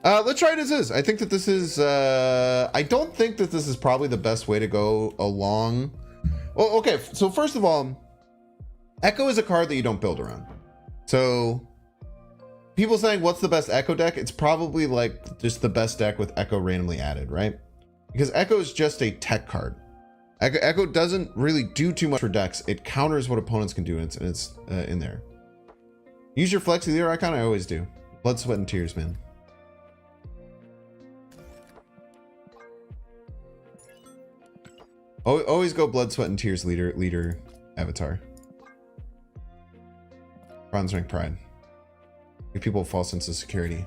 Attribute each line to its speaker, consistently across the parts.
Speaker 1: Let's try it as is. I think that this is, I don't think that this is probably the best way to go along. Well, okay, so first of all, Echo is a card that you don't build around. So people saying what's the best Echo deck? It's probably like just the best deck with Echo randomly added, right? Because Echo is just a tech card. Echo doesn't really do too much for decks. It counters what opponents can do, and it's in there. Use your Flexi Leader icon. I always do. Blood, sweat, and tears, man. Always go blood, sweat, and tears leader avatar. Bronze rank pride. Give people a false sense of security.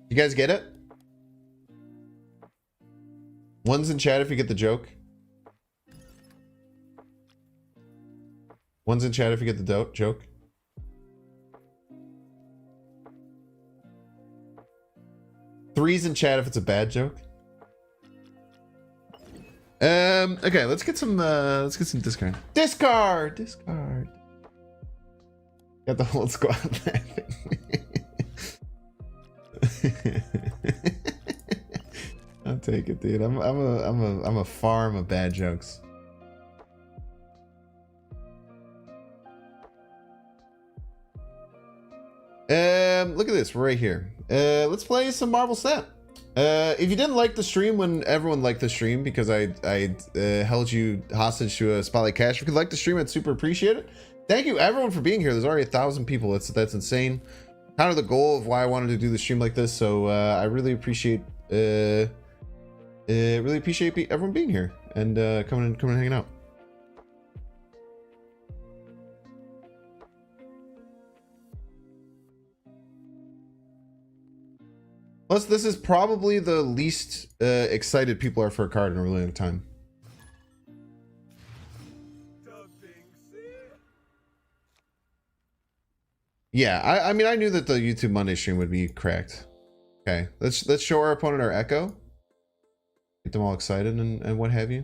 Speaker 1: You guys get it? One's in chat if you get the joke. One's in chat if you get the joke. Three's in chat if it's a bad joke. Okay, let's get some discard. Discard. Got the whole squad laughing. I'll take it, dude. I'm a farm of bad jokes. Look at this. We're right here. Let's play some Marvel Snap. If you didn't like the stream when everyone liked the stream because I held you hostage to a spotlight cash, if you could like the stream, I'd super appreciate it. Thank you everyone for being here. There's already 1,000 people. That's insane. Kind of the goal of why I wanted to do the stream like this. So I really appreciate everyone being here and coming and hanging out. Plus, this is probably the least excited people are for a card in a really long time. Yeah, I mean, I knew that the YouTube Monday stream would be cracked. Okay, let's show our opponent our Echo. Get them all excited and what have you.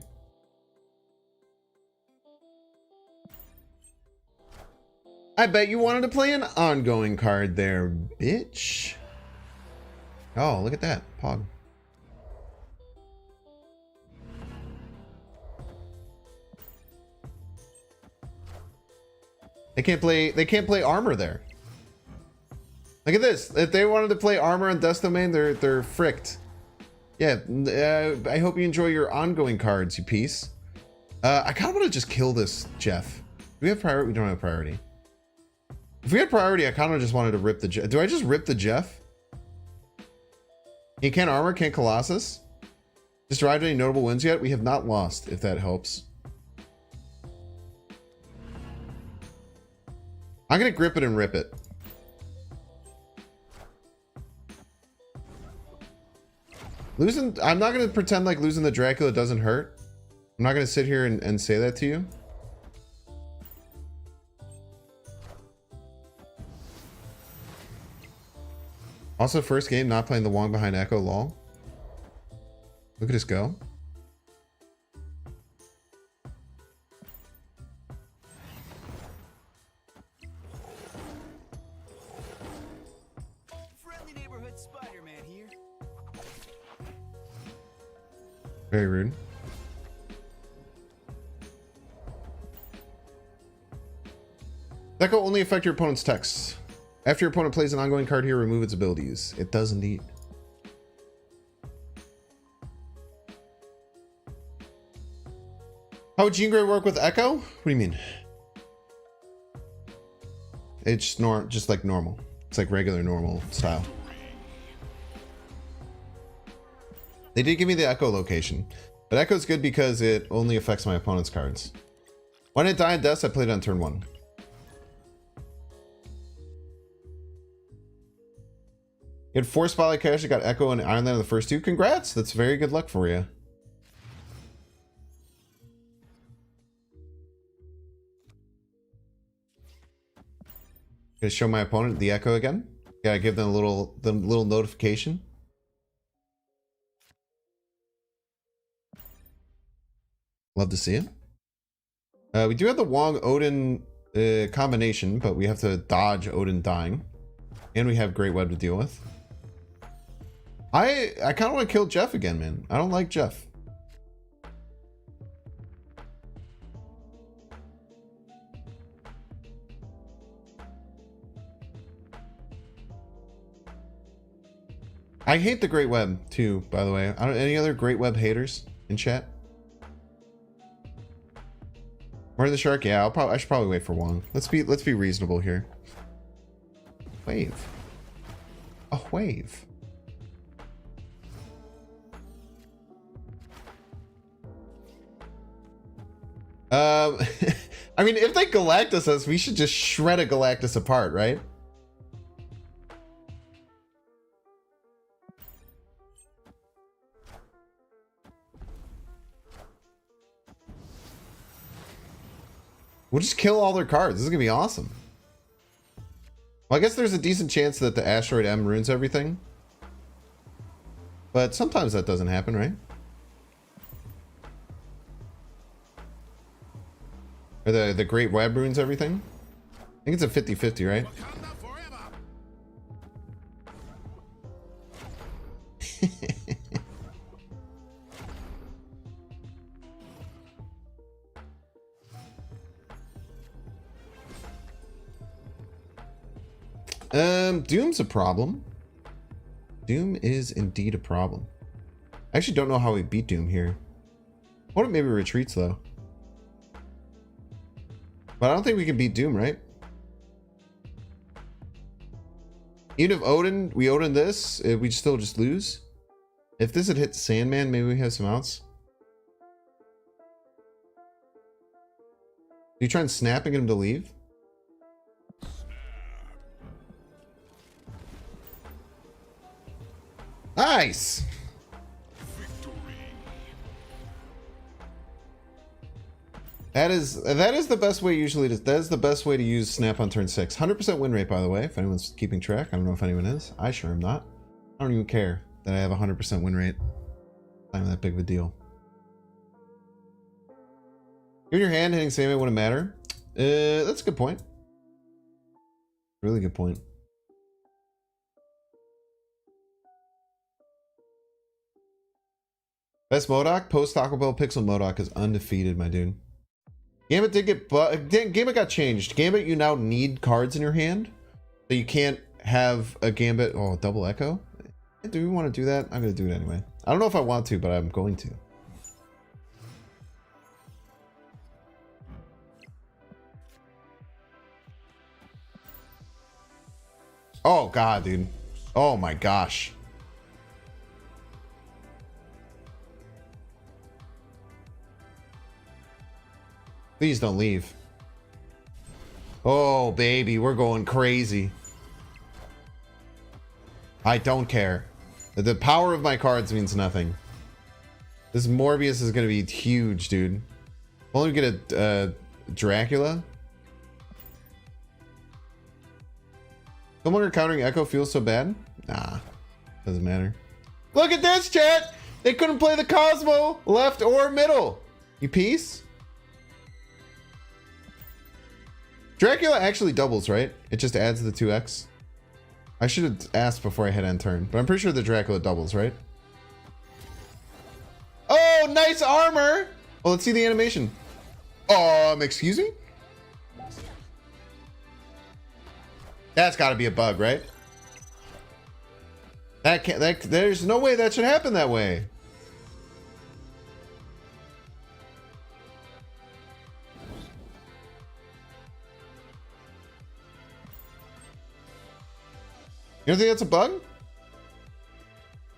Speaker 1: I bet you wanted to play an ongoing card there, bitch. Oh, look at that. Pog. They can't play armor there. Look at this. If they wanted to play armor and Dust Domain, they're fricked. Yeah, I hope you enjoy your ongoing cards, you piece. I kind of want to just kill this Jeff. Do we have priority? We don't have priority. If we had priority, I kind of just wanted to rip the Jeff. Do I just rip the Jeff? He can't armor, can't Colossus. Just arrived any notable wins yet? We have not lost, if that helps. I'm gonna grip it and rip it. Losing, I'm not gonna pretend like losing the Dracula doesn't hurt. I'm not gonna sit here and say that to you. Also, first game, not playing the Wong behind Echo, lol. Look at us go.
Speaker 2: Friendly neighborhood Spider-Man here.
Speaker 1: Very rude. Echo only affect your opponent's texts. After your opponent plays an ongoing card here, remove its abilities. It does indeed. How would Jean Grey work with Echo? What do you mean? It's just like normal. It's like regular normal style. They did give me the Echo location, but Echo's good because it only affects my opponent's cards. When it died deaths, I played it on turn 1. You had 4 spotlight cash. You got Echo and Iron Land in the first 2. Congrats! That's very good luck for you. Gonna show my opponent the Echo again. Gotta give them a little notification. Love to see it. We do have the Wong Odin combination, but we have to dodge Odin dying. And we have Great Web to deal with. I kind of want to kill Jeff again, man. I don't like Jeff. I hate the Great Web too, by the way. Any other Great Web haters in chat? More the shark? Yeah, I should probably wait for Wong. Let's be reasonable here. Wave. A wave. I mean, if they Galactus us, we should just shred a Galactus apart, right? We'll just kill all their cards. This is gonna be awesome. Well, I guess there's a decent chance that the Asteroid M ruins everything. But sometimes that doesn't happen, right? Or the Great Web ruins everything? I think it's a 50-50, right? Doom's a problem. Doom is indeed a problem. I actually don't know how we beat Doom here. What if maybe retreats though? But I don't think we can beat Doom, right? Even if Odin, we Odin this, we still just lose. If this had hit Sandman, maybe we have some outs. You trying snapping him to leave? Nice. That is the best way usually to, that is the best way to use snap on turn 6. 100% win rate, by the way, if anyone's keeping track. I don't know if anyone is. I sure am not. I don't even care that I have 100% win rate. Not even that big of a deal. In your hand, hitting Sandman wouldn't matter. That's a good point. Really good point. Best MODOK? Post Taco Bell Pixel MODOK is undefeated, my dude. Gambit did get, Gambit got changed. Gambit, you now need cards in your hand, so you can't have a Gambit. Oh, double echo. Do we want to do that? I'm gonna do it anyway. I don't know if I want to, but I'm going to. Oh god, dude. Oh my gosh. Please don't leave. Oh, baby, we're going crazy. I don't care. The power of my cards means nothing. This Morbius is going to be huge, dude. Only get a Dracula. No longer countering Echo feels so bad? Nah, doesn't matter. Look at this, chat! They couldn't play the Cosmo left or middle. You peace? Dracula actually doubles, right? It just adds the 2x. I should have asked before I hit end turn, but I'm pretty sure the Dracula doubles, right? Oh, nice armor! Well, let's see the animation. Excuse me? That's got to be a bug, right? That can't. There's no way that should happen that way. You don't think that's a bug?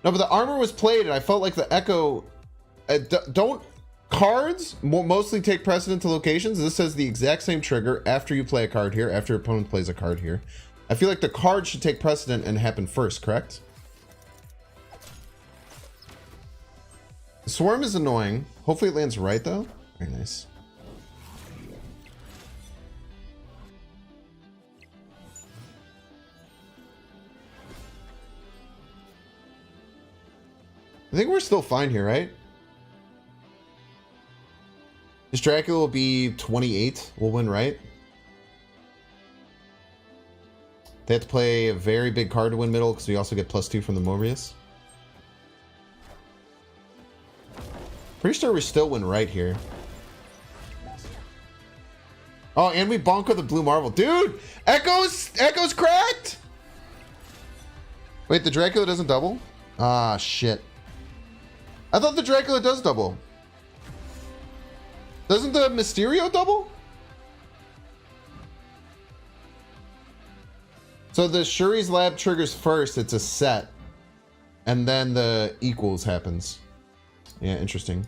Speaker 1: No, but the armor was played, and I felt like the echo. Don't cards mostly take precedent to locations? This says the exact same trigger after you play a card here, after your opponent plays a card here. I feel like the card should take precedent and happen first, correct? The swarm is annoying. Hopefully it lands right, though. Very nice. I think we're still fine here, right? This Dracula will be 28. We'll win, right? They have to play a very big card to win middle because we also get +2 from the Mobius. Pretty sure we still win right here. Oh, and we bonk with the blue marble. Dude! Echo's cracked! Wait, the Dracula doesn't double? Ah, shit. I thought the Dracula does double. Doesn't the Mysterio double? So the Shuri's Lab triggers first, it's a set. And then the equals happens. Yeah, interesting.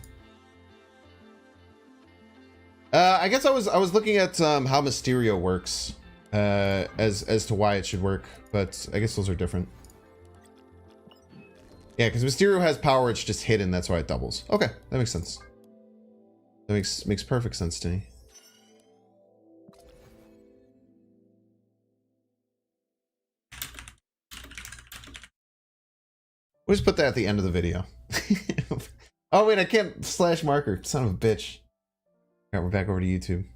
Speaker 1: I guess I was looking at how Mysterio works as to why it should work, but I guess those are different. Yeah, because Mysterio has power, it's just hidden, that's why it doubles. Okay, that makes sense. That makes perfect sense to me. We'll just put that at the end of the video. Oh wait, I can't slash marker. Son of a bitch. Alright, we're back over to YouTube.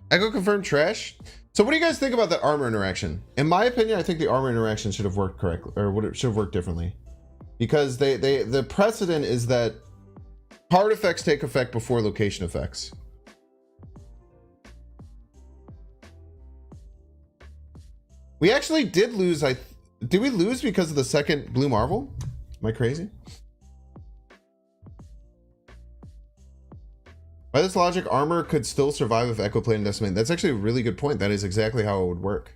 Speaker 1: Echo confirmed trash. So what do you guys think about that armor interaction? In my opinion, I think the armor interaction should have worked correctly, or should have worked differently. Because the precedent is that card effects take effect before location effects. We actually did lose. Did we lose because of the second blue marble? Am I crazy? By this logic, armor could still survive if Echo played in Decimate. That's actually a really good point. That is exactly how it would work.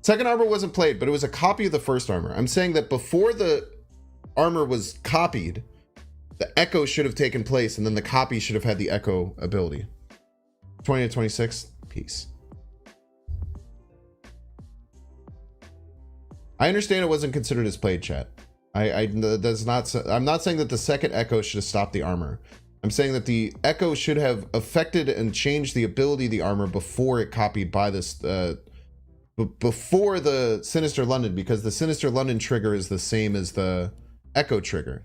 Speaker 1: Second armor wasn't played, but it was a copy of the first armor. I'm saying that before the armor was copied, the Echo should have taken place, and then the copy should have had the Echo ability. 20 to 26, peace. I understand it wasn't considered as played, chat. I'm not saying that the second Echo should have stopped the armor. I'm saying that the Echo should have affected and changed the ability of the armor before it copied by this, before the Sinister London, because the Sinister London trigger is the same as the Echo trigger.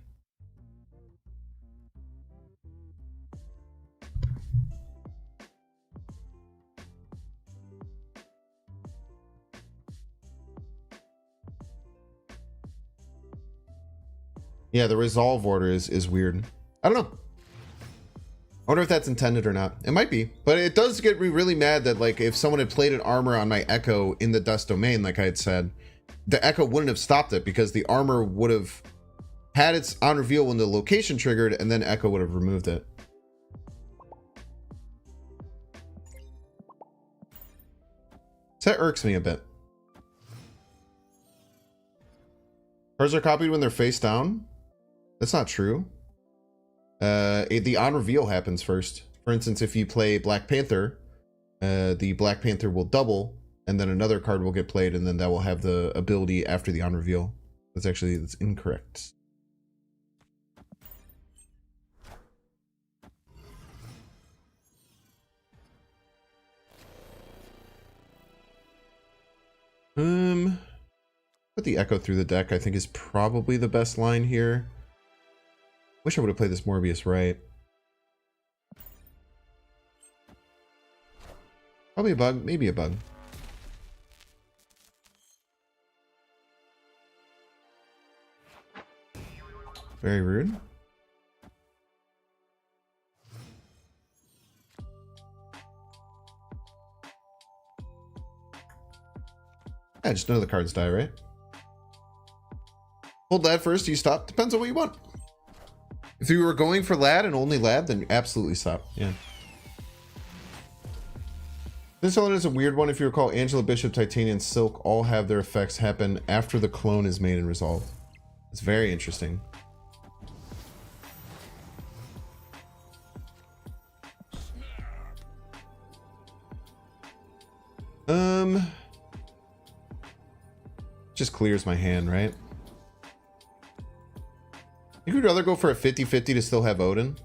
Speaker 1: Yeah, the resolve order is weird. I don't know. I wonder if that's intended or not. It might be, but it does get me really mad that, like, if someone had played an armor on my Echo in the dust domain, like I had said, the Echo wouldn't have stopped it because the armor would have had its on reveal when the location triggered, and then Echo would have removed it. So that irks me a bit. Cards are copied when they're face down? That's not true. The on reveal happens first. For instance, if you play Black Panther, the Black Panther will double, and then another card will get played, and then that will have the ability after the on reveal. That's incorrect. Put the Echo through the deck, I think, is probably the best line here. Wish I would have played this Morbius right. Probably a bug, maybe a bug. Very rude. Yeah, just none of the cards die, right? Hold Lad first, do you stop? Depends on what you want. If you were going for Lad and only Lad, then absolutely stop. Yeah. This element is a weird one. If you recall, Angela, Bishop, Titania, and Silk all have their effects happen after the clone is made and resolved. It's very interesting. Just clears my hand, right? You could rather go for a 50-50 to still have Odin.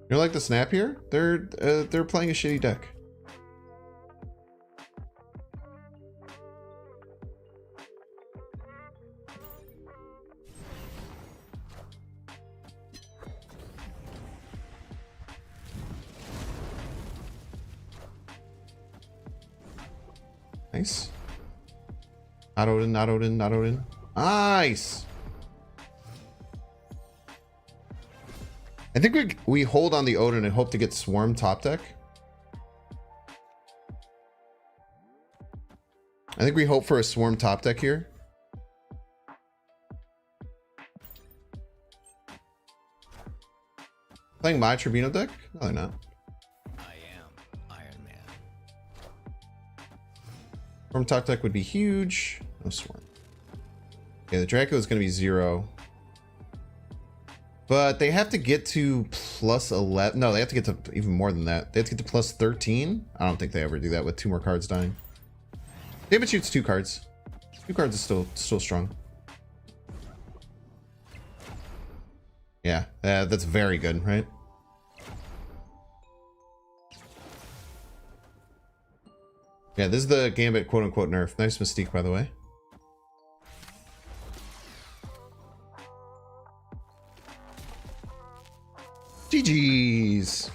Speaker 1: You like the snap here? They're playing a shitty deck. Nice. Not Odin, not Odin, not Odin. Nice. I think we hold on the Odin and hope to get Swarm top deck. I think we hope for a Swarm top deck here. Playing my Tribunal deck? No, they're not.
Speaker 2: I am Iron Man.
Speaker 1: Swarm top deck would be huge. No Swarm. Okay, the Draco is going to be 0. But they have to get to plus 11. No, they have to get to even more than that. They have to get to plus 13. I don't think they ever do that with 2 more cards dying. David shoots 2 cards. 2 cards is still strong. Yeah, that's very good, right? Yeah, this is the Gambit quote-unquote nerf. Nice Mystique, by the way. GG's.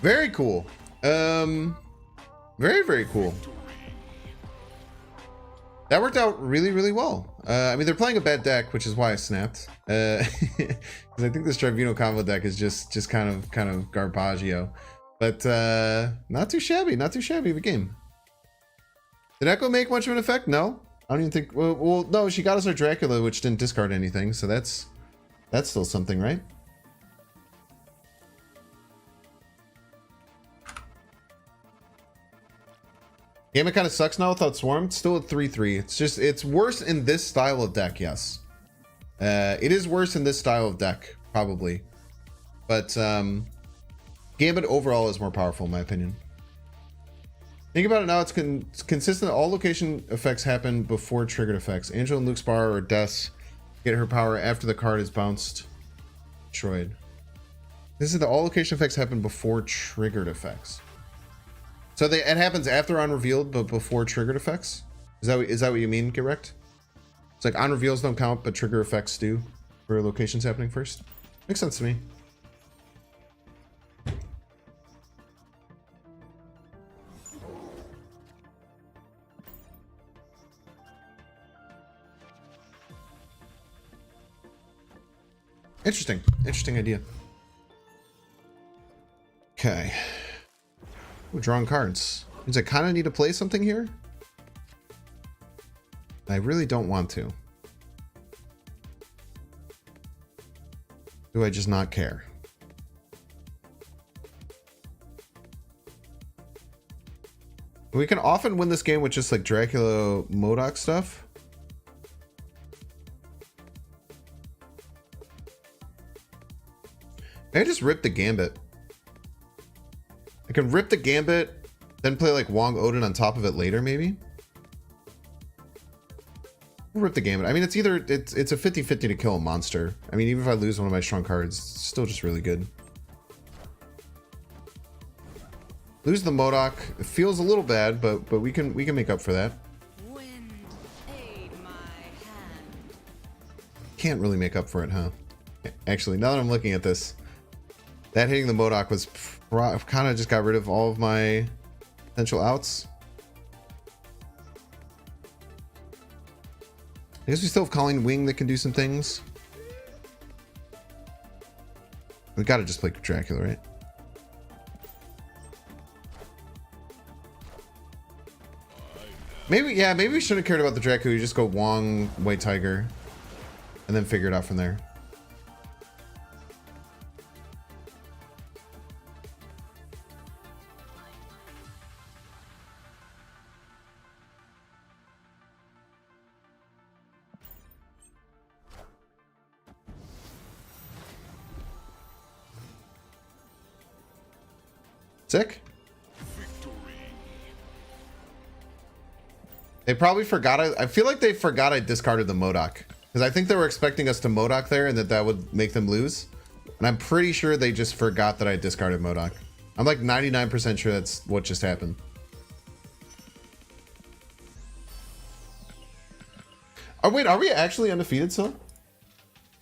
Speaker 1: Very cool. Very cool. That worked out really well. I mean, they're playing a bad deck, which is why I snapped. Because I think this Tribunal combo deck is just kind of garbaggio. But not too shabby of a game. Did Echo make much of an effect? No. I don't even think. Well, no, she got us our Dracula, which didn't discard anything, so that's still something, right? Game, it kind of sucks now without Swarm. It's still at 3-3. It's worse in this style of deck, yes. It is worse in this style of deck, probably. But Gambit overall is more powerful, in my opinion. Think about it now, it's consistent. All location effects happen before triggered effects. Angel and Luke's bar or Deaths get her power after the card is bounced, destroyed. This is the all location effects happen before triggered effects. So it happens after unrevealed, but before triggered effects. Is that what you mean, correct? It's like unreveals don't count, but trigger effects do for locations happening first. Makes sense to me. Interesting idea. Okay. We're drawing cards. Means I kind of need to play something here. I really don't want to. Do I just not care? We can often win this game with just like Dracula MODOK stuff. I just rip the Gambit. I can rip the Gambit, then play like Wong Odin on top of it later, maybe. Rip the Gambit. I mean, it's a 50-50 to kill a monster. I mean, even if I lose one of my strong cards, it's still just really good. Lose the MODOK. It feels a little bad, but we can make up for that.
Speaker 3: Wind, aid my hand.
Speaker 1: Can't really make up for it, huh? Actually, now that I'm looking at this, that hitting the MODOK was kind of just got rid of all of my potential outs. I guess we still have Colleen Wing that can do some things. We gotta just play Dracula, right? Maybe we shouldn't have cared about the Dracula. You just go Wong, White Tiger, and then figure it out from there. Sick. They probably forgot. I feel like they forgot I discarded the Modok. Because I think they were expecting us to Modok there and that would make them lose. And I'm pretty sure they just forgot that I discarded Modok. I'm like 99% sure that's what just happened. Oh wait, are we actually undefeated still?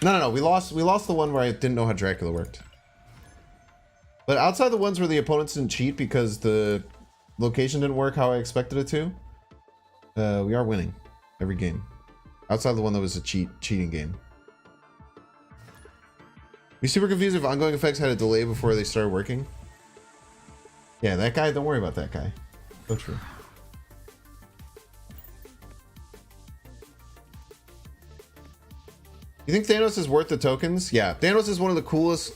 Speaker 1: No. We lost the one where I didn't know how Dracula worked. But outside the ones where the opponents didn't cheat because the location didn't work how I expected it to, we are winning every game. Outside the one that was a cheating game. Be super confused if ongoing effects had a delay before they started working. Yeah, that guy, don't worry about that guy. So true. You think Thanos is worth the tokens? Yeah, Thanos is one of the coolest.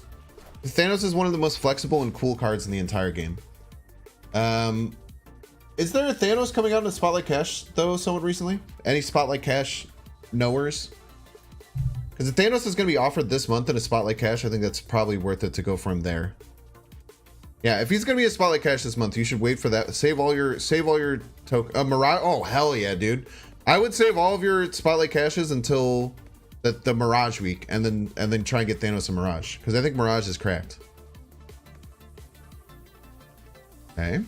Speaker 1: Thanos is one of the most flexible and cool cards in the entire game. Is there a Thanos coming out in a Spotlight Cash though somewhat recently? Any Spotlight Cash knowers? Because if Thanos is going to be offered this month in a Spotlight Cash, I think that's probably worth it to go for him there. Yeah, if he's going to be a Spotlight Cash this month, you should wait for that. Save all your token. Mirage. Oh hell yeah, dude! I would save all of your Spotlight Cashes until the Mirage week, and then try and get Thanos a Mirage, because I think Mirage is cracked. Okay.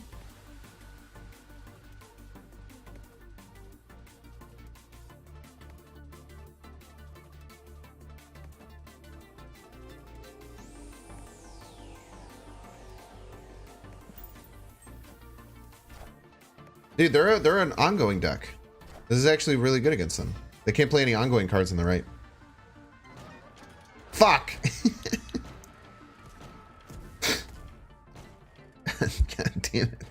Speaker 1: Dude, they're an ongoing deck. This is actually really good against them. They can't play any ongoing cards on the right. Fuck! God damn it.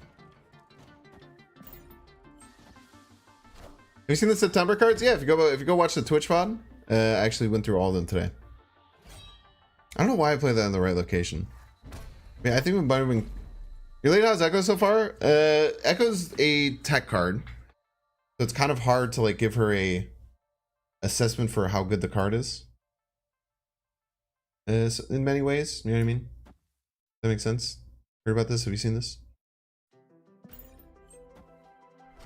Speaker 1: Have you seen the September cards? Yeah, if you go watch the Twitch VOD, I actually went through all of them today. I don't know why I played that in the right location. I mean, I think we might have been. Your late how's Echo so far? Echo's a tech card, so it's kind of hard to like give her a assessment for how good the card is. In many ways, you know what I mean? That makes sense. Heard about this? Have you seen this?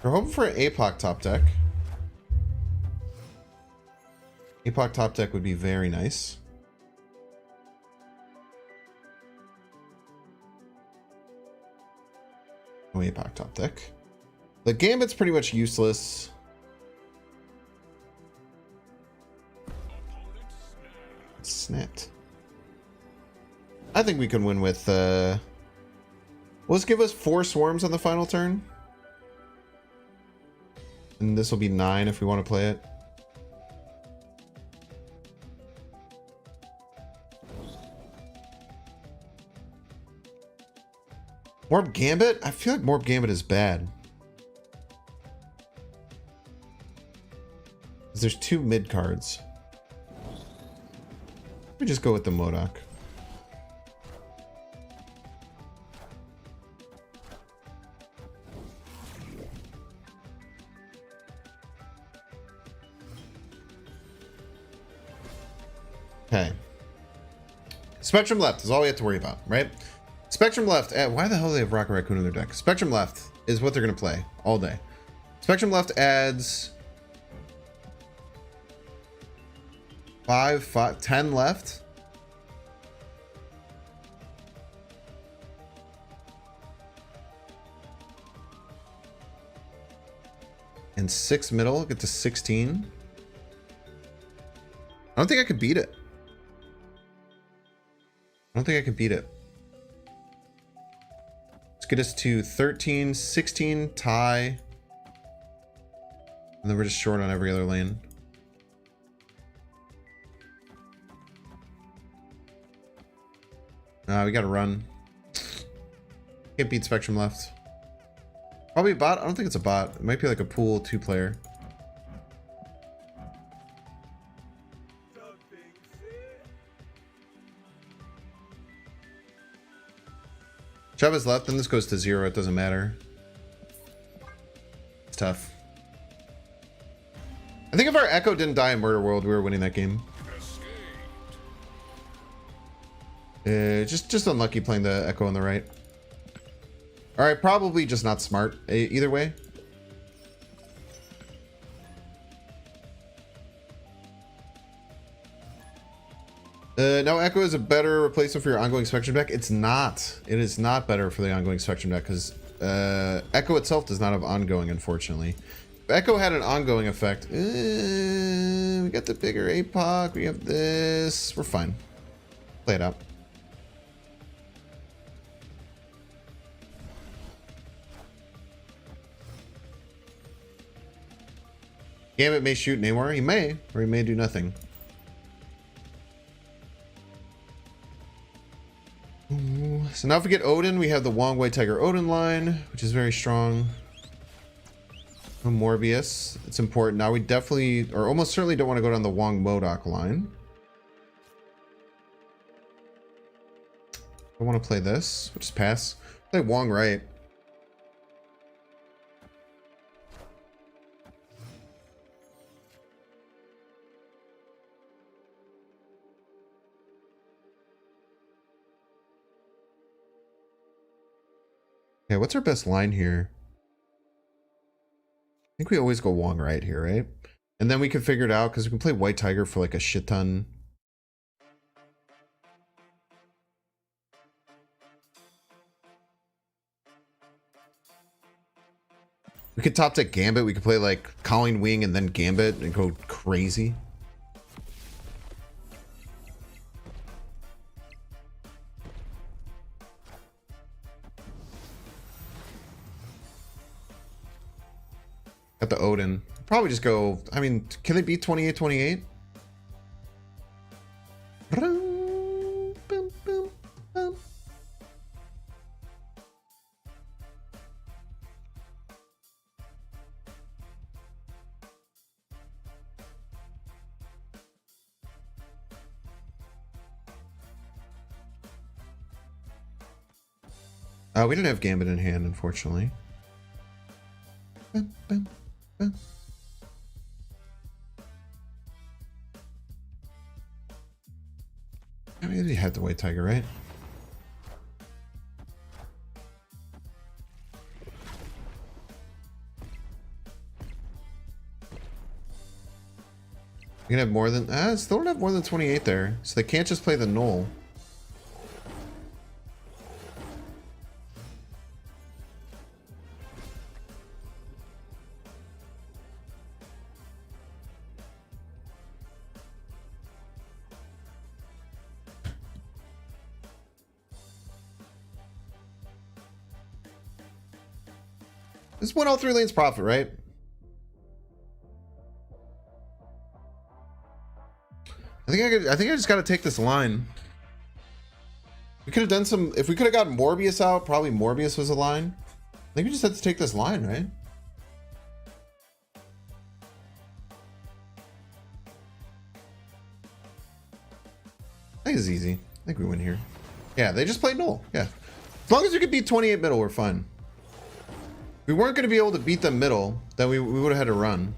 Speaker 1: We're hoping for an APOC top deck. APOC top deck would be very nice. No APOC top deck. The Gambit's pretty much useless. Snapped. I think we can win with let's give us 4 swarms on the final turn. And this will be 9 if we want to play it. Morb Gambit? I feel like Morb Gambit is bad. There's 2 mid cards. Let me just go with the Modok. Okay. Spectrum left is all we have to worry about, right? Spectrum left. Why the hell do they have Rocket Raccoon in their deck? Spectrum left is what they're going to play all day. Spectrum left adds 10 left. And 6 middle, get to 16. I don't think I could beat it. I don't think I could beat it. Let's get us to 13, 16, tie. And then we're just short on every other lane. We gotta run. Can't beat Spectrum left. Probably a bot? I don't think it's a bot. It might be like a pool 2-player. Chubb is left, then this goes to 0. It doesn't matter. It's tough. I think if our Echo didn't die in Murder World, we were winning that game. Just unlucky playing the Echo on the right. All right, probably just not smart either way. Now Echo is a better replacement for your ongoing Spectrum deck. It's not. It is not better for the ongoing Spectrum deck because Echo itself does not have ongoing, unfortunately. If Echo had an ongoing effect, we got the bigger APOC. We have this. We're fine. Play it out. Gambit may shoot Namor. He may, or he may do nothing. So now if we get Odin, we have the Wong White Tiger Odin line, which is very strong. No Morbius. It's important. Now we definitely, or almost certainly don't want to go down the Wong Modok line. I want to play this. We'll just pass. Play Wong right. Okay, what's our best line here? I think we always go Wong right here, right? And then we can figure it out because we can play White Tiger for like a shit ton. We could top deck Gambit. We could play like Colleen Wing and then Gambit and go crazy. Got the Odin. Probably just go. I mean, can they beat 28-28? We didn't have Gambit in hand, unfortunately. I mean, he had the White Tiger, right? You can have more than still don't have more than 28 there, so they can't just play the null. This won all 3 lanes profit, right? I think I just got to take this line. We could have done some. If we could have gotten Morbius out, probably Morbius was a line. I think we just had to take this line, right? I think it's easy. I think we win here. Yeah, they just played null. Yeah, as long as we could beat 28 middle, we're fine. If we weren't going to be able to beat them middle, then we would have had to run.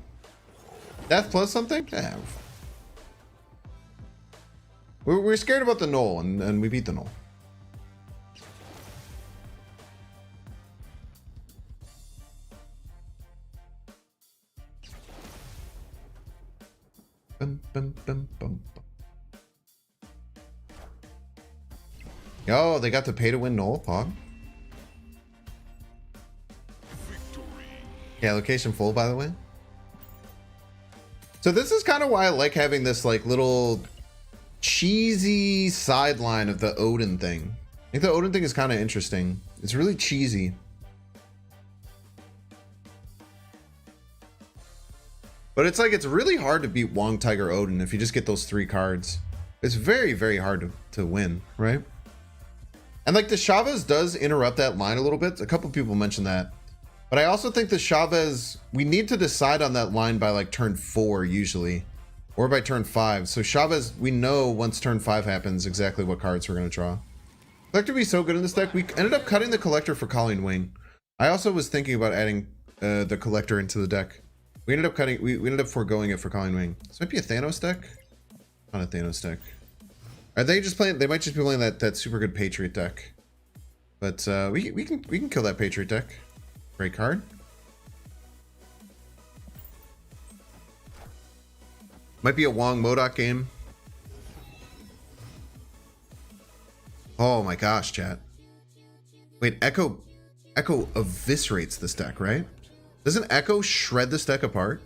Speaker 1: Death plus something? Yeah. We're scared about the null, and we beat the null. Bum, bum, bum, bum, bum. Yo, they got the pay to win null, Pog. Yeah, location full, by the way. So this is kind of why I like having this like little cheesy sideline of the Odin thing. I think the Odin thing is kind of interesting. It's really cheesy. But it's like, it's really hard to beat Wong Tiger Odin if you just get those 3 cards. It's very, very hard to win, right? And like the Chavez does interrupt that line a little bit. A couple people mentioned that. But I also think the Chavez, we need to decide on that line by like turn 4 usually, or by turn 5. So Chavez, we know once turn 5 happens exactly what cards we're going to draw. Collector would be so good in this deck. We ended up cutting the Collector for Colleen Wing. I also was thinking about adding the Collector into the deck. We ended up cutting, we ended up foregoing it for Colleen Wing. This might be a Thanos deck. Not a Thanos deck. Are they just playing? They might just be playing that super good Patriot deck. But we can kill that Patriot deck. Great card. Might be a Wong Modok game. Oh my gosh, chat. Wait, Echo eviscerates this deck, right? Doesn't Echo shred this deck apart?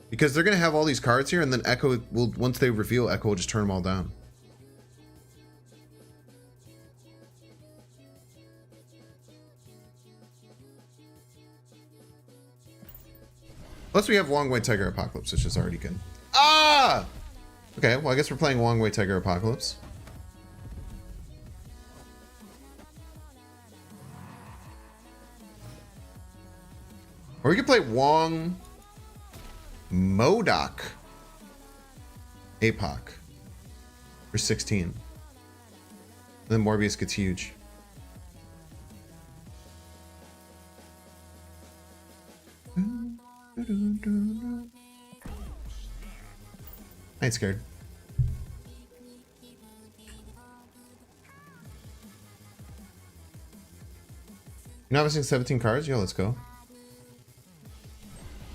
Speaker 1: Because they're gonna have all these cards here, and then Echo will, once they reveal, Echo will just turn them all down. Plus we have Wong Wei Tiger Apocalypse, which is already good. Ah! Okay, well I guess we're playing Wong Wei Tiger Apocalypse. Or we could play Wong Modok Apoc for 16. And then Morbius gets huge. I ain't scared. You're not missing 17 cards? Yo, let's go.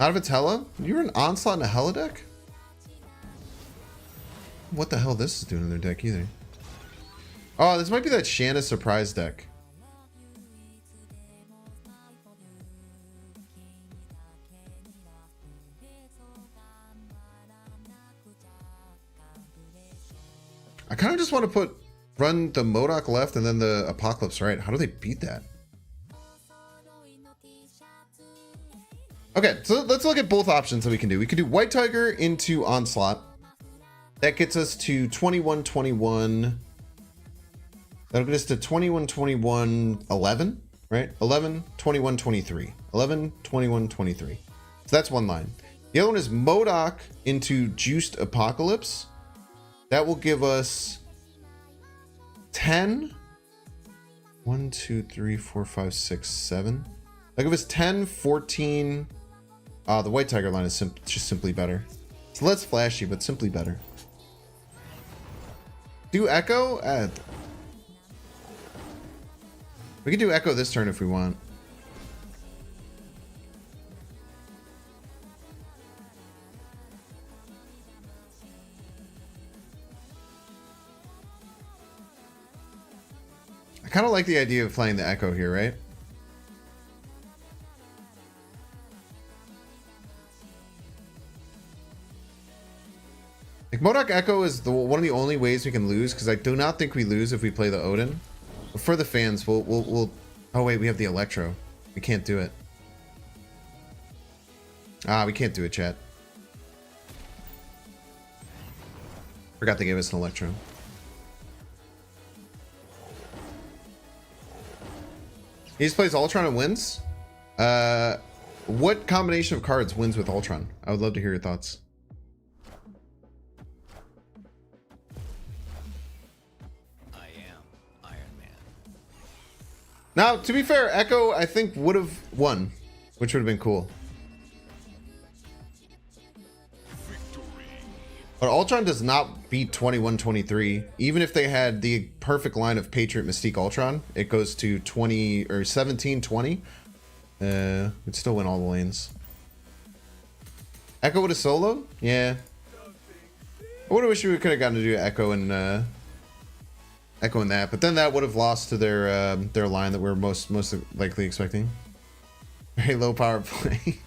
Speaker 1: Out of its Hella? You're an Onslaught and a Hella deck? What the hell this is doing in their deck either. Oh, this might be that Shanna surprise deck. I kind of just want to run the Modok left and then the Apocalypse right. How do they beat that? Okay, so let's look at both options that we can do. We could do White Tiger into Onslaught. That gets us to 21-21. That'll get us to 21-21-11, right? 11-21-23. 11-21-23. So that's one line. The other one is Modok into Juiced Apocalypse. That will give us 10. 1, 2, 3, 4, 5, 6, 7. That'll give us 10, 14. The White Tiger line is just simply better. It's less flashy, but simply better. Do Echo? We can do Echo this turn if we want. I kind of like the idea of playing the Echo here, right? Like Modok Echo is one of the only ways we can lose, because I do not think we lose if we play the Odin. But for the fans, we'll oh wait, we have the Electro. We can't do it. We can't do it, chat. Forgot they gave us an Electro. He just plays Ultron and wins? What combination of cards wins with Ultron? I would love to hear your thoughts.
Speaker 2: I am Iron Man.
Speaker 1: Now, to be fair, Echo, I think, would have won, which would have been cool. But Ultron does not beat 21-23. Even if they had the perfect line of Patriot Mystique Ultron, it goes to 20 or 17-20. It'd still win all the lanes. Echo would have soloed? Yeah. I would have wished we could have gotten to do Echo and Echo in that, but then that would have lost to their line that we're most likely expecting. Very low power play.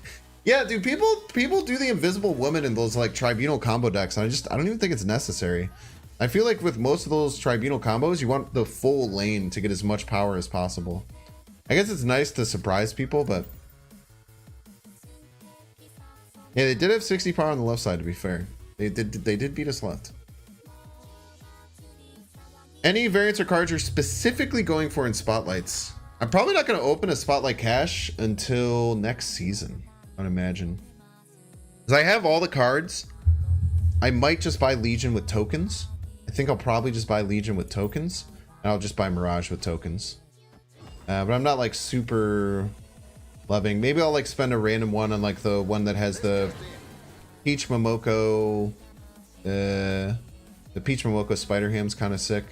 Speaker 1: Yeah, dude, people do the Invisible Woman in those like Tribunal combo decks, and I don't even think it's necessary. I feel like with most of those Tribunal combos, you want the full lane to get as much power as possible. I guess it's nice to surprise people, but yeah, they did have 60 power on the left side, to be fair. They did beat us left. Any variants or cards you're specifically going for in Spotlights? I'm probably not going to open a Spotlight Cache until next season, I'd imagine. Because I have all the cards. I might just buy Legion with tokens. I think I'll probably just buy Legion with tokens. And I'll just buy Mirage with tokens. But I'm not like super loving. Maybe I'll like spend a random one on like the one that has the Peach Momoko. The Peach Momoko Spider Ham's kind of sick.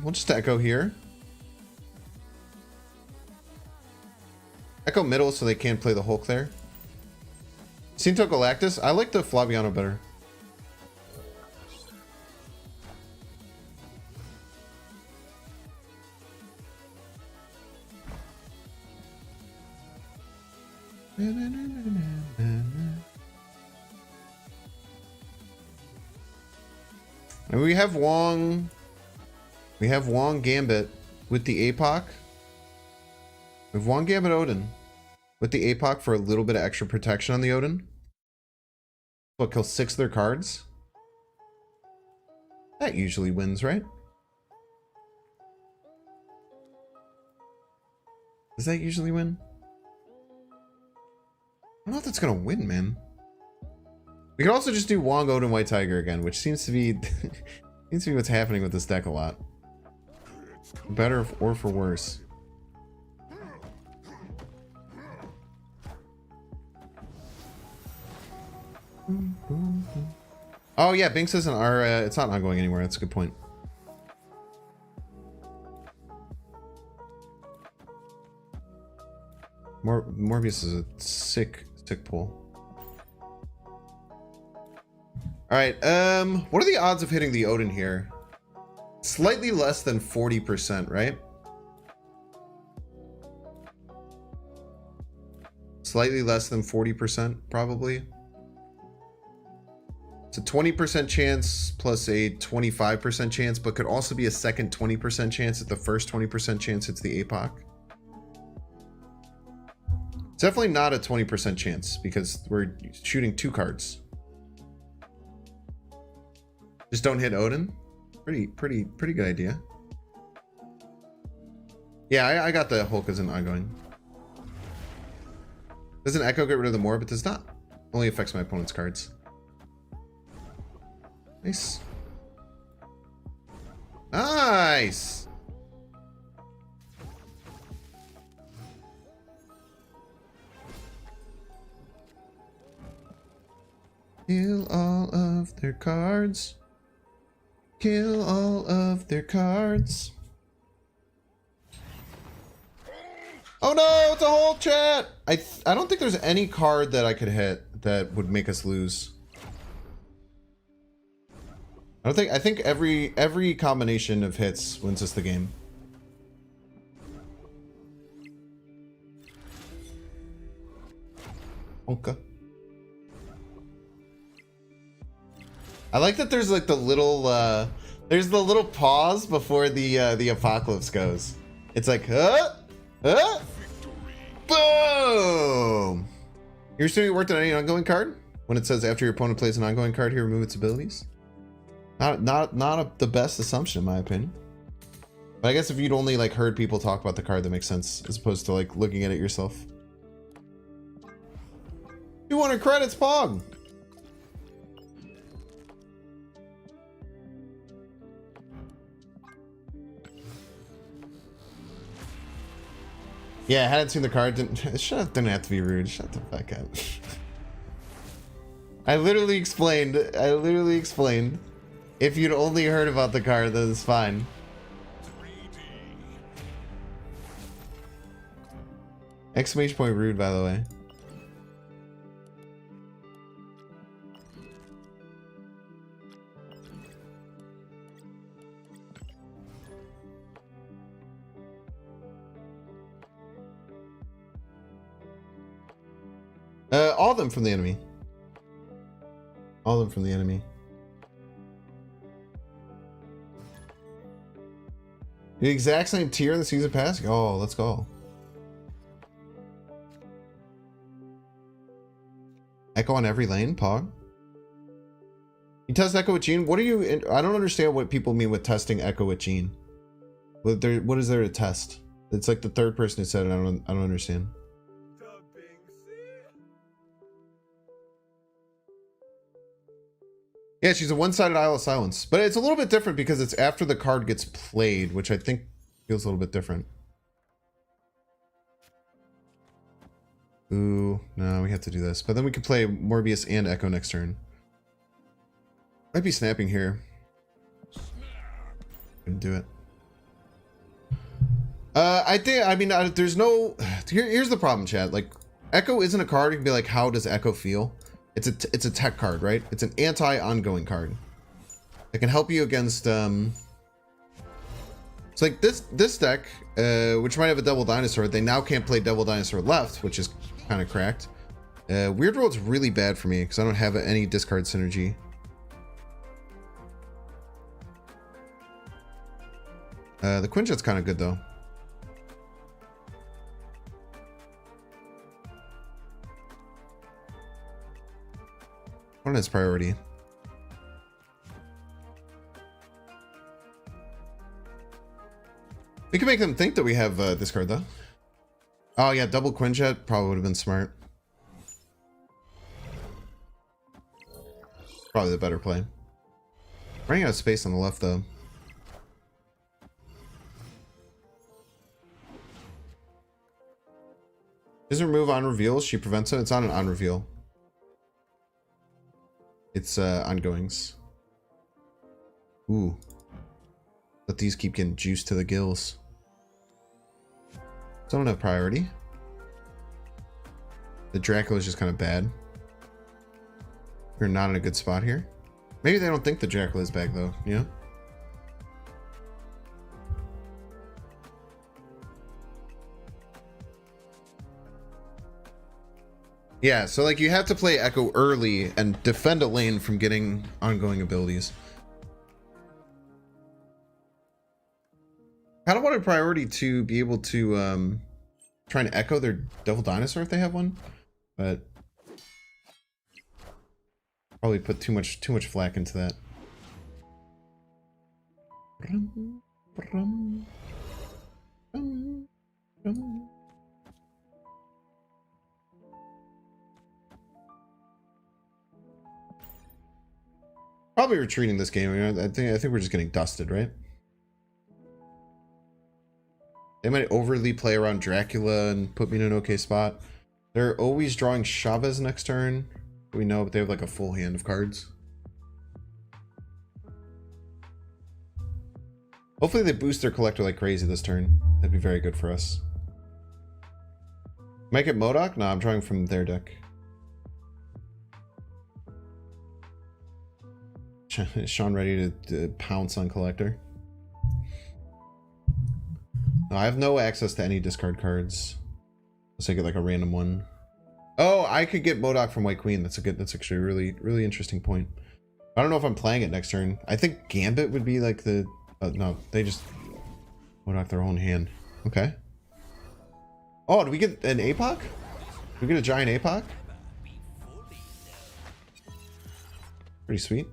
Speaker 1: We'll just echo here. Echo middle so they can't play the Hulk there. Cinto Galactus. I like the Flaviano better. And we have Wong. We have Wong Gambit with the APOC. We have Wong Gambit Odin with the APOC for a little bit of extra protection on the Odin. What, kill 6 of their cards? That usually wins, right? Does that usually win? I don't know if that's gonna win, man. We could also just do Wong Odin White Tiger again, which seems to be seems to be what's happening with this deck a lot. Better or for worse. Oh yeah, Binks isn't our. It's not ongoing anymore. That's a good point. Morbius is a sick pull. All right. What are the odds of hitting the Odin here? Slightly less than 40%, right? Slightly less than 40%, probably. It's a 20% chance plus a 25% chance, but could also be a second 20% chance if the first 20% chance hits the APOC. It's definitely not a 20% chance because we're shooting 2 cards. Just don't hit Odin. Pretty good idea. Yeah, I got the Hulk as an ongoing. Does an Echo get rid of the Morb? It does not. Only affects my opponent's cards. Nice. Nice. Kill all of their cards. Kill all of their cards. Oh no, it's a whole chat. I don't think there's any card that I could hit that would make us lose. I think every combination of hits wins us the game. Okay. I like that there's like the little there's the little pause before the apocalypse goes. It's like boom. You're assuming it worked on any ongoing card? When it says after your opponent plays an ongoing card here, remove its abilities? Not the best assumption in my opinion. But I guess if you'd only like heard people talk about the card, that makes sense as opposed to like looking at it yourself. 200 credits, Pog. Yeah, I hadn't seen the card. Didn't have to be rude. Shut the fuck up. I literally explained. If you'd only heard about the card, then it's fine. Exclamation point rude, by the way. All of them from the enemy. All of them from the enemy. The exact same tier in the season pass? Oh, let's go. Echo on every lane, Pog. You test Echo with Gene? What are you... I don't understand what people mean with testing Echo with Gene. What is there to test? It's like the third person who said it. I don't understand. Yeah, she's a one-sided Isle of Silence. But it's a little bit different because it's after the card gets played, which I think feels a little bit different. Ooh, no, we have to do this. But then we could play Morbius and Echo next turn. Might be snapping here. Couldn't do it. I think, I mean, there's no, here's the problem, Chad. Like, Echo isn't a card. You can be like, how does Echo feel? It's a tech card, right? It's an anti-ongoing card. It can help you against, it's like this deck, which might have a Devil Dinosaur. They now can't play Devil Dinosaur left, which is kind of cracked. Weird World's really bad for me because I don't have any discard synergy. The Quinjet's kind of good though. What is priority? We can make them think that we have this card though. Oh yeah, double Quinjet probably would have been smart. Probably the better play. Running out of space on the left though. Doesn't remove on reveal. She prevents it. It's not an on reveal. It's ongoings. Ooh. Let these keep getting juiced to the gills. So I don't have priority. The Dracula is just kind of bad. We're not in a good spot here. Maybe they don't think the Dracula is back though, you know? Yeah, so like you have to play Echo early and defend a lane from getting ongoing abilities. I kind of wanted priority to be able to try and echo their Devil Dinosaur if they have one, but probably put too much flack into that. Probably retreating this game. I mean, I think we're just getting dusted, right? They might overly play around Dracula and put me in an okay spot. They're always drawing Chavez next turn. We know, but they have like a full hand of cards. Hopefully they boost their collector like crazy this turn. That'd be very good for us. Might get MODOK? No, I'm drawing from their deck. Is Sean ready to pounce on collector? No, I have no access to any discard cards. Let's take it like a random one. Oh, I could get MODOK from White Queen. That's actually a really interesting point. I don't know if I'm playing it next turn. I think Gambit would be like the... no, they just MODOK their own hand. Okay. Oh, do we get an APOC? Do we get a giant APOC? Pretty sweet.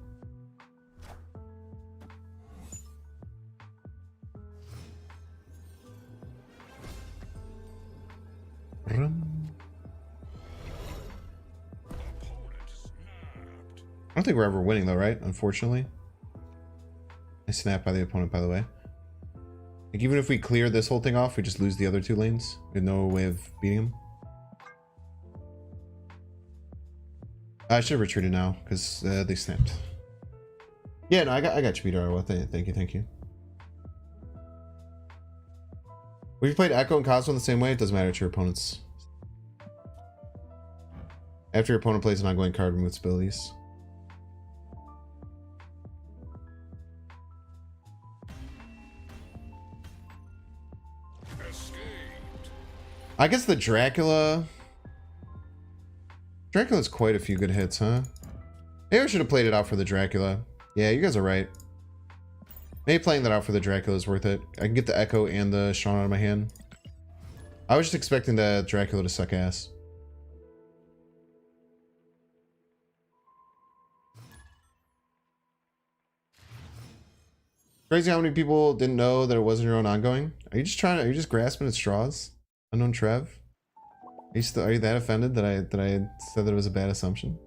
Speaker 1: I don't think we're ever winning though, right? Unfortunately. I snapped by the opponent, by the way. Like even if we clear this whole thing off, we just lose the other two lanes. We have no way of beating him. I should have retreated now because they snapped. Yeah, no, I got you, Peter. Thank you. We've played Echo and Cosmo the same way. It doesn't matter to your opponents. After your opponent plays an ongoing card, remove its abilities. I guess the Dracula's quite a few good hits, huh? Maybe I should have played it out for the Dracula. Yeah, you guys are right. Maybe playing that out for the Dracula is worth it. I can get the Echo and the Sean out of my hand. I was just expecting the Dracula to suck ass. Crazy how many people didn't know that it wasn't your own ongoing. Are you just grasping at straws? Unknown Trev? Are you that offended that I said that it was a bad assumption?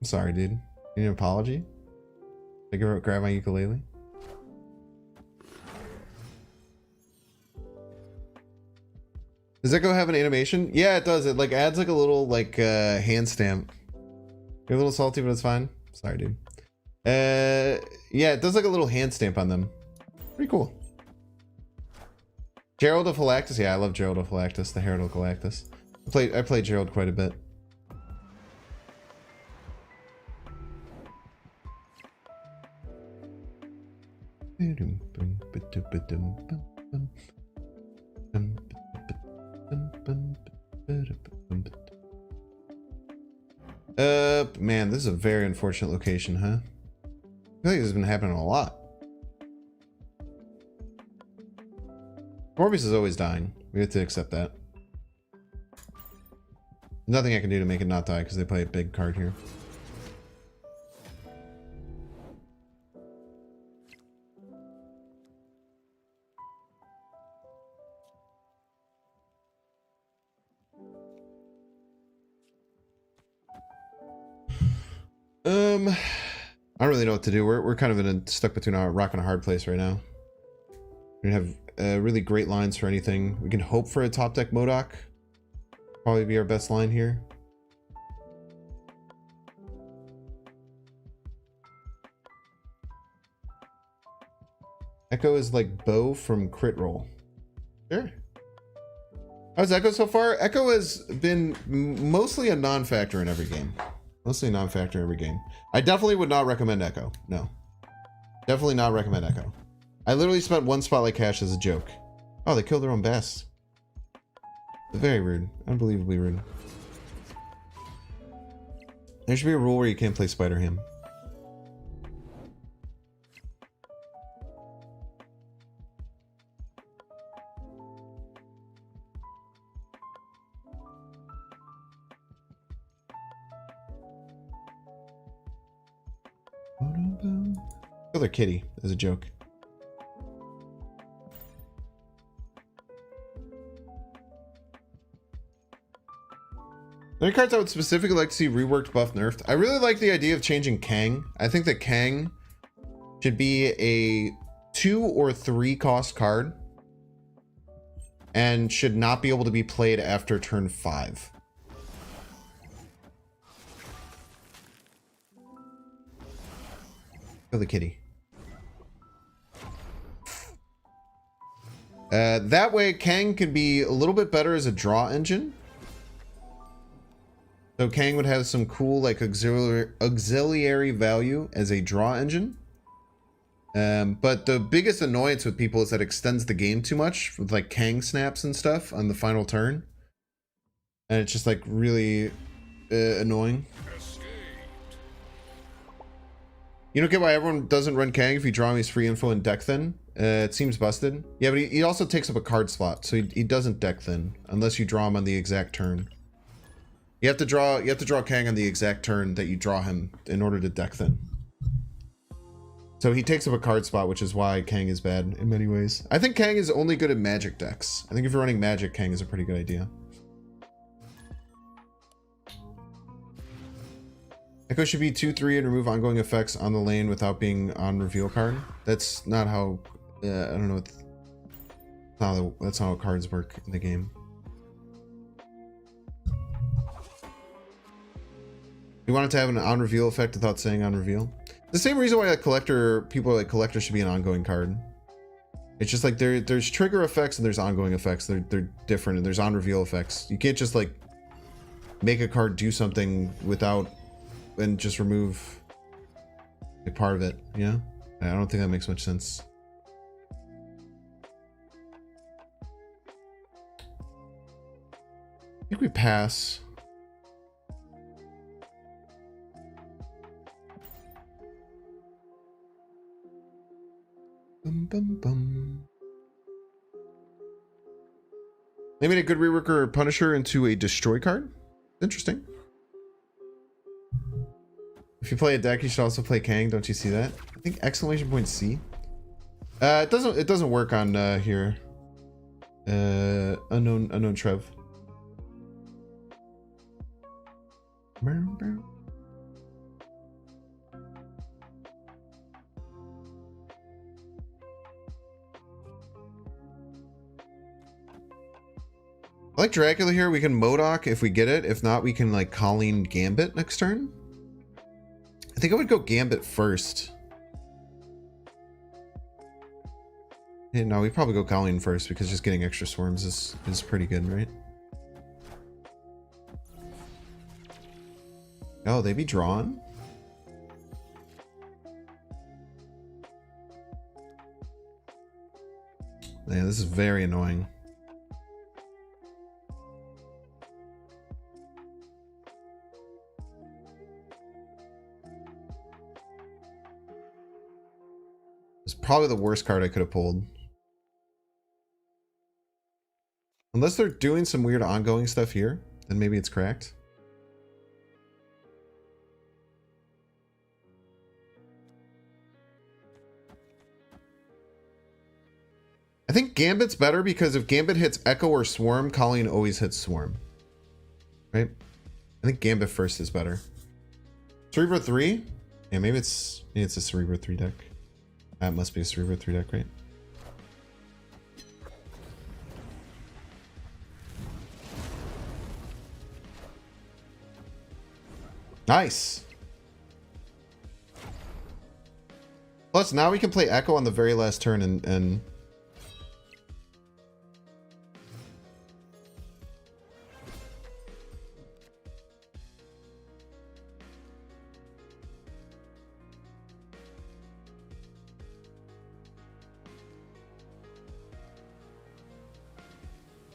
Speaker 1: I'm sorry, dude. You need an apology? I grab my ukulele. Does Echo have an animation? Yeah, it does. It like adds like a little like hand stamp. You're a little salty, but it's fine. Sorry, dude. Yeah, it does like a little hand stamp on them. Pretty cool. Gerald of Galactus. Yeah, I love Gerald of Galactus, the Herald of Galactus. I played Gerald quite a bit. Man, this is a very unfortunate location, huh? I feel like this has been happening a lot. Morbius is always dying. We have to accept that. Nothing I can do to make it not die because they play a big card here. I don't really know what to do. We're kind of stuck between a rock and a hard place right now. We don't have really great lines for anything. We can hope for a top deck MODOK. Probably be our best line here. Echo is like Bo from Crit Roll. Sure. How's Echo so far? Echo has been mostly a non-factor in every game. Mostly a non-factor in every game. I definitely would not recommend Echo. No. Definitely not recommend Echo. I literally spent one spotlight cash as a joke. Oh, they killed their own best. Very rude. Unbelievably rude. There should be a rule where you can't play Spider-Ham. Kill their kitty as a joke. Any cards I would specifically like to see reworked, buffed, nerfed? I really like the idea of changing Kang. I think that Kang should be a 2 or 3 cost card and should not be able to be played after turn 5. Kill the kitty. That way Kang can be a little bit better as a draw engine. So Kang would have some cool like auxiliary value as a draw engine. But the biggest annoyance with people is that it extends the game too much with like Kang snaps and stuff on the final turn. And it's just like really annoying. You don't get why everyone doesn't run Kang if you draw him, he's free info and deck thin. It seems busted. Yeah, but he also takes up a card slot, so he doesn't deck thin unless you draw him on the exact turn. You have to draw Kang on the exact turn that you draw him in order to deck thin. So he takes up a card spot, which is why Kang is bad in many ways. I think Kang is only good at Magic decks. I think if you're running Magic, Kang is a pretty good idea. Echo should be 2/3 and remove ongoing effects on the lane without being on reveal card. That's not how. I don't know. That's not how cards work in the game. You want it to have an on reveal effect without saying on reveal. The same reason why people are like collector should be an ongoing card. It's just like there's trigger effects and there's ongoing effects. They're different, and there's on reveal effects. You can't just like make a card do something without and just remove a part of it. You know, I don't think that makes much sense. I think we pass. Bum, bum, bum. They made a good reworker Punisher into a destroy card. Interesting. If you play a deck, you should also play Kang. Don't you see that? I think exclamation point C. It doesn't work on here. Unknown Trev. I like Dracula here. We can MODOK if we get it. If not, we can like Colleen Gambit next turn. I think I would go Gambit first. Yeah, no, we probably go Colleen first because just getting extra swarms is pretty good, right? Oh, they be drawn? Yeah, this is very annoying. It's probably the worst card I could have pulled. Unless they're doing some weird ongoing stuff here, then maybe it's cracked. I think Gambit's better because if Gambit hits Echo or Swarm, Colleen always hits Swarm. Right? I think Gambit first is better. Cerebro 3? Yeah, maybe it's a Cerebro 3 deck. That must be a Cerebro 3 deck, right? Nice. Plus, now we can play Echo on the very last turn and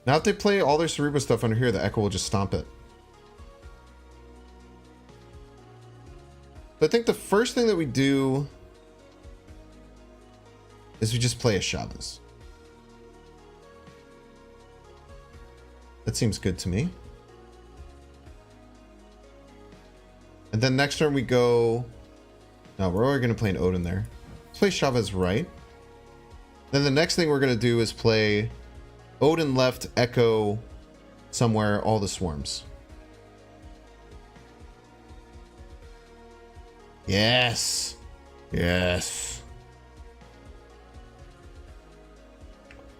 Speaker 1: now if they play all their Cerebro stuff under here, the Echo will just stomp it. But I think the first thing that we do is we just play a Chavez. That seems good to me. And then next turn we go... No, we're already going to play an Odin there. Let's play Chavez right. Then the next thing we're going to do is play Odin left, Echo somewhere, all the swarms. Yes. Yes.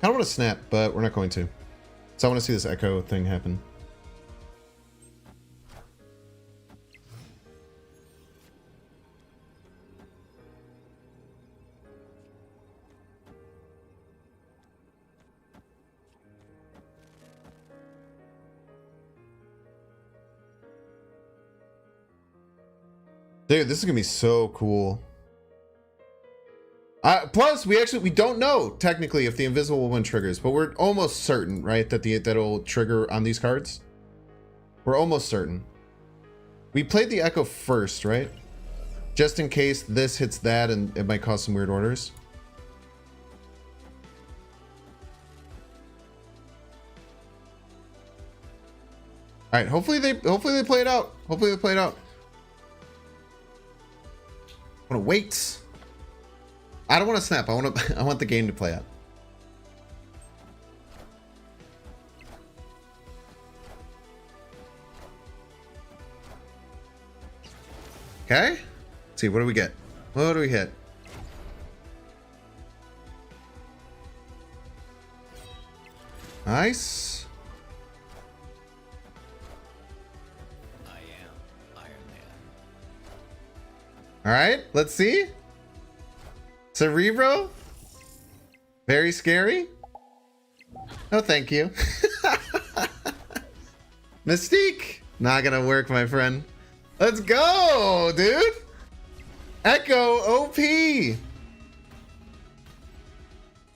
Speaker 1: I don't want to snap, but we're not going to. So I want to see this Echo thing happen. Dude, this is gonna be so cool. Plus, we don't know technically if the Invisible Woman triggers, but we're almost certain, right, that that'll trigger on these cards. We're almost certain. We played the Echo first, right? Just in case this hits that and it might cause some weird orders. All right, hopefully they play it out. Hopefully they play it out. I want to wait. I don't want to snap. I want the game to play out. Okay. Let's see, what do we get? What do we hit? Nice.
Speaker 2: I am Iron Man.
Speaker 1: All right, let's see. Cerebro? Very scary? No, thank you. Mystique? Not gonna work, my friend. Let's go, dude. Echo OP.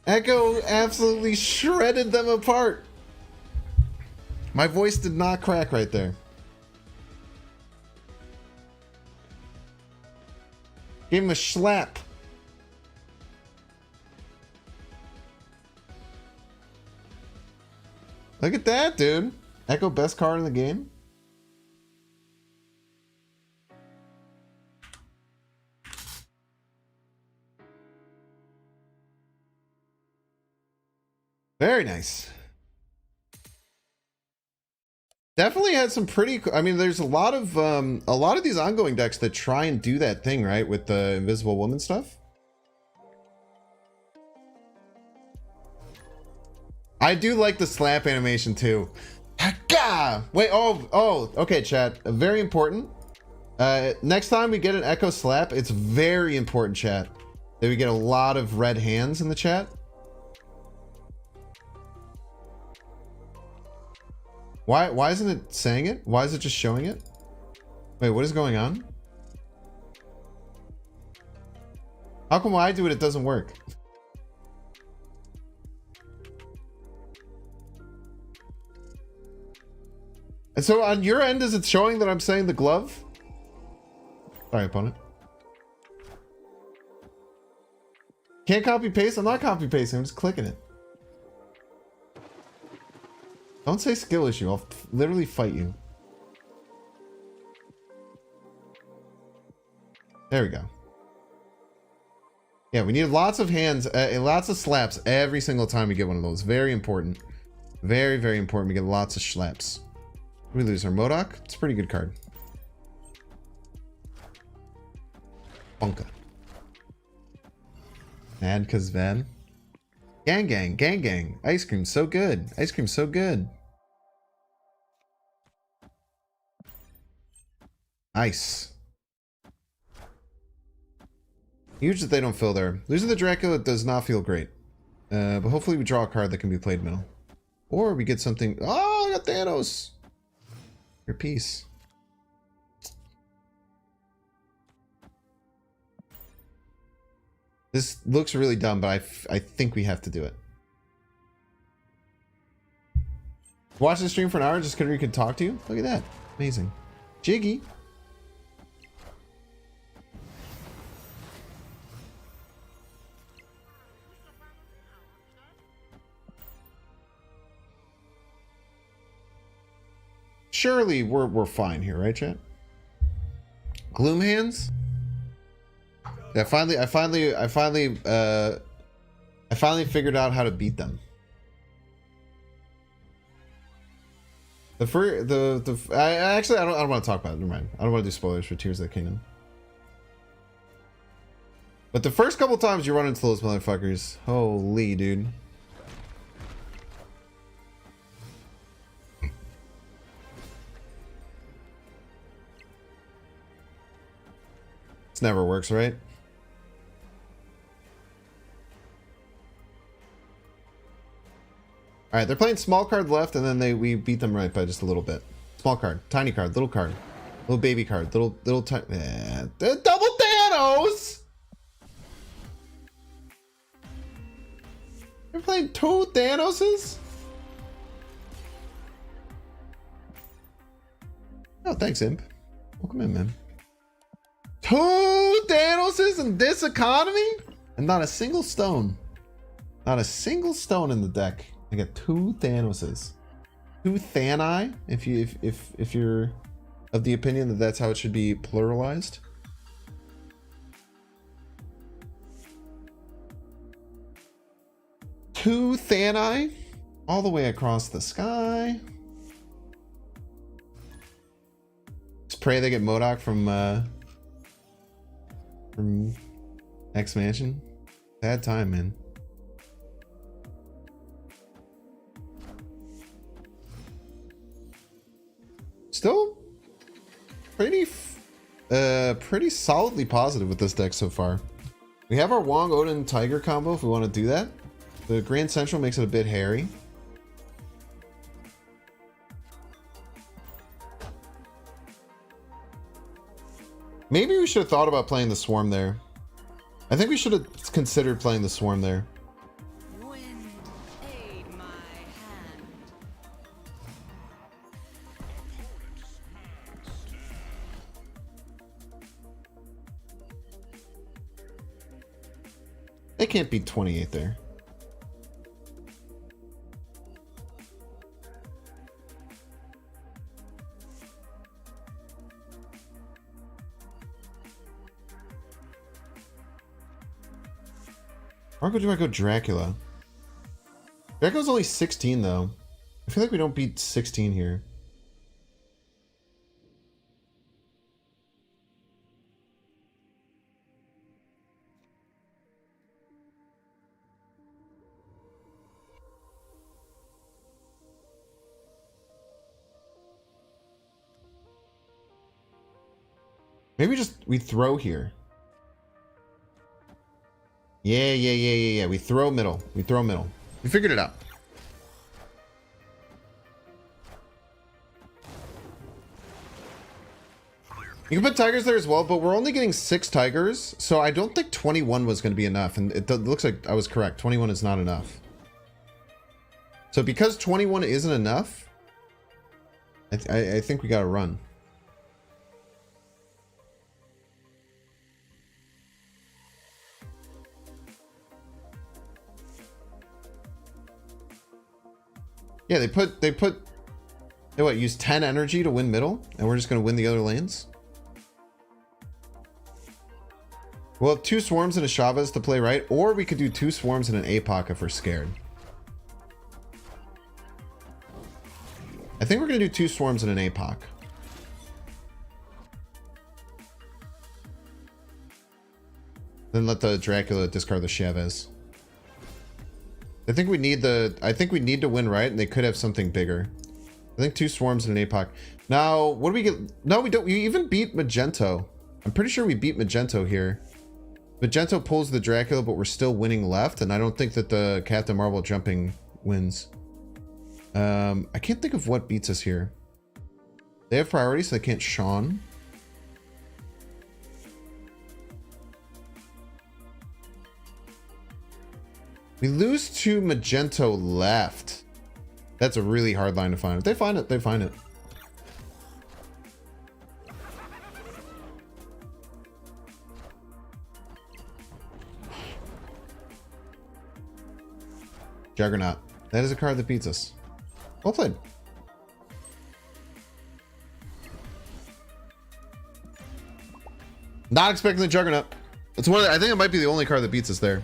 Speaker 1: Echo absolutely shredded them apart. My voice did not crack right there. Gave him a slap. Look at that, dude. Echo, best card in the game. Very nice. Definitely had some pretty. I mean, there's a lot of these ongoing decks that try and do that thing, right, with the Invisible Woman stuff. I do like the slap animation too. Haka! Wait, okay, chat. Very important. Next time we get an Echo slap, it's very important, chat, that we get a lot of red hands in the chat. Why isn't it saying it? Why is it just showing it? Wait, what is going on? How come when I do it, it doesn't work? And so on your end, is it showing that I'm saying the glove? Sorry, opponent. Can't copy paste? I'm not copy pasting, I'm just clicking it. Don't say skill issue, I'll literally fight you. There we go. Yeah, we need lots of hands, lots of slaps every single time we get one of those. Very important. Very, very important. We get lots of slaps. We lose our Modok. It's a pretty good card. Bunka. Mad cause Van. Gang gang, gang gang. Ice cream so good. Ice cream so good. Ice. Huge that they don't fill there. Losing the Dracula does not feel great. But hopefully we draw a card that can be played middle. Or we get something. Oh, I got Thanos. Your piece. This looks really dumb, but I think we have to do it. Watch the stream for an hour just because we can talk to you? Look at that. Amazing. Jiggy. Surely we're fine here, right, chat? Gloom hands? Yeah, I finally figured out how to beat them. I don't want to talk about it. Never mind. I don't want to do spoilers for Tears of the Kingdom. But the first couple times you run into those motherfuckers, holy dude. This never works, right? All right, they're playing small card left, and then we beat them right by just a little bit. Small card, tiny card, little baby card, little tiny. Double Thanos. They're playing two Thanoses. Oh, thanks, Imp. Welcome in, man. Two Thanoses in this economy, and not a single stone. Not a single stone in the deck. I got two Thanoses. Two Thani, if you're of the opinion that that's how it should be pluralized. Two Thani all the way across the sky. Just pray they get Modok from X Mansion. Bad time, man. Still pretty solidly positive with this deck so far. We have our Wong Odin Tiger combo if we want to do that. The Grand Central makes it a bit hairy. Maybe we should have thought about playing the Swarm there. I think we should have considered playing the Swarm there.
Speaker 3: Wind, aid my hand.
Speaker 1: They can't beat 28 there. Or do I go Dracula? Dracula's only 16 though. I feel like we don't beat 16 here. Maybe we throw here. Yeah. We throw middle. We figured it out. You can put tigers there as well, but we're only getting 6 tigers, so I don't think 21 was going to be enough, and it looks like I was correct. 21 is not enough. So because 21 isn't enough, I think we got to run. Yeah, they what, use 10 energy to win middle, and we're just going to win the other lanes? We'll have 2 swarms and a Chavez to play right, or we could do 2 swarms and an APOC if we're scared. I think we're going to do 2 swarms and an APOC. Then let the Dracula discard the Chavez. I think we need to win right, and they could have something bigger. I think 2 swarms and an APOC. Now, what do we get? No, we don't. We even beat Magento. I'm pretty sure we beat Magento here. Magento pulls the Dracula, but we're still winning left, and I don't think that the Captain Marvel jumping wins. I can't think of what beats us here. They have priority, so they can't Sean. We lose to Magento left. That's a really hard line to find. If they find it, they find it. Juggernaut. That is a card that beats us. Well played. Not expecting the Juggernaut. It's one of the, I think it might be the only card that beats us there.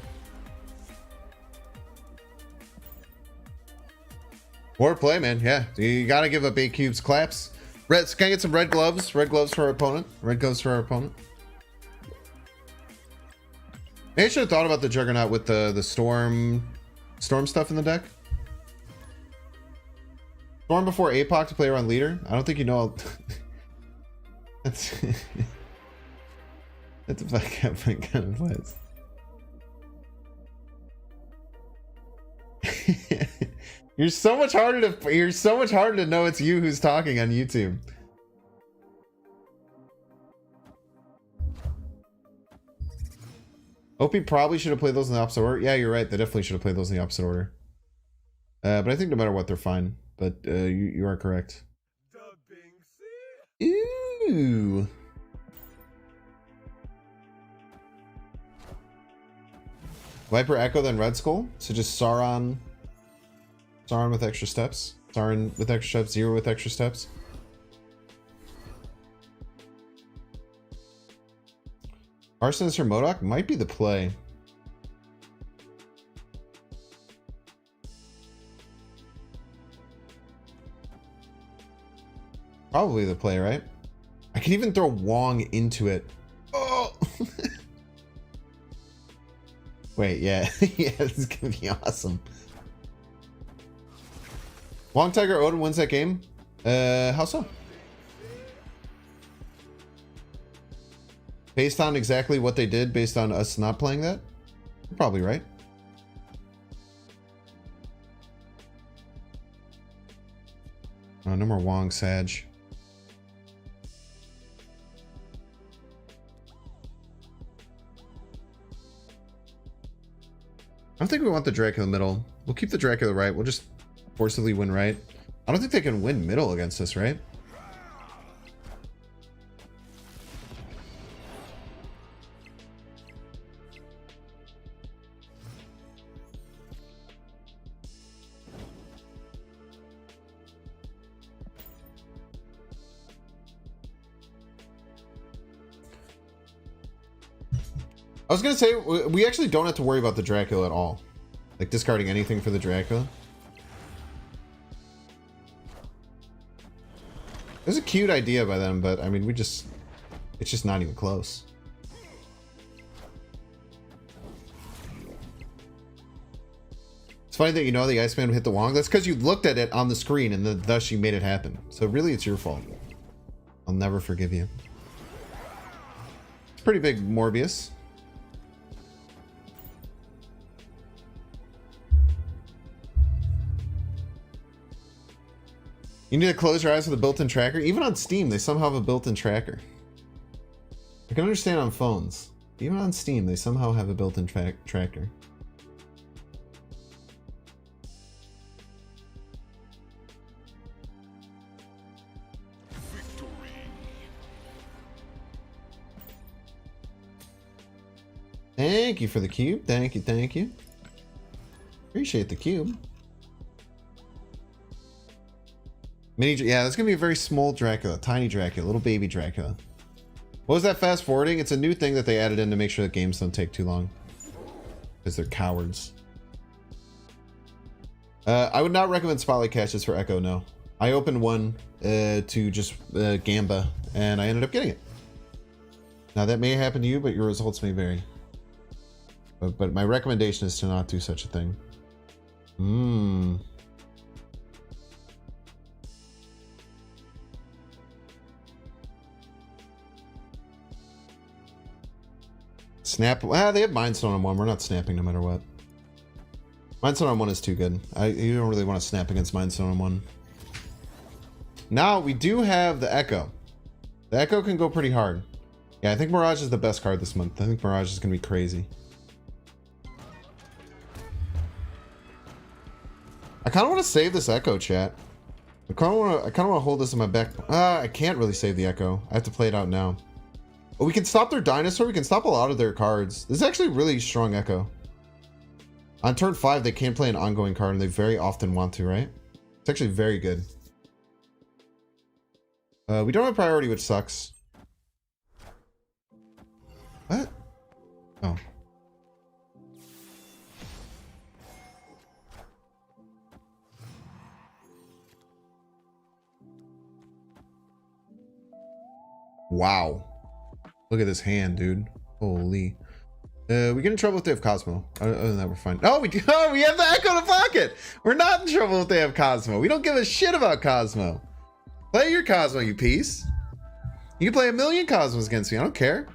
Speaker 1: Or play, man. Yeah, you gotta give up 8 cubes. Claps. Red. Can I get some red gloves? Red gloves for our opponent. Red gloves for our opponent. Maybe I should have thought about the Juggernaut with the storm stuff in the deck. Storm before APOC to play around leader. I don't think you know. That's that's a fucking kind of place. You're so much harder to know it's you who's talking on YouTube. Opie probably should have played those in the opposite order. Yeah, you're right. They definitely should have played those in the opposite order. But I think no matter what, they're fine. But you are correct. Ooh. Viper Echo, then Red Skull. So just Sauron with extra steps. Sauron with extra steps. Zero with extra steps. Arsonist for MODOK might be the play. Probably the play, right? I can even throw Wong into it. Oh! Wait, yeah. Yeah, this is gonna be awesome. Wong Tiger Odin wins that game? How so? Based on exactly what they did, based on us not playing that? You're probably right. Oh, no more Wong Sag. I don't think we want the Dracula middle. We'll keep the Dracula right. We'll just forcibly win right. I don't think they can win middle against us, right? I was gonna say, we actually don't have to worry about the Dracula at all. Like, discarding anything for the Dracula. It was a cute idea by them, but, I mean, it's just not even close. It's funny that you know the Iceman would hit the Wong. That's because you looked at it on the screen, and thus you made it happen. So really, it's your fault. I'll never forgive you. It's pretty big Morbius. You need to close your eyes with a built-in tracker. Even on Steam, they somehow have a built-in tracker. can understand on phones. Even on Steam, they somehow have a built-in tracker. Thank you for the cube. Thank you, thank you. Appreciate the cube. Yeah, that's gonna be a very small Dracula, tiny Dracula, little baby Dracula. What was that fast forwarding? It's a new thing that they added in to make sure that games don't take too long. Because they're cowards. I would not recommend spotlight caches for Echo, no. I opened one to just Gamba, and I ended up getting it. Now that may happen to you, but your results may vary. But my recommendation is to not do such a thing. Snap. Ah, they have Mindstone on 1. We're not snapping no matter what. Mindstone on 1 is too good. You don't really want to snap against Mindstone on 1. Now, we do have the Echo. The Echo can go pretty hard. Yeah, I think Mirage is the best card this month. I think Mirage is going to be crazy. I kind of want to save this Echo, chat. I kind of want to hold this in my back. I can't really save the Echo. I have to play it out now. But we can stop their Dinosaur. We can stop a lot of their cards. This is actually really strong Echo. On turn 5, they can play an ongoing card, and they very often want to, right? It's actually very good. We don't have priority, which sucks. What? Oh. Wow. Look at this hand, dude. Holy. We get in trouble if they have Cosmo. Other than that, we're fine. Oh, we have the Echo to pocket. We're not in trouble if they have Cosmo. We don't give a shit about Cosmo. Play your Cosmo, you piece. You can play 1,000,000 Cosmos against me. I don't care.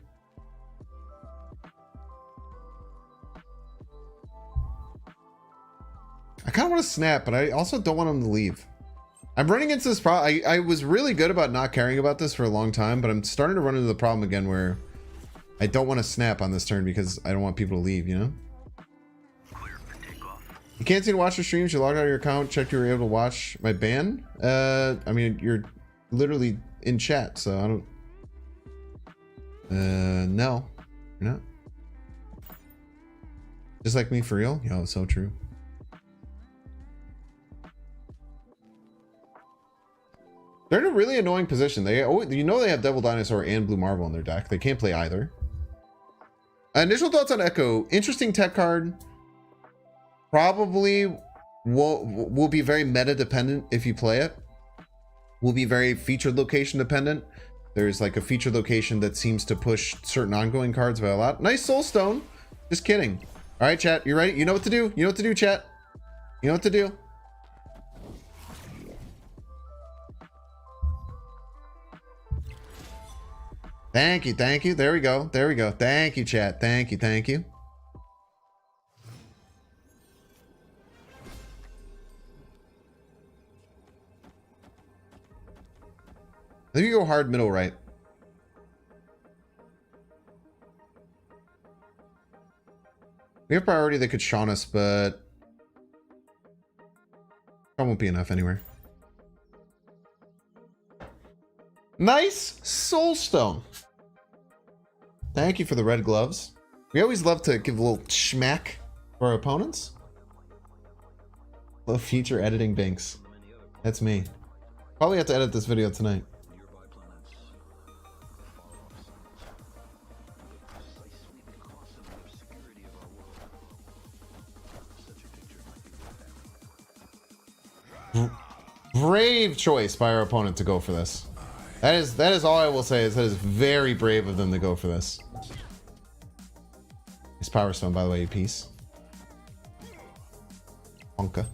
Speaker 1: I kind of want to snap, but I also don't want him to leave. I'm running into this problem. I was really good about not caring about this for a long time, but I'm starting to run into the problem again where I don't want to snap on this turn because I don't want people to leave, you know? You can't seem to watch the streams. You logged out of your account, checked you were able to watch my ban. I mean, you're literally in chat, so I don't... no. You're not. Just like me, for real? Yo, it's so true. They're in a really annoying position. They have Devil Dinosaur and Blue Marvel in their deck. They can't play either. Initial thoughts on Echo. Interesting tech card. Probably will be very meta dependent if you play it. Will be very featured location dependent. There's like a featured location that seems to push certain ongoing cards by a lot. Nice Soul Stone. Just kidding. All right, chat. You ready? You know what to do. You know what to do, chat. You know what to do. Thank you, thank you. There we go. There we go. Thank you, chat. Thank you, thank you. I think you go hard middle right. We have priority that could Shaun us, but that won't be enough anywhere. Nice Soul Stone. Thank you for the red gloves. We always love to give a little schmack for our opponents. Love future editing Binks. That's me. Probably have to edit this video tonight. Brave choice by our opponent to go for this. That is all I will say is that is very brave of them to go for this. It's Power Stone, by the way, you piece. Honka.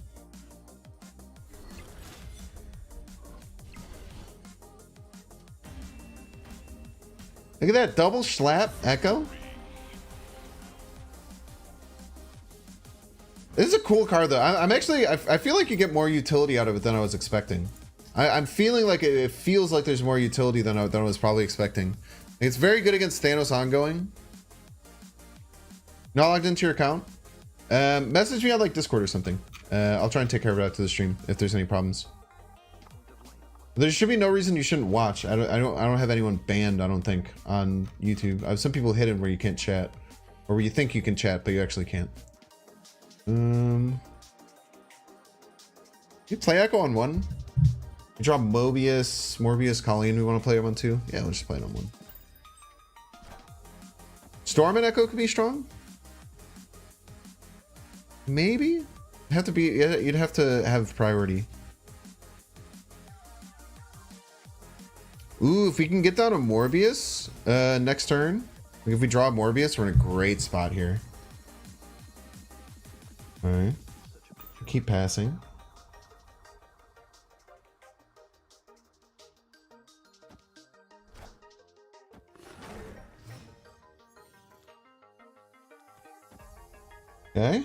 Speaker 1: Look at that double slap Echo. This is a cool card though. I'm actually I feel like you get more utility out of it than I was expecting. I'm feeling like it feels like there's more utility than I was probably expecting. It's very good against Thanos ongoing. Not logged into your account? Message me on like Discord or something. I'll try and take care of it after the stream if there's any problems. There should be no reason you shouldn't watch. I don't have anyone banned, I don't think, on YouTube. I have some people hidden where you can't chat. Or where you think you can chat, but you actually can't. You play Echo on 1? You drop Morbius, Colleen, we want to play him on 2? Yeah, let's just play it on 1. Storm and Echo could be strong? Maybe? You'd have to have priority. Ooh, if we can get down to Morbius next turn, if we draw Morbius, we're in a great spot here. Alright. Keep passing. Okay.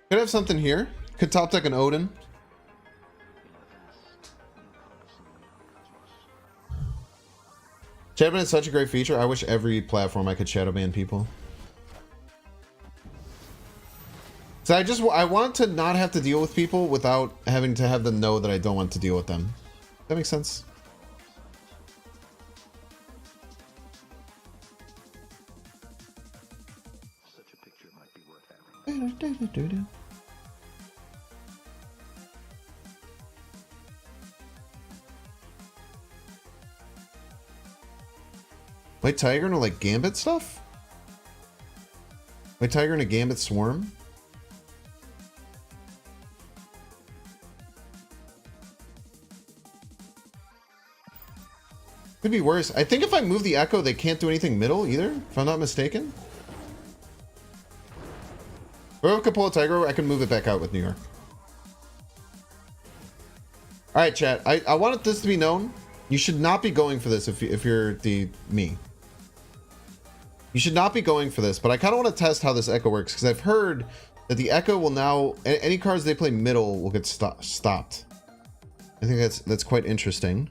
Speaker 1: Could have something here. Could top deck an Odin. Shadowban is such a great feature. I wish every platform I could shadowban people. So I want to not have to deal with people without having to have them know that I don't want to deal with them. That makes sense.
Speaker 2: Such a picture might be worth having.
Speaker 1: White Tiger into like Gambit stuff? White Tiger into Gambit Swarm? Could be worse. I think if I move the Echo, they can't do anything middle either, if I'm not mistaken. Or if I could pull a Tiger, I can move it back out with New York. Alright, chat. I wanted this to be known. You should not be going for this if you're me. You should not be going for this, but I kind of want to test how this Echo works, because I've heard that the Echo will now... Any cards they play middle will get stopped. I think that's quite interesting.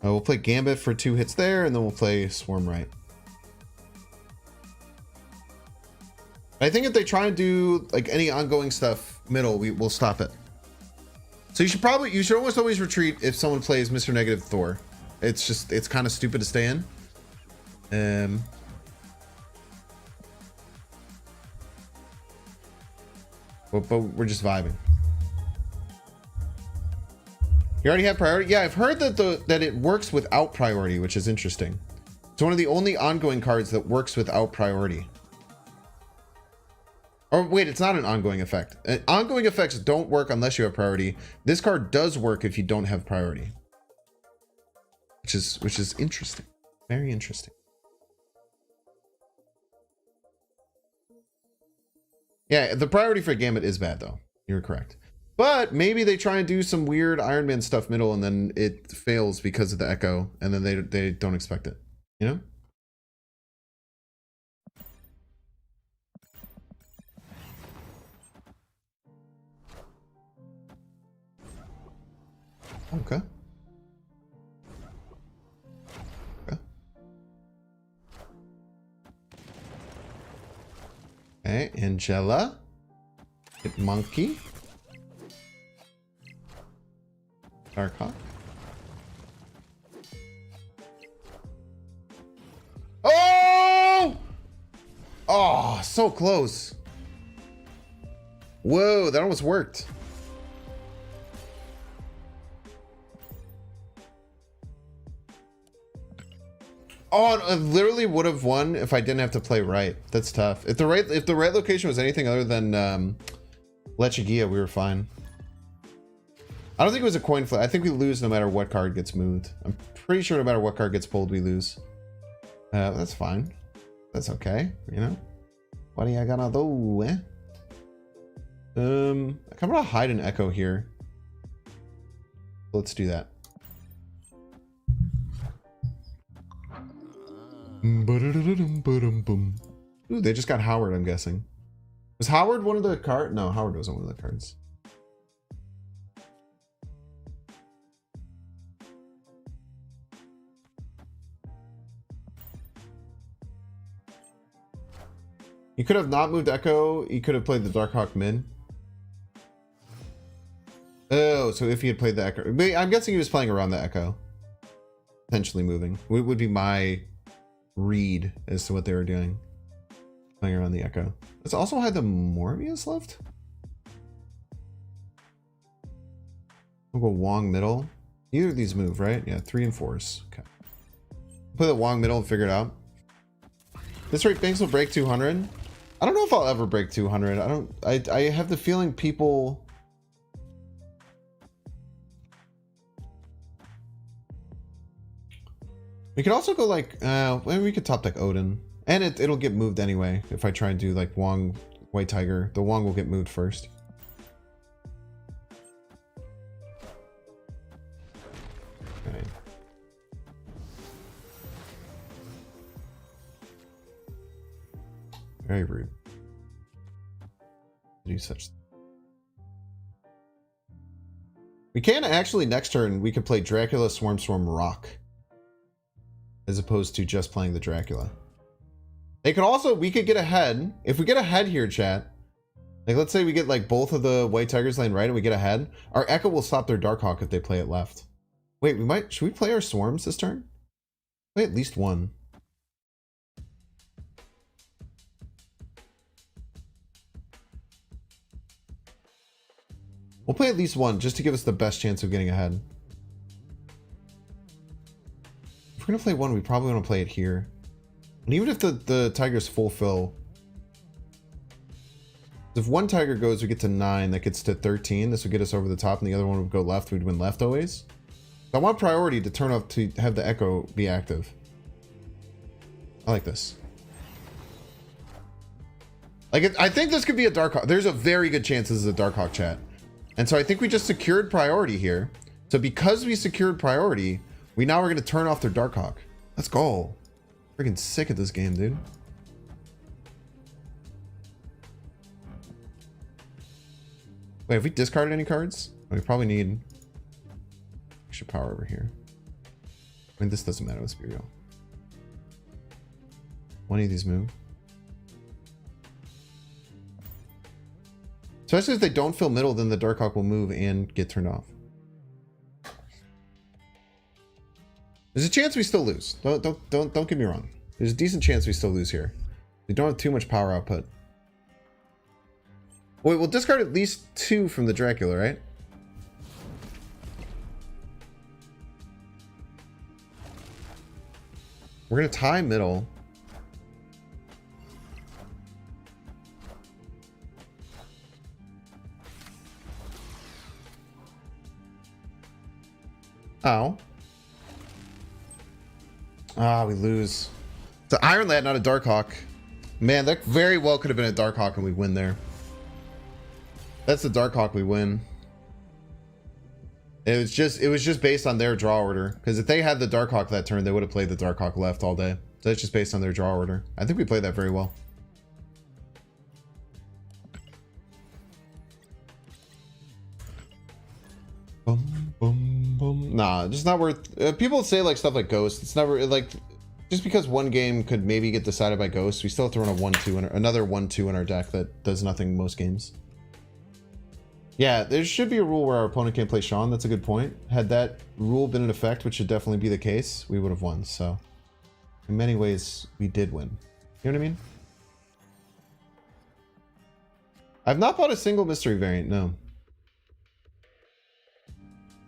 Speaker 1: We'll play Gambit for 2 hits there, and then we'll play Swarm right. I think if they try and do like any ongoing stuff middle, we'll stop it. So you should almost always retreat if someone plays Mr. Negative Thor. It's kind of stupid to stay in. But we're just vibing. You already have priority? Yeah, I've heard that it works without priority, which is interesting. It's one of the only ongoing cards that works without priority. Or wait, it's not an ongoing effect. Ongoing effects don't work unless you have priority. This card does work if you don't have priority. Which is interesting. Very interesting. Yeah, the priority for Gambit is bad though. You're correct. But maybe they try and do some weird Iron Man stuff middle and then it fails because of the Echo and then they don't expect it. You know? Okay. Okay. Okay, Angela. Hit Monkey. Darkhawk. Oh! Oh, so close. Whoa, that almost worked. Oh, I literally would have won if I didn't have to play right. That's tough. If the right location was anything other than Lechigia, we were fine. I don't think it was a coin flip. I think we lose no matter what card gets moved. I'm pretty sure no matter what card gets pulled, we lose. That's fine. That's okay, you know? What are you gonna do, eh? I'm gonna hide an Echo here. Let's do that. Ooh, they just got Howard, I'm guessing. Was Howard one of the cards? No, Howard wasn't one of the cards. He could have not moved Echo. He could have played the Darkhawk mid. Oh, so if he had played the Echo. But I'm guessing he was playing around the Echo. Potentially moving. Would be my read as to what they were doing. Playing around the Echo. It's also had the Morbius left. We'll go Wong middle. Either of these move, right? Yeah, 3 and 4s. Okay. Play the Wong middle and figure it out. This rate Banks will break 200. I don't know if I'll ever break 200. I have the feeling people... We could also go like, maybe we could top deck Odin. And it'll get moved anyway. If I try and do like Wong, White Tiger, the Wong will get moved first. Okay. Very rude. Do such. We can actually, next turn, we could play Dracula, Swarm, Rock. As opposed to just playing the Dracula. They could also, we could get ahead. If we get ahead here, chat. Like, let's say we get like both of the White Tigers lane right and we get ahead. Our Echo will stop their Darkhawk if they play it left. Wait, should we play our Swarms this turn? Play at least one. We'll play at least one just to give us the best chance of getting ahead. If we're going to play one, we probably want to play it here. And even if the Tigers fulfill... If one Tiger goes, we get to 9. That gets to 13. This would get us over the top, and the other one would go left. We'd win left always. I want priority to turn off to have the Echo be active. I like this. Like, I think this could be a Darkhawk. There's a very good chance this is a Darkhawk, chat. And so I think we just secured priority here. So because we secured priority, we now are going to turn off their Darkhawk. Let's go. Freaking sick of this game, dude. Wait, have we discarded any cards? We probably need extra power over here. I mean, this doesn't matter. Let's be real. One of these move. Especially if they don't fill middle, then the Darkhawk will move and get turned off. There's a chance we still lose. Don't get me wrong. There's a decent chance we still lose here. We don't have too much power output. Wait, we'll discard at least 2 from the Dracula, right? We're gonna tie middle. Ow. Ah, we lose. It's an Iron Lad, not a Darkhawk. Man, that very well could have been a Darkhawk and we win there. That's the Darkhawk we win. It was just based on their draw order. Because if they had the Darkhawk that turn, they would have played the Darkhawk left all day. So it's just based on their draw order. I think we played that very well. Boom, boom, boom. Nah, just not worth... people say like stuff like Ghost. It's never like... Just because one game could maybe get decided by Ghost, we still have to run a 1-2 and another 1-2 in our deck that does nothing most games. Yeah, there should be a rule where our opponent can't play Sean. That's a good point. Had that rule been in effect, which should definitely be the case, we would have won. So, in many ways, we did win. You know what I mean? I've not bought a single mystery variant, no.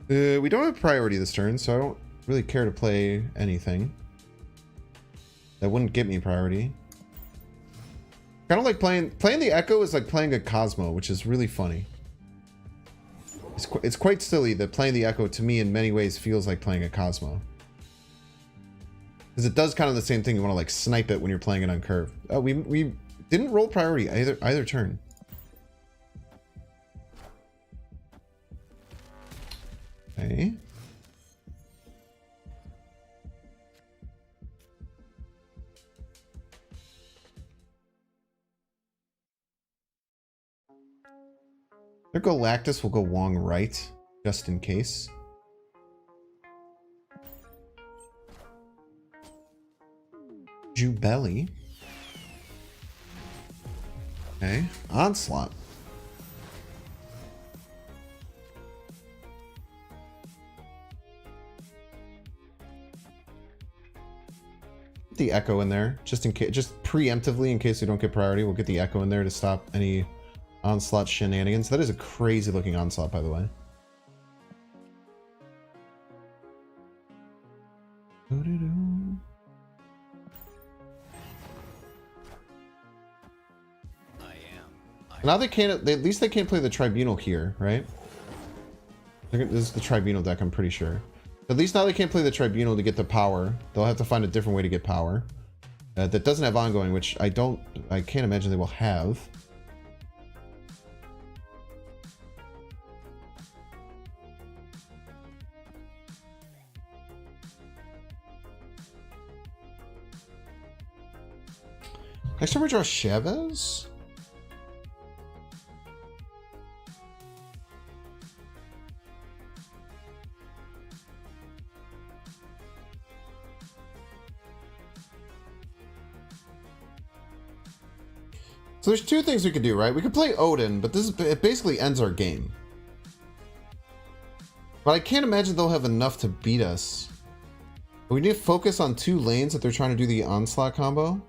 Speaker 1: We don't have priority this turn, so I don't really care to play anything. That wouldn't get me priority. Kind of like playing the Echo is like playing a Cosmo, which is really funny. It's quite silly that playing the Echo to me in many ways feels like playing a Cosmo. Because it does kind of the same thing. You want to like snipe it when you're playing it on curve. Oh, we didn't roll priority either turn. Okay. Their Galactus will go Wong right, just in case. Jubelli. Okay, Onslaught. The Echo in there, just in case, just preemptively in case we don't get priority, we'll get the Echo in there to stop any Onslaught shenanigans. That is a crazy looking Onslaught, by the way. Now they can't, at least they can't play the Tribunal here, right? This is the Tribunal deck, I'm pretty sure. At least now they can't play the Tribunal to get the power. They'll have to find a different way to get power. That doesn't have ongoing, which I can't imagine they will have. Next time we draw Chavez? So there's two things we could do, right? We could play Odin, but it basically ends our game. But I can't imagine they'll have enough to beat us. But we need to focus on two lanes if they're trying to do the Onslaught combo.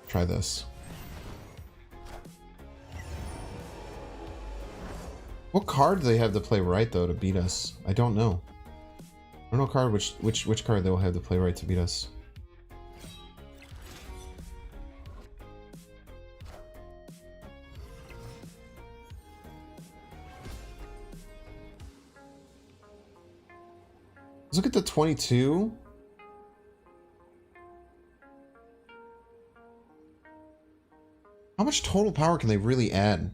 Speaker 1: Try this. What card do they have to play right though to beat us? I don't know. I don't know card which card they will have to play right to beat us. Let's look at the 22. How much total power can they really add?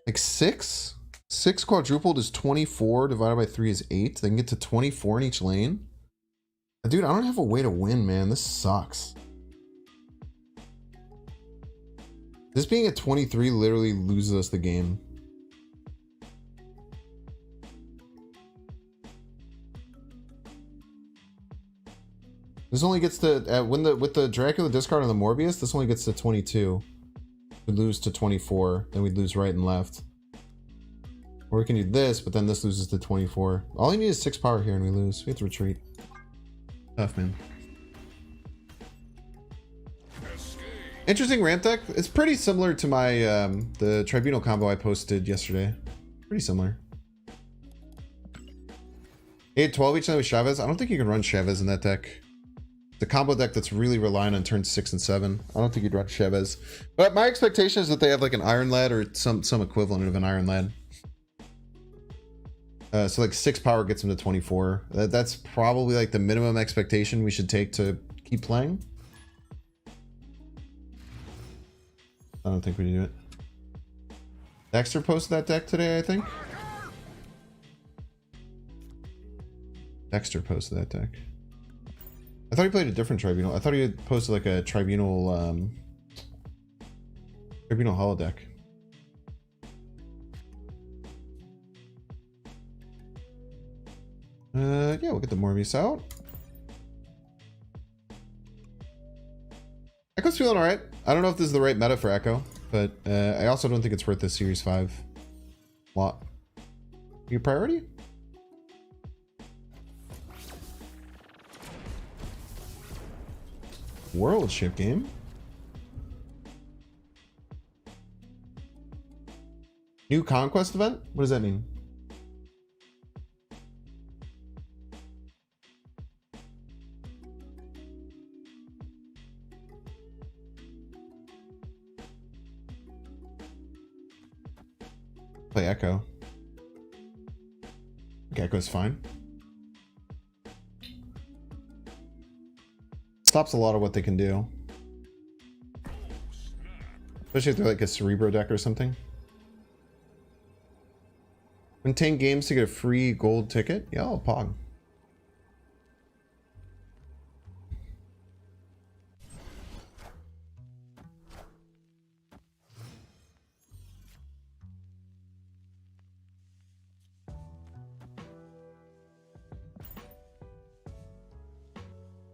Speaker 1: Like 6? 6 quadrupled is 24, divided by 3 is 8. They can get to 24 in each lane. Dude, I don't have a way to win, man. This sucks. This being at 23 literally loses us the game. This only gets to with the Dracula discard on the Morbius. This only gets to 22. We lose to 24, then we lose right and left. Or we can do this, but then this loses to 24. All you need is 6 power here, and we lose. We have to retreat. Tough, man. Interesting ramp deck. It's pretty similar to my the Tribunal combo I posted yesterday. Pretty similar. 8-12 each time with Chavez. I don't think you can run Chavez in that deck. The combo deck that's really relying on turns 6 and 7. I don't think you'd run Chavez. But my expectation is that they have like an Iron Lad or some equivalent of an Iron Lad. So like 6 power gets them to 24. That's probably like the minimum expectation we should take to keep playing. I don't think we do it. Dexter posted that deck today, I think. Dexter posted that deck. I thought he played a different Tribunal. I thought he had posted like a Tribunal Tribunal holodeck. Yeah, we'll get the Morbius out. Echo's feeling alright. I don't know if this is the right meta for Echo, but I also don't think it's worth this Series 5 lot. Your priority? World ship game. New Conquest event? What does that mean? Play Echo. Echo's fine. Stops a lot of what they can do. Especially if they're like a Cerebro deck or something. Win 10 games to get a free gold ticket? Yeah, I'll pog.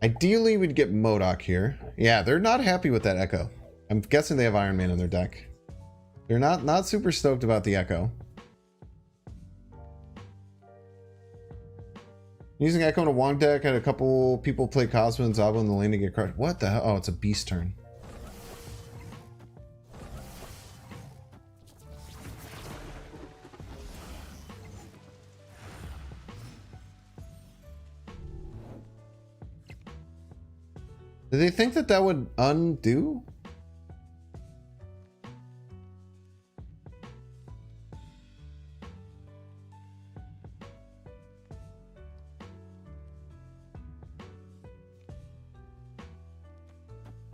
Speaker 1: Ideally, we'd get MODOK here. Yeah, they're not happy with that Echo. I'm guessing they have Iron Man in their deck. They're not super stoked about the Echo. Using Echo in a Wong deck, had a couple people play Cosmo and Zabo in the lane to get crushed. What the hell? Oh, it's a beast turn. Did they think that that would undo?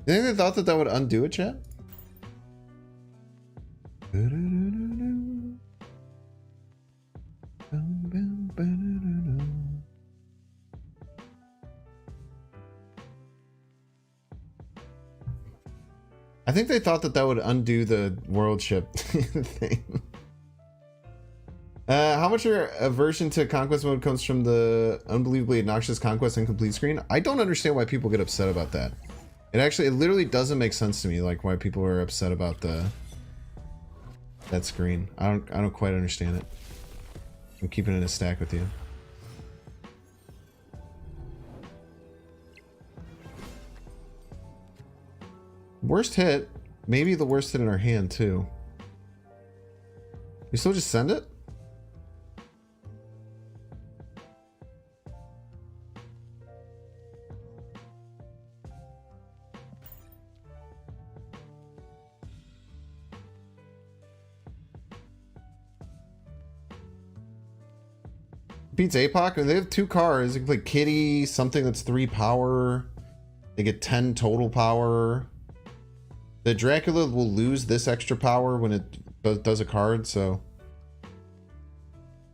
Speaker 1: You think they thought that that would undo it, chat? I think they thought that that would undo the world ship thing. How much your aversion to Conquest mode comes from the unbelievably obnoxious Conquest incomplete screen? I don't understand why people get upset about that. It literally doesn't make sense to me, like why people are upset about that screen. I don't quite understand it. I'm keeping it in a stack with you. Worst hit, maybe the worst hit in our hand too. You still just send it? Beats APOC, and they have 2 cards. You can play Kitty, something that's 3 power. They get 10 total power. The Dracula will lose this extra power when it does a card, so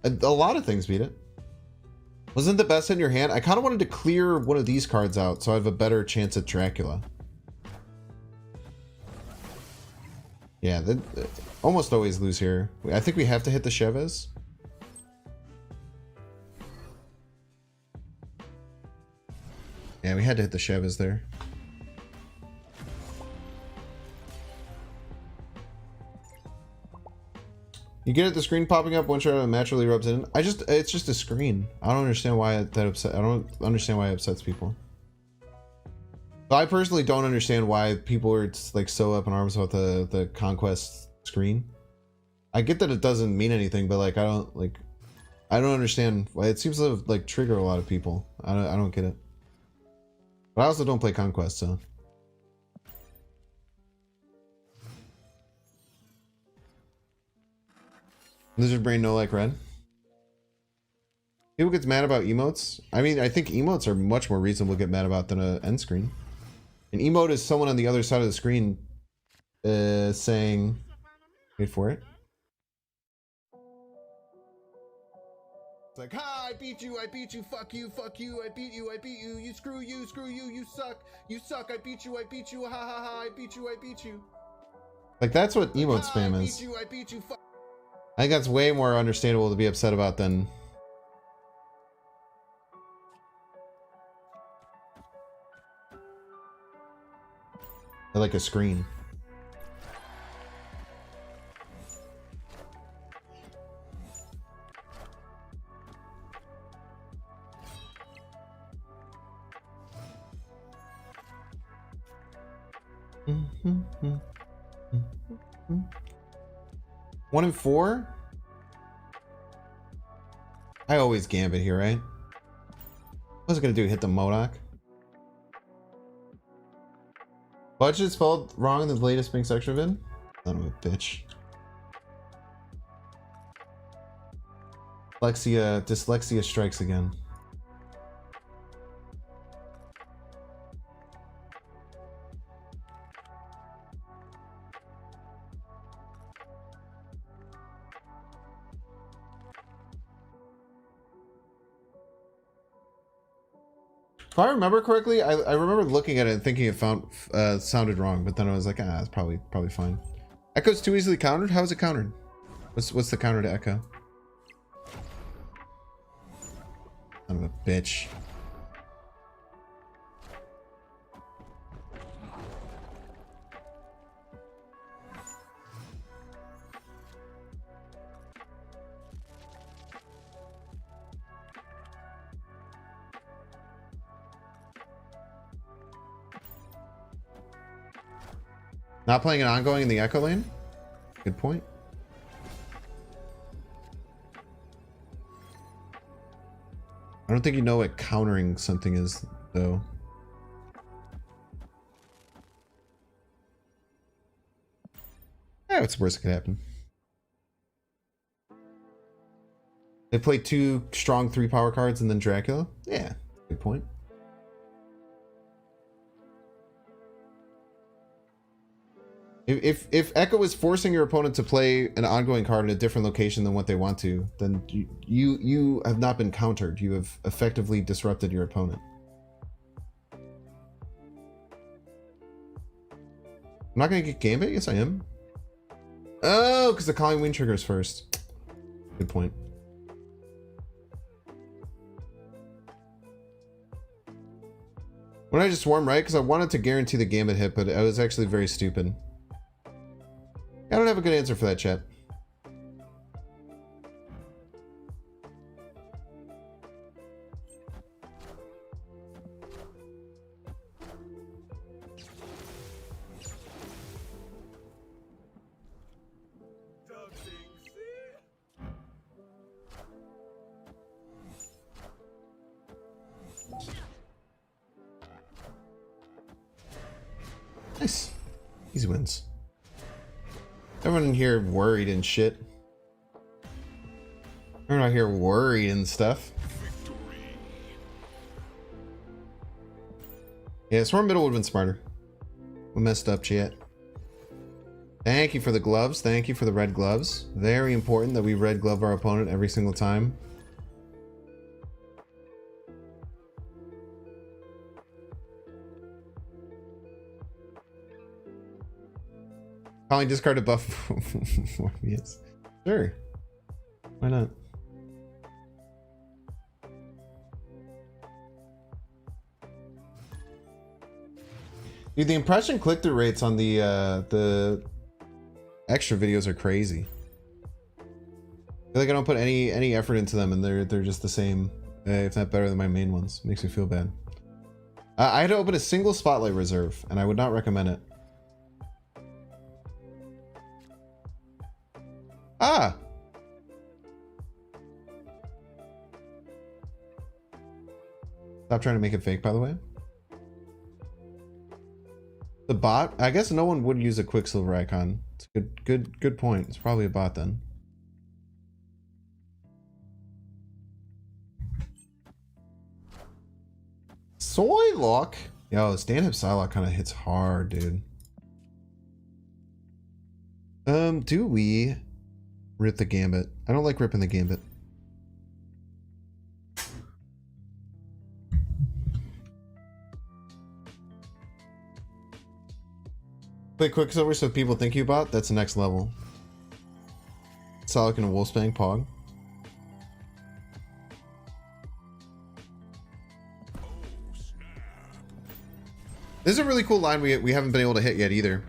Speaker 1: a lot of things beat it. Wasn't the best in your hand? I kind of wanted to clear one of these cards out so I have a better chance at Dracula. Yeah, they almost always lose here. I think we have to hit the Chavez. Yeah, we had to hit the Chavez there. You get it, the screen popping up one shot naturally rubs in. It's just a screen. I don't understand why I don't understand why it upsets people. But I personally don't understand why people are like so up in arms about the Conquest screen. I get that it doesn't mean anything, but like I don't understand why it seems to like trigger a lot of people. I don't get it. But I also don't play Conquest, so. Lizard Brain no like red. People gets mad about emotes. I mean, I think emotes are much more reasonable to get mad about than an end screen. An emote is someone on the other side of the screen saying, wait for it. It's like, ha, I beat you, fuck you, I beat you, you screw you, you suck, I beat you, ha ha ha, I beat you. Like, that's what emote spam is. I beat you, fuck. I think that's way more understandable to be upset about than like a screen. One in 4? I always gambit here, right? What's it gonna do? Hit the MODOK? Budget spelled wrong in the latest Binks Extra vid? Son of a bitch. Dyslexia strikes again. If I remember correctly, I remember looking at it and thinking it sounded wrong, but then I was like, it's probably fine. Echo's too easily countered? How is it countered? What's the counter to Echo? Son of a bitch. Not playing an ongoing in the Echo lane? Good point. I don't think you know what countering something is, though. Yeah, what's the worst that could happen? They play 2 strong 3 power cards and then Dracula? Yeah, good point. If Echo is forcing your opponent to play an ongoing card in a different location than what they want to, then you have not been countered. You have effectively disrupted your opponent. I'm not going to get Gambit? Yes, I am. Oh, because the Calling Wind triggers first. Good point. When I just swarm right, because I wanted to guarantee the Gambit hit, but I was actually very stupid. I don't have a good answer for that, chat. Nice. Easy wins. Everyone in here worried and shit. Everyone out here worried and stuff. Yeah, Swarm Middle would have been smarter. We messed up, chat. Thank you for the gloves. Thank you for the red gloves. Very important that we red glove our opponent every single time. Calling discard a buff. Yes. Sure. Why not? Dude, the impression click-through rates on the extra videos are crazy. I feel like I don't put any effort into them, and they're just the same, if not better than my main ones. Makes me feel bad. I had to open a single spotlight reserve, and I would not recommend it. Ah! Stop trying to make it fake, by the way. The bot? I guess no one would use a Quicksilver icon. It's a good point. It's probably a bot then. Psylocke? Yo, stand-up Psylocke kind of hits hard, dude. Do we rip the Gambit? I don't like ripping the Gambit. Play Quicksilver so people think you bot? That's the next level. Psylocke and a Wolfsbane Pog. This is a really cool line we haven't been able to hit yet either.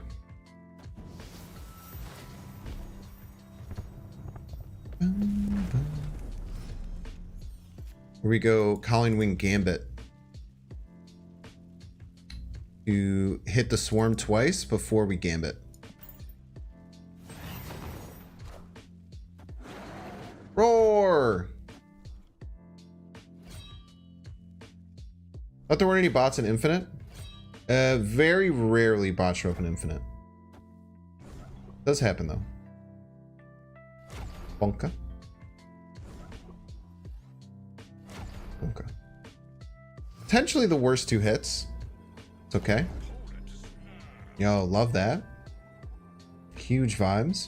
Speaker 1: Here we go, Calling Wing Gambit. To hit the swarm twice before we Gambit. Roar! Thought there weren't any bots in Infinite? Very rarely bots show up in Infinite. Does happen though. Bonka. Okay. Potentially the worst 2 hits. It's okay. Yo, love that. Huge vibes.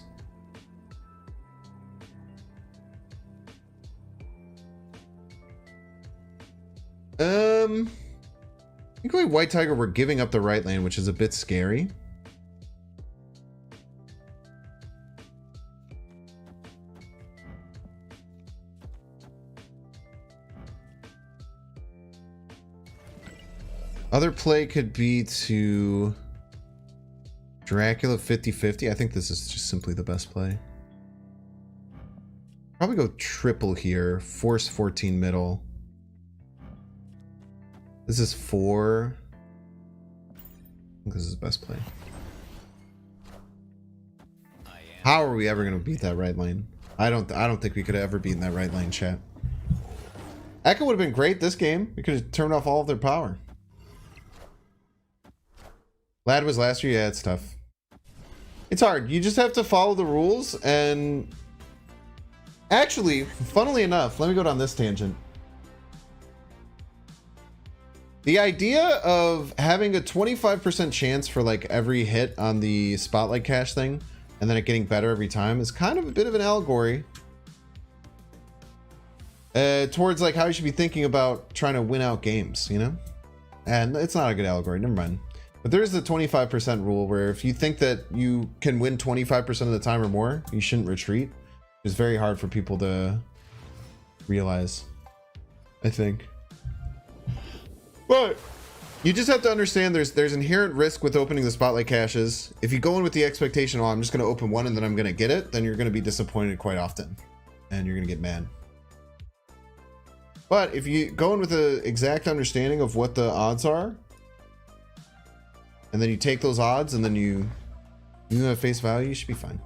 Speaker 1: I think like White Tiger, we're giving up the right lane, which is a bit scary. Other play could be to Dracula 50-50. I think this is just simply the best play. Probably go triple here. Force 14 middle. This is 4. I think this is the best play. How are we ever gonna beat that right lane? I don't think we could have ever beaten that right lane, chat. Echo would have been great this game. We could have turned off all of their power. Lad was last year. Yeah, it's tough. It's hard. You just have to follow the rules. And actually, funnily enough, let me go down this tangent. The idea of having a 25% chance for like every hit on the spotlight cache thing, and then it getting better every time, is kind of a bit of an allegory towards like how you should be thinking about trying to win out games, you know? And it's not a good allegory, never mind. But there's the 25% rule where if you think that you can win 25% of the time or more, you shouldn't retreat. It's very hard for people to realize, I think. But you just have to understand there's inherent risk with opening the spotlight caches. If you go in with the expectation, oh, I'm just going to open one and then I'm going to get it, then you're going to be disappointed quite often. And you're going to get mad. But if you go in with the exact understanding of what the odds are, and then you take those odds and then you have face value, you should be fine.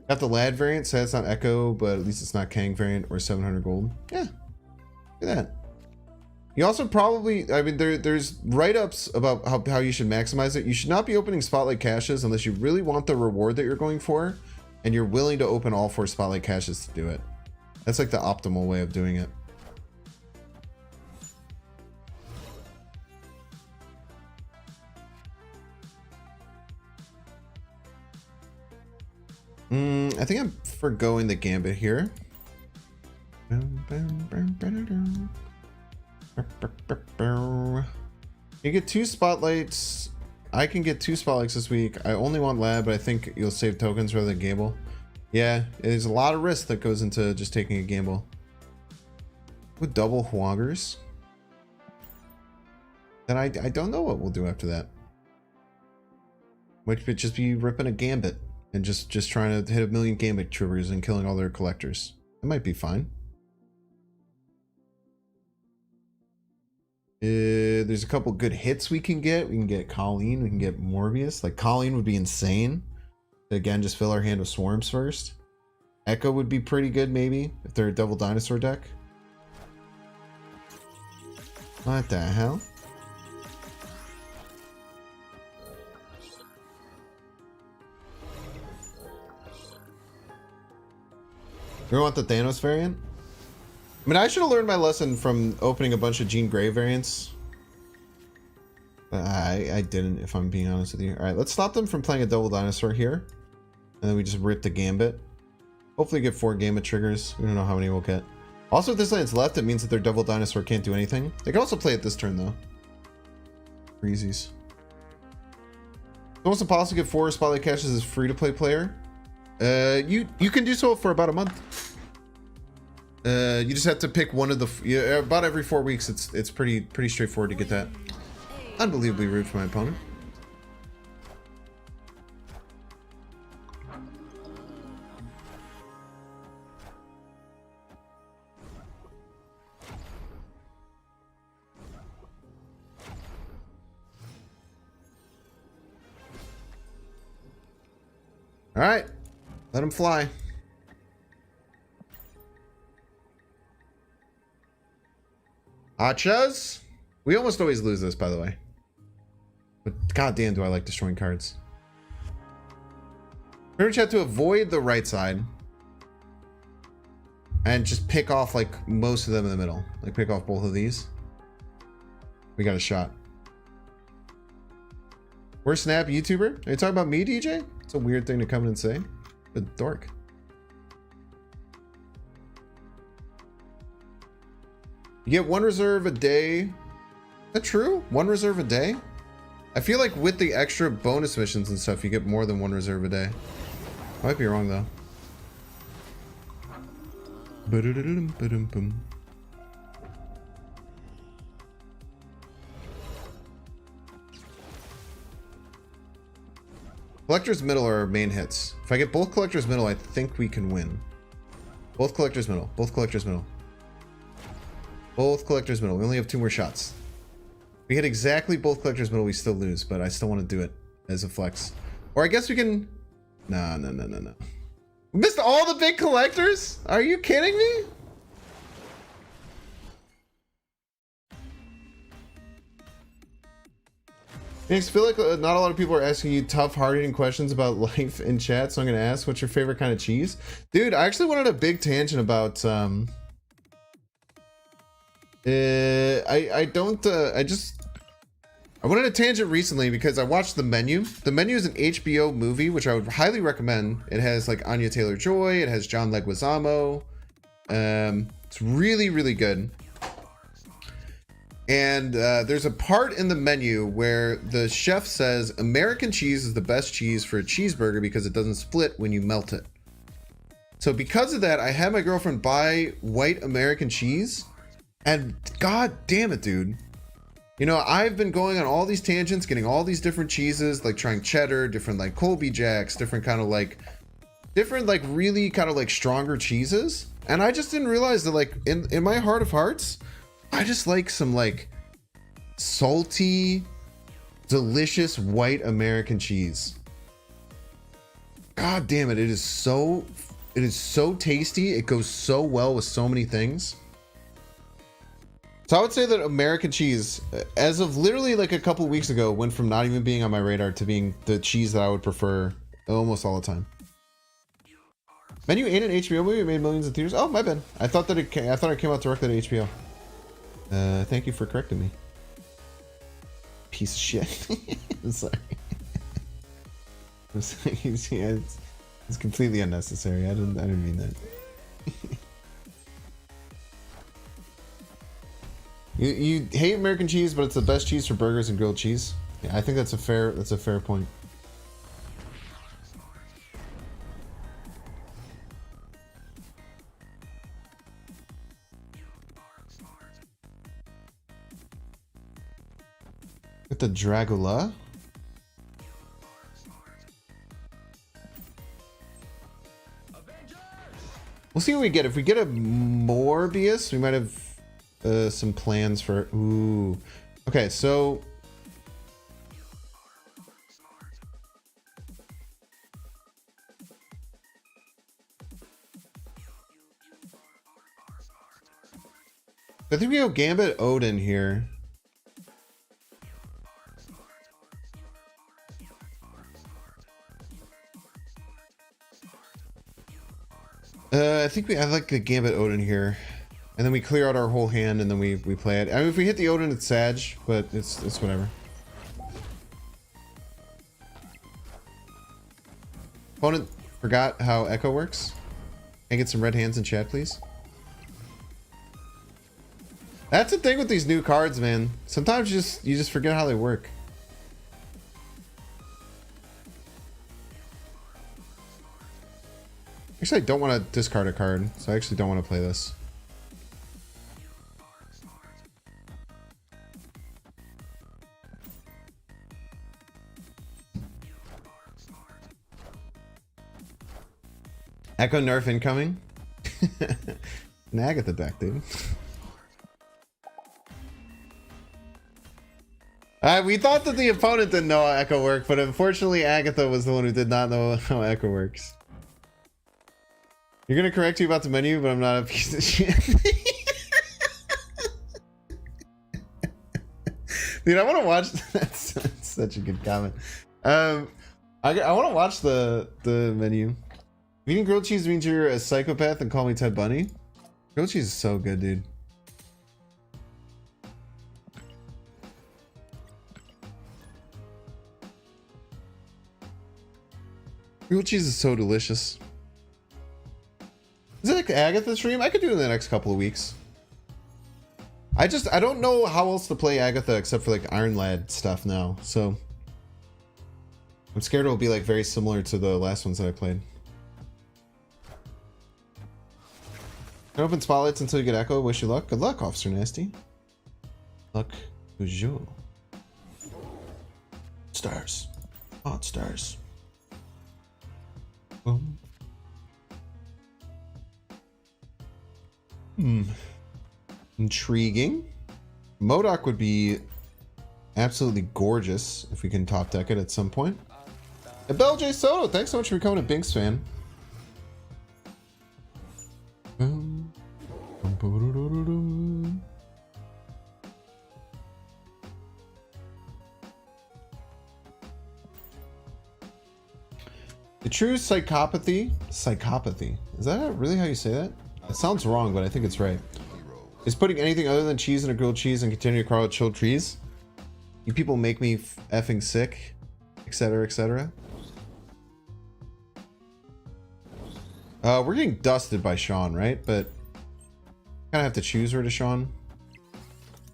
Speaker 1: Got the Lad variant, so it's not Echo, but at least it's not Kang variant or 700 gold. Yeah, look at that. You also probably, I mean, there's write-ups about how you should maximize it. You should not be opening spotlight caches unless you really want the reward that you're going for, and you're willing to open all 4 spotlight caches to do it. That's like the optimal way of doing it. I think I'm forgoing the gambit here. You get 2 spotlights. I can get 2 spotlights this week. I only want Lad, but I think you'll save tokens rather than gamble. Yeah, there's a lot of risk that goes into just taking a gamble. With double Hwoggers. Then I don't know what we'll do after that. Which would just be ripping a gambit. And just trying to hit a million gambit triggers and killing all their collectors. It might be fine. There's a couple good hits we can get. We can get Colleen. We can get Morbius. Like, Colleen would be insane. Again, just fill our hand with Swarms first. Echo would be pretty good, maybe, if they're a Devil Dinosaur deck. What the hell? You want the Thanos variant? I mean, I should have learned my lesson from opening a bunch of Jean Grey variants. But I didn't, if I'm being honest with you. Alright, let's stop them from playing a Double Dinosaur here. And then we just rip the Gambit. Hopefully get 4 Gambit triggers. We don't know how many we'll get. Also, if this land's left, it means that their Devil Dinosaur can't do anything. They can also play it this turn, though. Freezies. It's almost impossible to get 4 Spotlight Caches as free-to-play player. You can do so for about a month. You just have to pick one of the about every 4 weeks. It's pretty straightforward to get that. Unbelievably rude for my opponent. All right. Let him fly. Achas? We almost always lose this, by the way. But goddamn, do I like destroying cards. Pretty much have to avoid the right side. And just pick off, like, most of them in the middle. Like, pick off both of these. We got a shot. We're Snap YouTuber? Are you talking about me, DJ? It's a weird thing to come in and say. But dork. You get 1 reserve a day. Is that true? 1 reserve a day? I feel like with the extra bonus missions and stuff, you get more than 1 reserve a day. I might be wrong, though. Collector's Middle are our main hits. If I get both Collector's Middle, I think we can win. Both Collector's Middle. Both Collector's Middle. Both Collector's Middle. We only have 2 more shots. If we hit exactly both Collector's Middle, we still lose, but I still want to do it as a flex. Or I guess we can... No, no, no, no, no. Missed all the big collectors? Are you kidding me? I feel like not a lot of people are asking you tough, hard-hitting questions about life in chat, so I'm gonna ask, what's your favorite kind of cheese? Dude, I actually wanted a big tangent about I wanted a tangent recently because I watched The Menu. The Menu is an HBO movie, which I would highly recommend. It has like Anya Taylor-Joy. It has John Leguizamo. It's really, really good. And there's a part in The Menu where the chef says American cheese is the best cheese for a cheeseburger because it doesn't split when you melt it. So because of that, I had my girlfriend buy white American cheese. And god damn it, dude. You know, I've been going on all these tangents, getting all these different cheeses, like trying cheddar, different like Colby Jacks, different really kind of like stronger cheeses. And I just didn't realize that like in my heart of hearts, I just like some like salty, delicious white American cheese. God damn it. It is so tasty. It goes so well with so many things. So I would say that American cheese, as of literally like a couple weeks ago, went from not even being on my radar to being the cheese that I would prefer almost all the time. Menu ain't an HBO movie. It made millions in theaters. Oh, my bad. I thought it came out directly to HBO. Thank you for correcting me. Piece of shit. I'm sorry. I'm sorry. Yeah, it's completely unnecessary. I didn't mean that. You hate American cheese, but it's the best cheese for burgers and grilled cheese. Yeah, I think that's a fair point. With the Dragula. We'll see what we get. If we get a Morbius, we might have some plans for. Ooh. Okay, so I think we go Gambit Odin here. I think I like the Gambit Odin here. And then we clear out our whole hand and then we play it. I mean, if we hit the Odin, it's Sag, but it's whatever. Opponent forgot how Echo works. Can I get some red hands in chat, please? That's the thing with these new cards, man. Sometimes you just forget how they work. Actually, I don't want to discard a card, so I actually don't want to play this. Echo nerf incoming. An Agatha deck, dude. We thought that the opponent didn't know how Echo worked, but unfortunately Agatha was the one who did not know how Echo works. You're gonna correct you about the menu, but I'm not a piece of shit. Dude, I want to watch. That's such a good comment. I want to watch the menu. Eating grilled cheese means you're a psychopath and call me Ted Bunny. Grilled cheese is so good, dude. Grilled cheese is so delicious. Is it like Agatha stream? I could do it in the next couple of weeks. I don't know how else to play Agatha except for like Iron Lad stuff now, so I'm scared it'll be like very similar to the last ones that I played. Don't open spotlights until you get Echo. Wish you luck. Good luck, Officer Nasty. Luck bonjour. Stars. Hot stars. Boom. Intriguing. MODOK would be absolutely gorgeous if we can top deck it at some point. And Bell J Soto, thanks so much for becoming a Binks fan. The true psychopathy, is that really how you say that? It sounds wrong, but I think it's right. Is putting anything other than cheese in a grilled cheese and continuing to crawl with chilled trees. You people make me effing sick, etc., etc. We're getting dusted by Sean, right? But kind of have to choose her to Sean.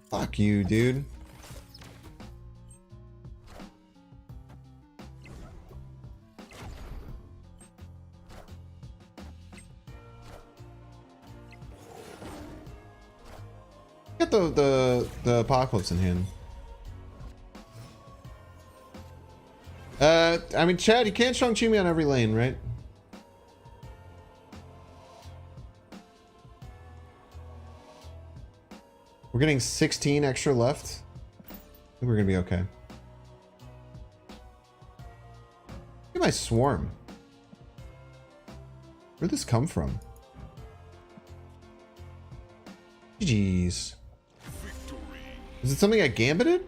Speaker 1: Fuck you, dude. Get the apocalypse in hand. I mean, Chad, you can't Shang-Chi me on every lane, right? We're getting 16 extra left. I think we're gonna be okay. Look at my swarm. Where'd this come from? GG's. Is it something I gambited?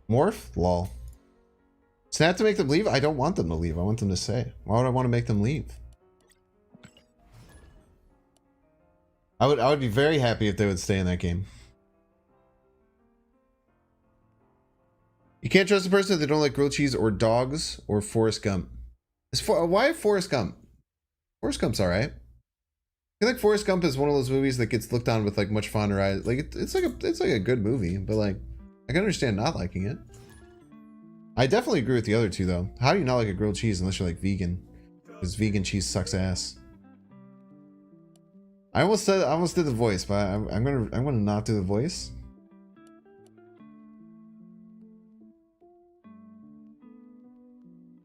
Speaker 1: Morph? Lol. Snap to make them leave? I don't want them to leave. I want them to stay. Why would I want to make them leave? I would be very happy if they would stay in that game. You can't trust a person if they don't like grilled cheese or dogs or Forrest Gump. Why Forrest Gump? Forrest Gump's alright. I feel like Forrest Gump is one of those movies that gets looked on with like much fonder eyes. Like it's like a good movie, but like I can understand not liking it. I definitely agree with the other two though. How do you not like a grilled cheese unless you're like vegan? Because vegan cheese sucks ass. I almost did the voice, but I'm gonna not do the voice.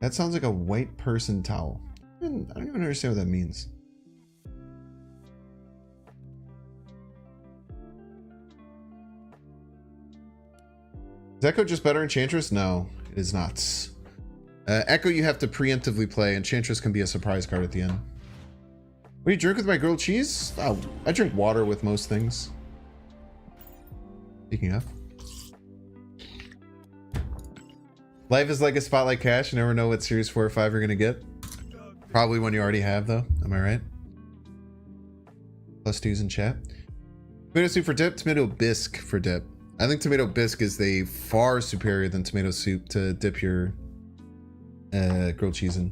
Speaker 1: That sounds like a white person towel. I don't even understand what that means. Is Echo just better Enchantress? No, it is not. Echo you have to preemptively play. Enchantress can be a surprise card at the end. What do you drink with my grilled cheese? Oh, I drink water with most things. Speaking of. Life is like a spotlight cash. You never know what series 4 or 5 you're going to get. Probably one you already have, though. Am I right? Plus 2s in chat. Tomato soup for dip, tomato bisque for dip. I think tomato bisque is far superior than tomato soup to dip your grilled cheese in.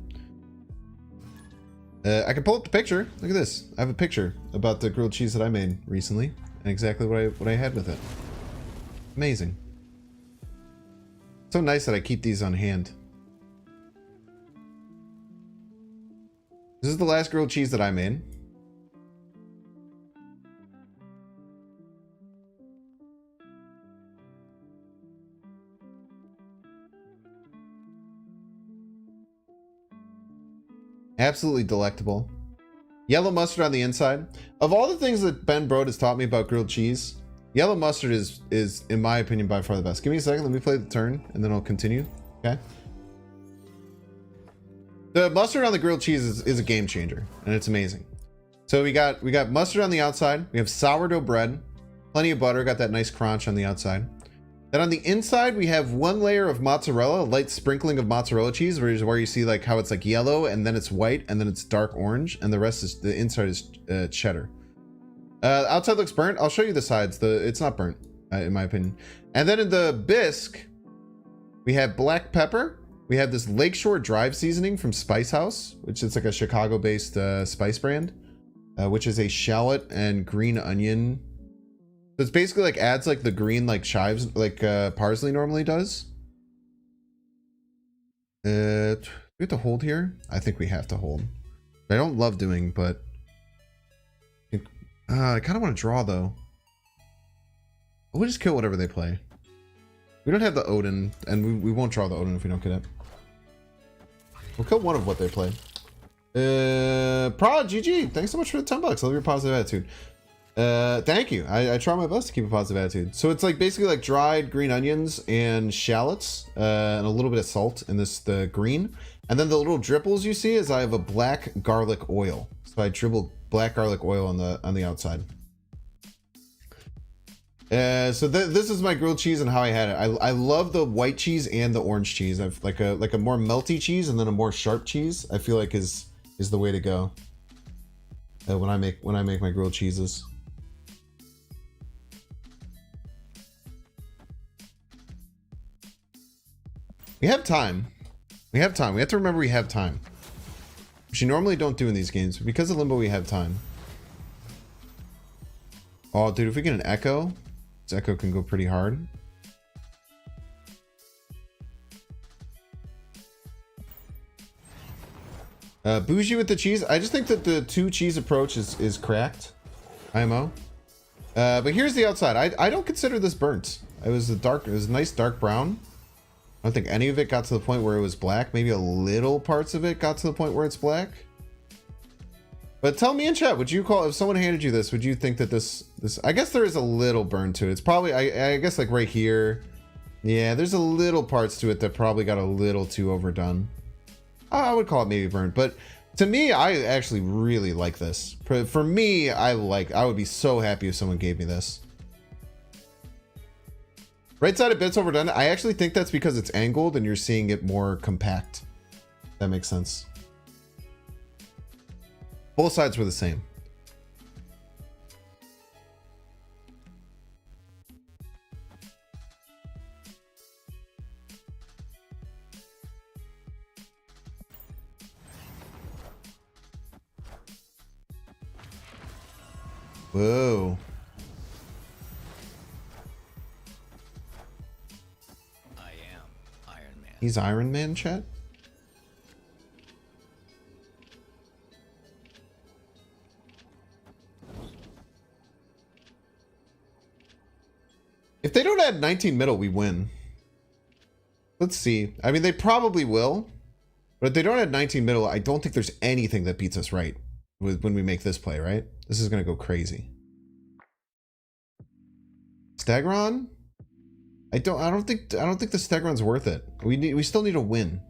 Speaker 1: I can pull up the picture. Look at this. I have a picture about the grilled cheese that I made recently and exactly what I had with it. Amazing. So nice that I keep these on hand. This is the last grilled cheese that I made. Absolutely delectable. Yellow mustard on the inside. Of all the things that Ben Brode has taught me about grilled cheese, yellow mustard is in my opinion by far the best. Give me a second, let me play the turn and then I'll continue. Okay. The mustard on the grilled cheese is a game changer and it's amazing. So we got mustard on the outside, we have sourdough bread, plenty of butter, got that nice crunch on the outside. Then on the inside, we have one layer of mozzarella, a light sprinkling of mozzarella cheese, where you see like how it's like yellow and then it's white and then it's dark orange and the rest is the inside is cheddar. Outside looks burnt. I'll show you the sides. It's not burnt, in my opinion. And then in the bisque, we have black pepper. We have this Lakeshore Drive seasoning from Spice House, which is like a Chicago-based spice brand, which is a shallot and green onion. So it's basically like adds like the green like chives like parsley normally does. Do we have to hold here? I think we have to hold. I don't love doing, but I kind of want to draw though. We'll just kill whatever they play. We don't have the Odin, and we won't draw the Odin if we don't get it. We'll kill one of what they play. Prod GG, thanks so much for the $10. I love your positive attitude. Thank you. I try my best to keep a positive attitude. So it's like basically like dried green onions and shallots, and a little bit of salt in the green. And then the little dripples you see is I have a black garlic oil. So I dribble black garlic oil on the outside. So this is my grilled cheese and how I had it. I love the white cheese and the orange cheese. I've like a more melty cheese and then a more sharp cheese. I feel like is the way to go. When I make my grilled cheeses. We have time. We have time. We have to remember we have time. Which you normally don't do in these games. But because of Limbo, we have time. Oh, dude, if we get an Echo, this Echo can go pretty hard. Bougie with the cheese. I just think that the 2 cheese approach is cracked. IMO. But here's the outside. I don't consider this burnt. It was a nice dark brown. I don't think any of it got to the point where it was black. Maybe a little parts of it got to the point where it's black. But tell me in chat, would you call, if someone handed you this, would you think that this, I guess there is a little burn to it. It's probably, I guess like right here. Yeah, there's a little parts to it that probably got a little too overdone. I would call it maybe burnt, but to me, I actually really like this. For me, I would be so happy if someone gave me this. Right side a bit's overdone. I actually think that's because it's angled and you're seeing it more compact. That makes sense. Both sides were the same. Whoa. He's Iron Man, chat? If they don't add 19 middle, we win. Let's see. I mean, they probably will. But if they don't add 19 middle, I don't think there's anything that beats us right when we make this play, right? This is going to go crazy. Stegron? I don't think the Stegron's worth it. We still need a win.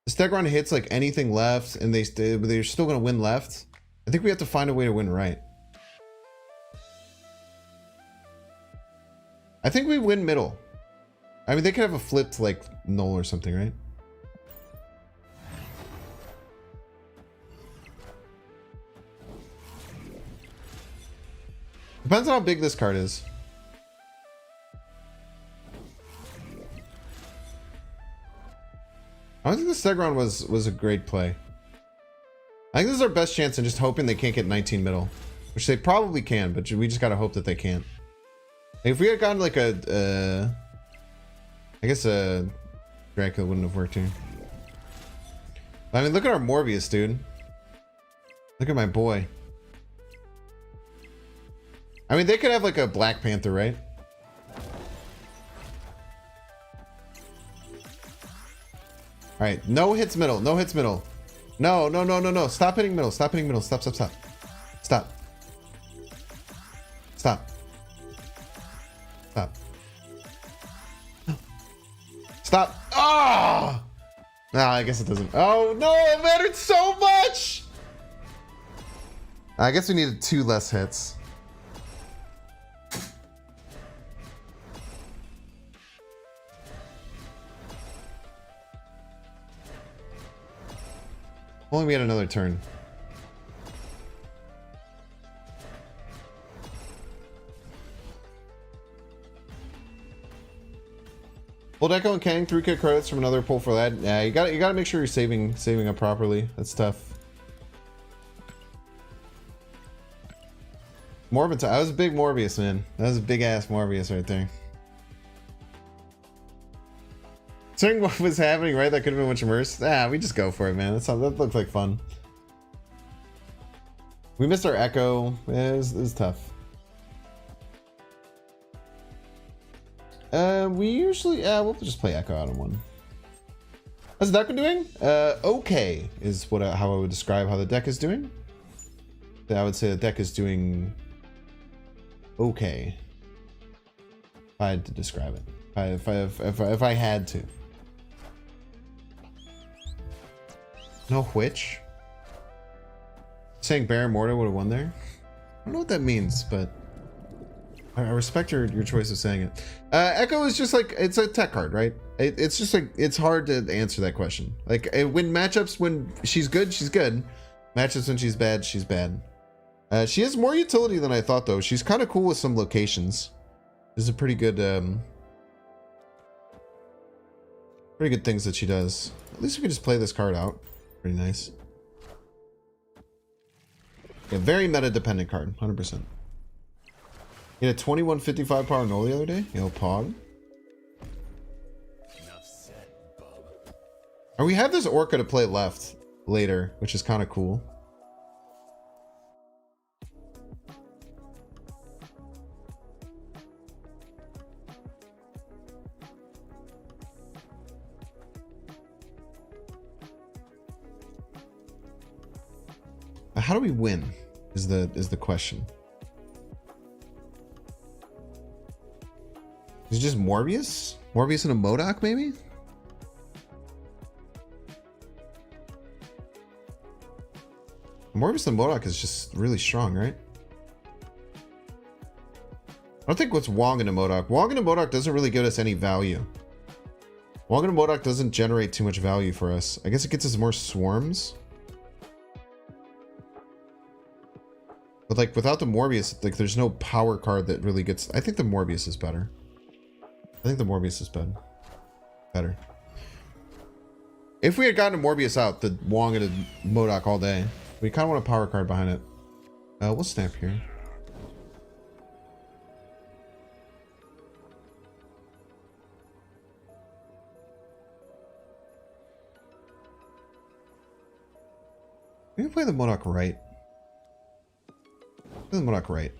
Speaker 1: The Stegron hits like anything left, and they're still gonna win left. I think we have to find a way to win right. I think we win middle. I mean, they could have a flipped like null or something, right? Depends on how big this card is. I don't think the Stegron was a great play. I think this is our best chance, and just hoping they can't get 19 middle, which they probably can, but we just gotta hope that they can't. If we had gotten like I guess a Dracula wouldn't have worked here. I mean, look at our Morbius, dude. Look at my boy. I mean, they could have like a Black Panther, right? All right, no hits middle, no hits middle. No, no, no, no, no. Stop hitting middle, stop hitting middle. Stop, stop, stop. Stop. Stop. Stop. Stop. Ah! Oh! Nah, I guess it doesn't. Oh, no, it mattered so much! I guess we needed 2 less hits. Only we had another turn. Old Echo and Kang 3K credits from another pull for that. Yeah, you gotta make sure you're saving up properly. That's tough. Morbid, I was a big Morbius, man. That was a big ass Morbius right there. Considering what was happening, right? That could have been much worse. Ah, we just go for it, man. That looks like fun. We missed our Echo. Yeah, it was tough. We usually, we'll just play Echo out of 1. How's the deck been doing? Okay is how I would describe how the deck is doing. I would say the deck is doing okay. If I had to describe it. If I had to. No which? Saying Baron Mordo would have won there? I don't know what that means, but I respect your choice of saying it. Echo is just like, it's a tech card, right? It's just like, it's hard to answer that question. Like, when matchups, when she's good, she's good. Matchups when she's bad, she's bad. She has more utility than I thought, though. She's kind of cool with some locations. This is a pretty good things that she does. At least we can just play this card out. Pretty nice. Yeah, very meta dependent card, 100%. You had a 2155 power null the other day? Yo, Pog. And we have this Orca to play left later, which is kind of cool. How do we win is the question. Is it just Morbius? Morbius and a Modok, maybe? Morbius and Modok is just really strong, right? I don't think what's Wong and a Modok. Wong and a Modok doesn't really give us any value. Wong and a Modok doesn't generate too much value for us. I guess it gets us more swarms. But like without the Morbius, like there's no power card that really gets. I think the Morbius is better. I think the Morbius is better. If we had gotten a Morbius out, the Wong and a Modok all day. We kind of want a power card behind it. We'll snap here. We can play the Modok right. Play the Modok right.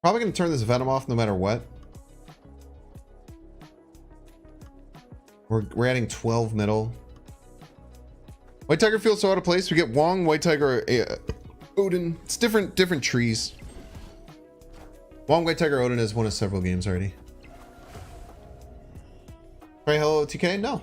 Speaker 1: Probably going to turn this Venom off no matter what. We're adding 12 middle. White Tiger feels so out of place. We get Wong, White Tiger, Odin. It's different trees. Wong, White Tiger, Odin has won us several games already. Right, hello, TK? No.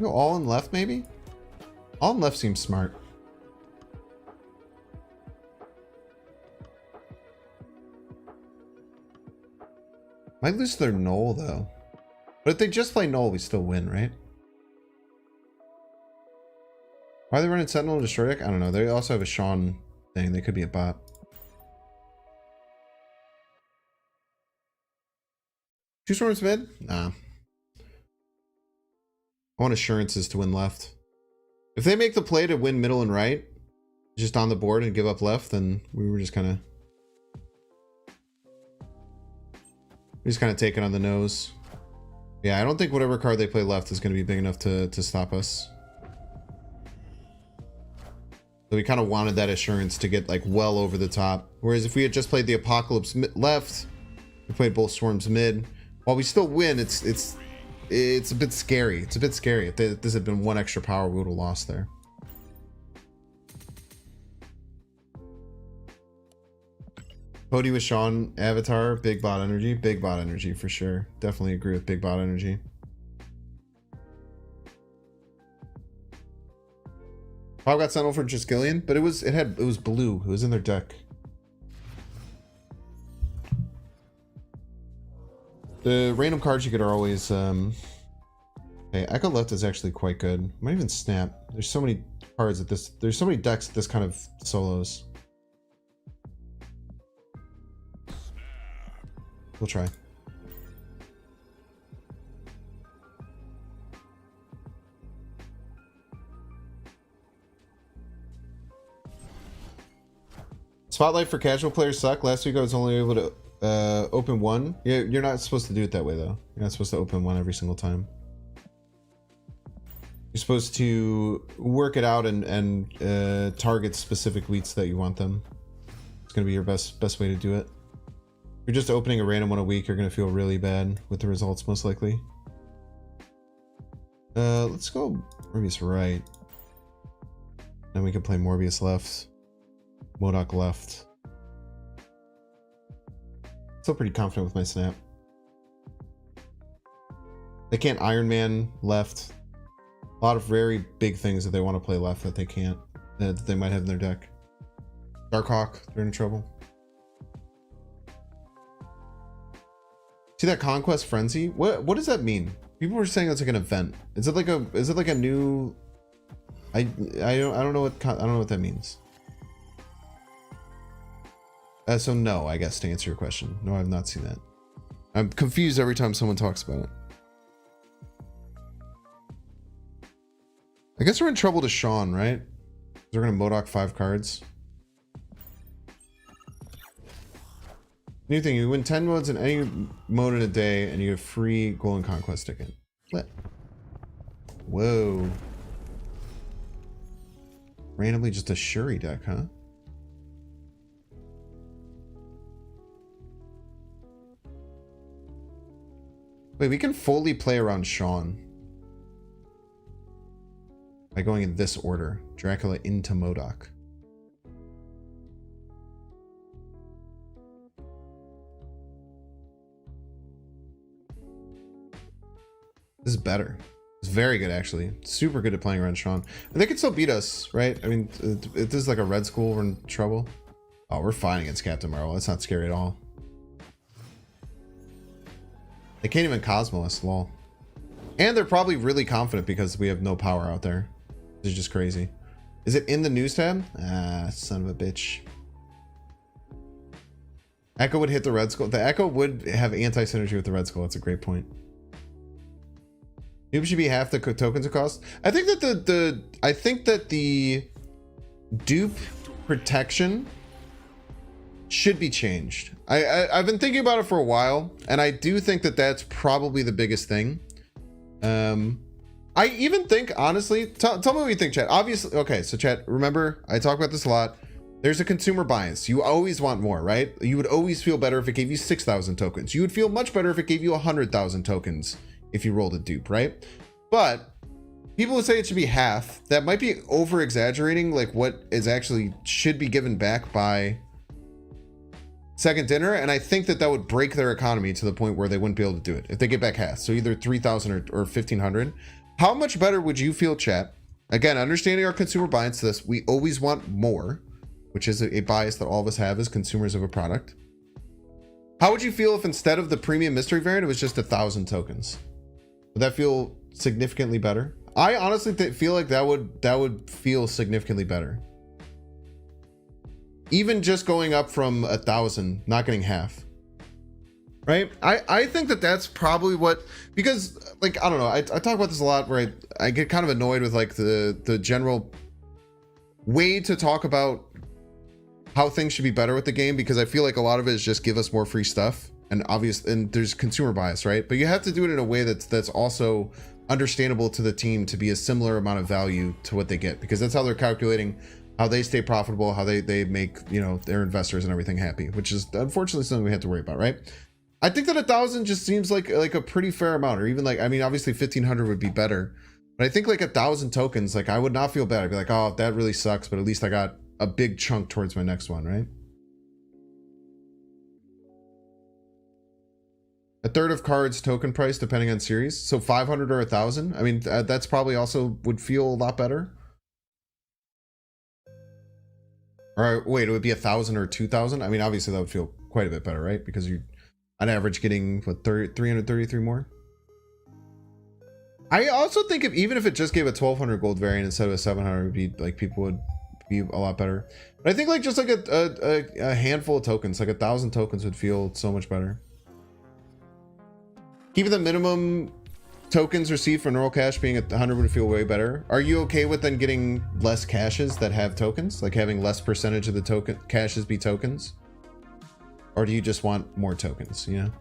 Speaker 1: Go all in left, maybe? All in left seems smart. Might lose their Null, though. But if they just play Null, we still win, right? Why are they running Sentinel and Destroy Deck? I don't know. They also have a Sean thing. They could be a bot. Two Storms mid? Nah. I want assurances to win left. If they make the play to win middle and right, just on the board and give up left, then we were just kind of... He's kind of taking on the nose. Yeah, I don't think whatever card they play left is going to be big enough to stop us. So we kind of wanted that assurance to get like well over the top. Whereas if we had just played the Apocalypse left, we played both Swarms mid. While we still win, it's a bit scary. It's a bit scary. If this had been one extra power, we would have lost there. Cody with Sean, Avatar, big bot energy for sure. Definitely agree with big bot energy. Pop got Sentinel for Triskelion, but it was blue. It was in their deck. The random cards you get are always okay, Echo left is actually quite good. Might even snap. There's so many cards at this. There's so many decks at this kind of solos. We'll try. Spotlight for casual players suck. Last week I was only able to Open one. You're not supposed to do it that way though. You're not supposed to open one every single time. You're supposed to work it out and target specific wheats that you want them. It's gonna be your best way to do it. If you're just opening a random one a week, you're gonna feel really bad with the results most likely. Let's go Morbius right. Then we can play Morbius left. MODOK left. Still pretty confident with my snap. They can't Iron Man left. A lot of very big things that they want to play left that they can't. That they might have in their deck. Darkhawk, they're in trouble. See that Conquest Frenzy? What does that mean? People were saying it's like an event. Is it like a new? I don't know what that means. So no, I guess to answer your question, no, I've not seen that. I'm confused every time someone talks about it. I guess we're in trouble to Sean, right? They're gonna MODOK 5 cards. New thing, you win 10 modes in any mode in a day, and you have free Golden Conquest ticket. What? Whoa. Randomly just a Shuri deck, huh? Wait, we can fully play around Sean by going in this order. Dracula into MODOK. This is better. It's very good, actually. Super good at playing around Sean. And they could still beat us, right? I mean, if this is like a red school, we're in trouble. Oh, we're fine against Captain Marvel. That's not scary at all. They can't even Cosmo us, lol. And they're probably really confident because we have no power out there. This is just crazy. Is it in the news tab? Ah, son of a bitch. Echo would hit the red skull. The Echo would have anti-synergy with the red skull. That's a great point. Maybe should be half the tokens it costs. I think that the dupe protection should be changed. I've been thinking about it for a while, and I do think that that's probably the biggest thing. I even think, honestly, tell me what you think, chat. Obviously, okay, so chat, remember, I talk about this a lot. There's a consumer bias. You always want more, right? You would always feel better if it gave you 6,000 tokens. You would feel much better if it gave you 100,000 tokens if you rolled a dupe, right? But people would say it should be half. That might be over exaggerating, like what is actually should be given back by Second Dinner, and I think that would break their economy to the point where they wouldn't be able to do it if they get back half. So either 3,000 or 1,500. How much better would you feel, chat? Again, understanding our consumer bias to this, we always want more, which is a bias that all of us have as consumers of a product. How would you feel if instead of the premium mystery variant, it was just 1,000 tokens? Would that feel significantly better? I honestly feel like that would feel significantly better. Even just going up from 1,000, not getting half. Right? I think that that's probably what, because like, I don't know, I talk about this a lot where I get kind of annoyed with like the general way to talk about how things should be better with the game, because I feel like a lot of it is just give us more free stuff, and there's consumer bias, right? But you have to do it in a way that's also understandable to the team to be a similar amount of value to what they get, because that's how they're calculating how they stay profitable, how they make, you know, their investors and everything happy, which is unfortunately something we have to worry about, right? I think that 1,000 just seems like a pretty fair amount, or even like, I mean, obviously 1,500 would be better, but I think like 1,000 tokens, like I would not feel bad. I'd be like, oh, that really sucks, but at least I got a big chunk towards my next one, right? A third of cards token price depending on series, so 500 or 1,000. I mean, that's probably also would feel a lot better. Or wait, it would be 1,000 or 2,000. I mean, obviously that would feel quite a bit better, right? Because you're on average getting what, 333 more. I also think even if it just gave a 1,200 gold variant instead of a 700, it would be like people would be a lot better. But I think like just like a handful of tokens, like 1,000 tokens would feel so much better. Keeping the minimum tokens received for neural cash being at 100 would feel way better. Are you okay with then getting less caches that have tokens, like having less percentage of the token caches be tokens? Or do you just want more tokens, you know?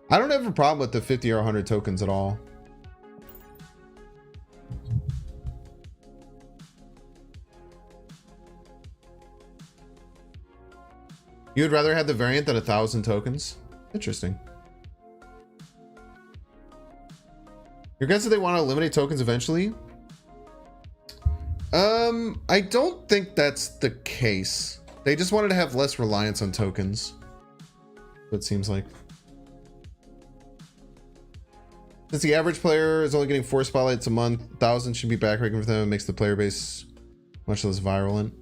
Speaker 1: I don't have a problem with the 50 or 100 tokens at all. You would rather have the variant than 1,000 tokens? Interesting. Your guess that they want to eliminate tokens eventually? I don't think that's the case. They just wanted to have less reliance on tokens. It seems like. Since the average player is only getting 4 spotlights a month, 1,000 should be backbreaking for them. It makes the player base much less virulent.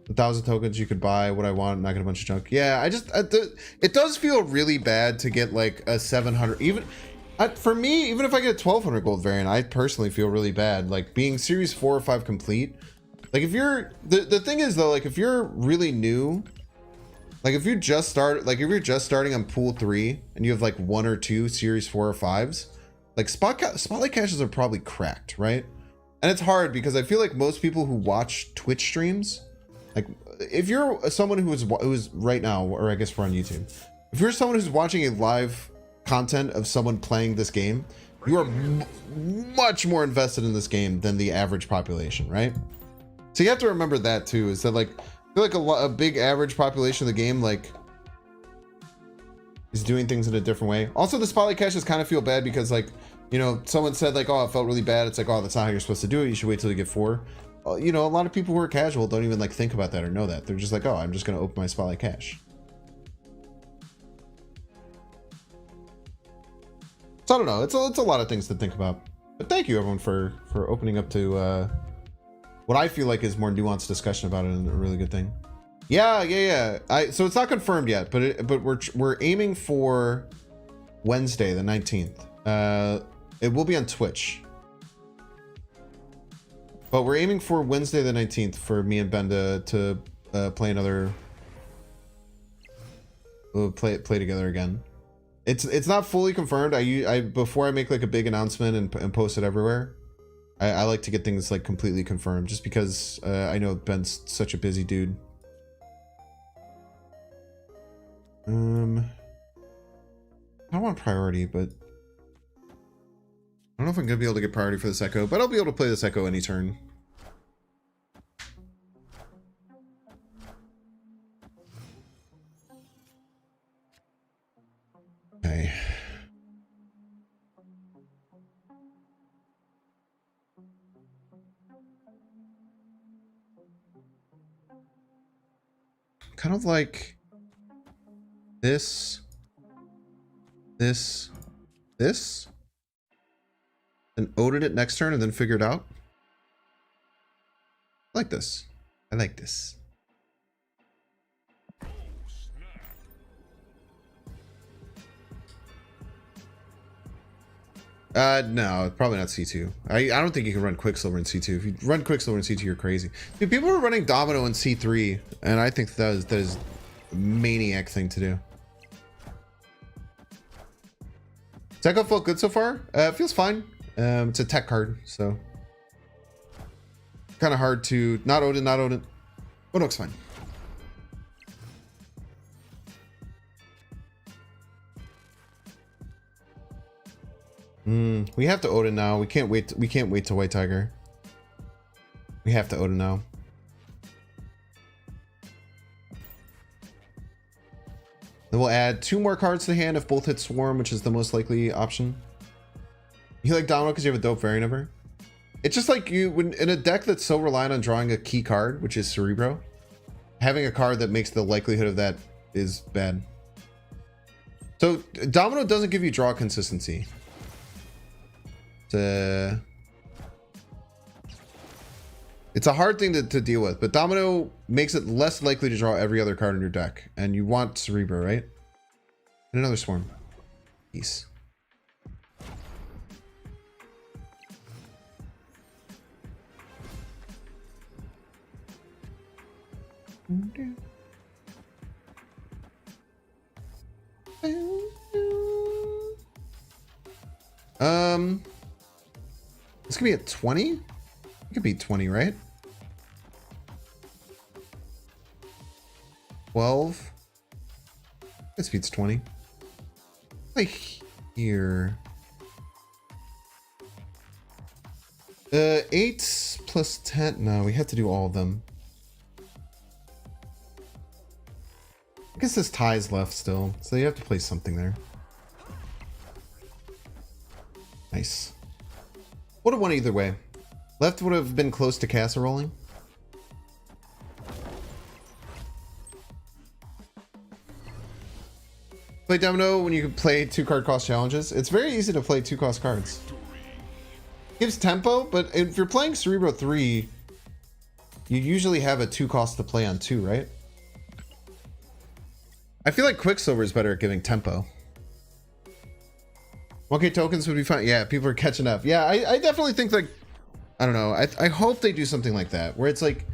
Speaker 1: 1,000 tokens you could buy what I want, not get a bunch of junk. Yeah, it does feel really bad to get like a 700. Even for me, even if I get a 1,200 gold variant, I personally feel really bad. Like being series 4 or 5 complete. Like if you're the thing is though, like if you're really new, like if you just start, like if you're just starting on pool 3 and you have like 1 or 2 series 4 or 5s, like spotlight caches are probably cracked, right? And it's hard because I feel like most people who watch Twitch streams, like if you're someone who's right now, or I guess we're on YouTube, if you're someone who's watching a live content of someone playing this game, you are much more invested in this game than the average population, right? So you have to remember that too, is that like I feel like a big average population of the game like is doing things in a different way. Also, the spotlight caches kind of feel bad because like, you know, someone said like, oh, it felt really bad. It's like, oh, that's not how you're supposed to do it. You should wait till you get 4. You know, a lot of people who are casual don't even like think about that or know that. They're just like, oh, I'm just going to open my spotlight cache. So I don't know. It's a lot of things to think about. But thank you everyone for opening up to what I feel like is more nuanced discussion about it, and a really good thing. Yeah. So it's not confirmed yet, but we're aiming for Wednesday the 19th. It will be on Twitch. But we're aiming for Wednesday the 19th for me and Ben to play another play together again. It's not fully confirmed. I before I make like a big announcement and post it everywhere, I like to get things like completely confirmed, just because I know Ben's such a busy dude. I don't want priority, but I don't know if I'm gonna be able to get priority for this Echo, but I'll be able to play this Echo any turn. Okay. Kind of like this, and Odin it next turn and then figure it out. I like this. I like this. No, probably not C2. I don't think you can run Quicksilver in C2. If you run Quicksilver in C2, you're crazy. Dude, people are running Domino in C3, and I think that is a maniac thing to do. Techo felt good so far. It feels fine. It's a tech card, so kind of hard to not Odin. Oh no, it's fine. We have to Odin now. We can't wait. We can't wait to White Tiger. We have to Odin now. Then we'll add 2 more cards to the hand if both hit Swarm, which is the most likely option. You like Domino because you have a dope variant of her? It's just like when in a deck that's so reliant on drawing a key card, which is Cerebro, having a card that makes the likelihood of that is bad. So Domino doesn't give you draw consistency. It's a hard thing to deal with, but Domino makes it less likely to draw every other card in your deck, and you want Cerebro, right? And another Swarm. Peace. This could be a 20? It could be 20, right? 12. This speed's 20. Like here. 8 plus 10. No, we have to do all of them. I guess this tie's left still, so you have to place something there. Nice. Would have won either way. Left would have been close to casserolling. Play domino when you can play 2-card cost challenges. It's very easy to play 2-cost cards. Gives tempo, but if you're playing Cerebro 3, you usually have a 2-cost to play on 2, right? I feel like Quicksilver is better at giving tempo. 1K tokens would be fine. Yeah, people are catching up. Yeah, I definitely think, like, I don't know. I hope they do something like that, where it's like,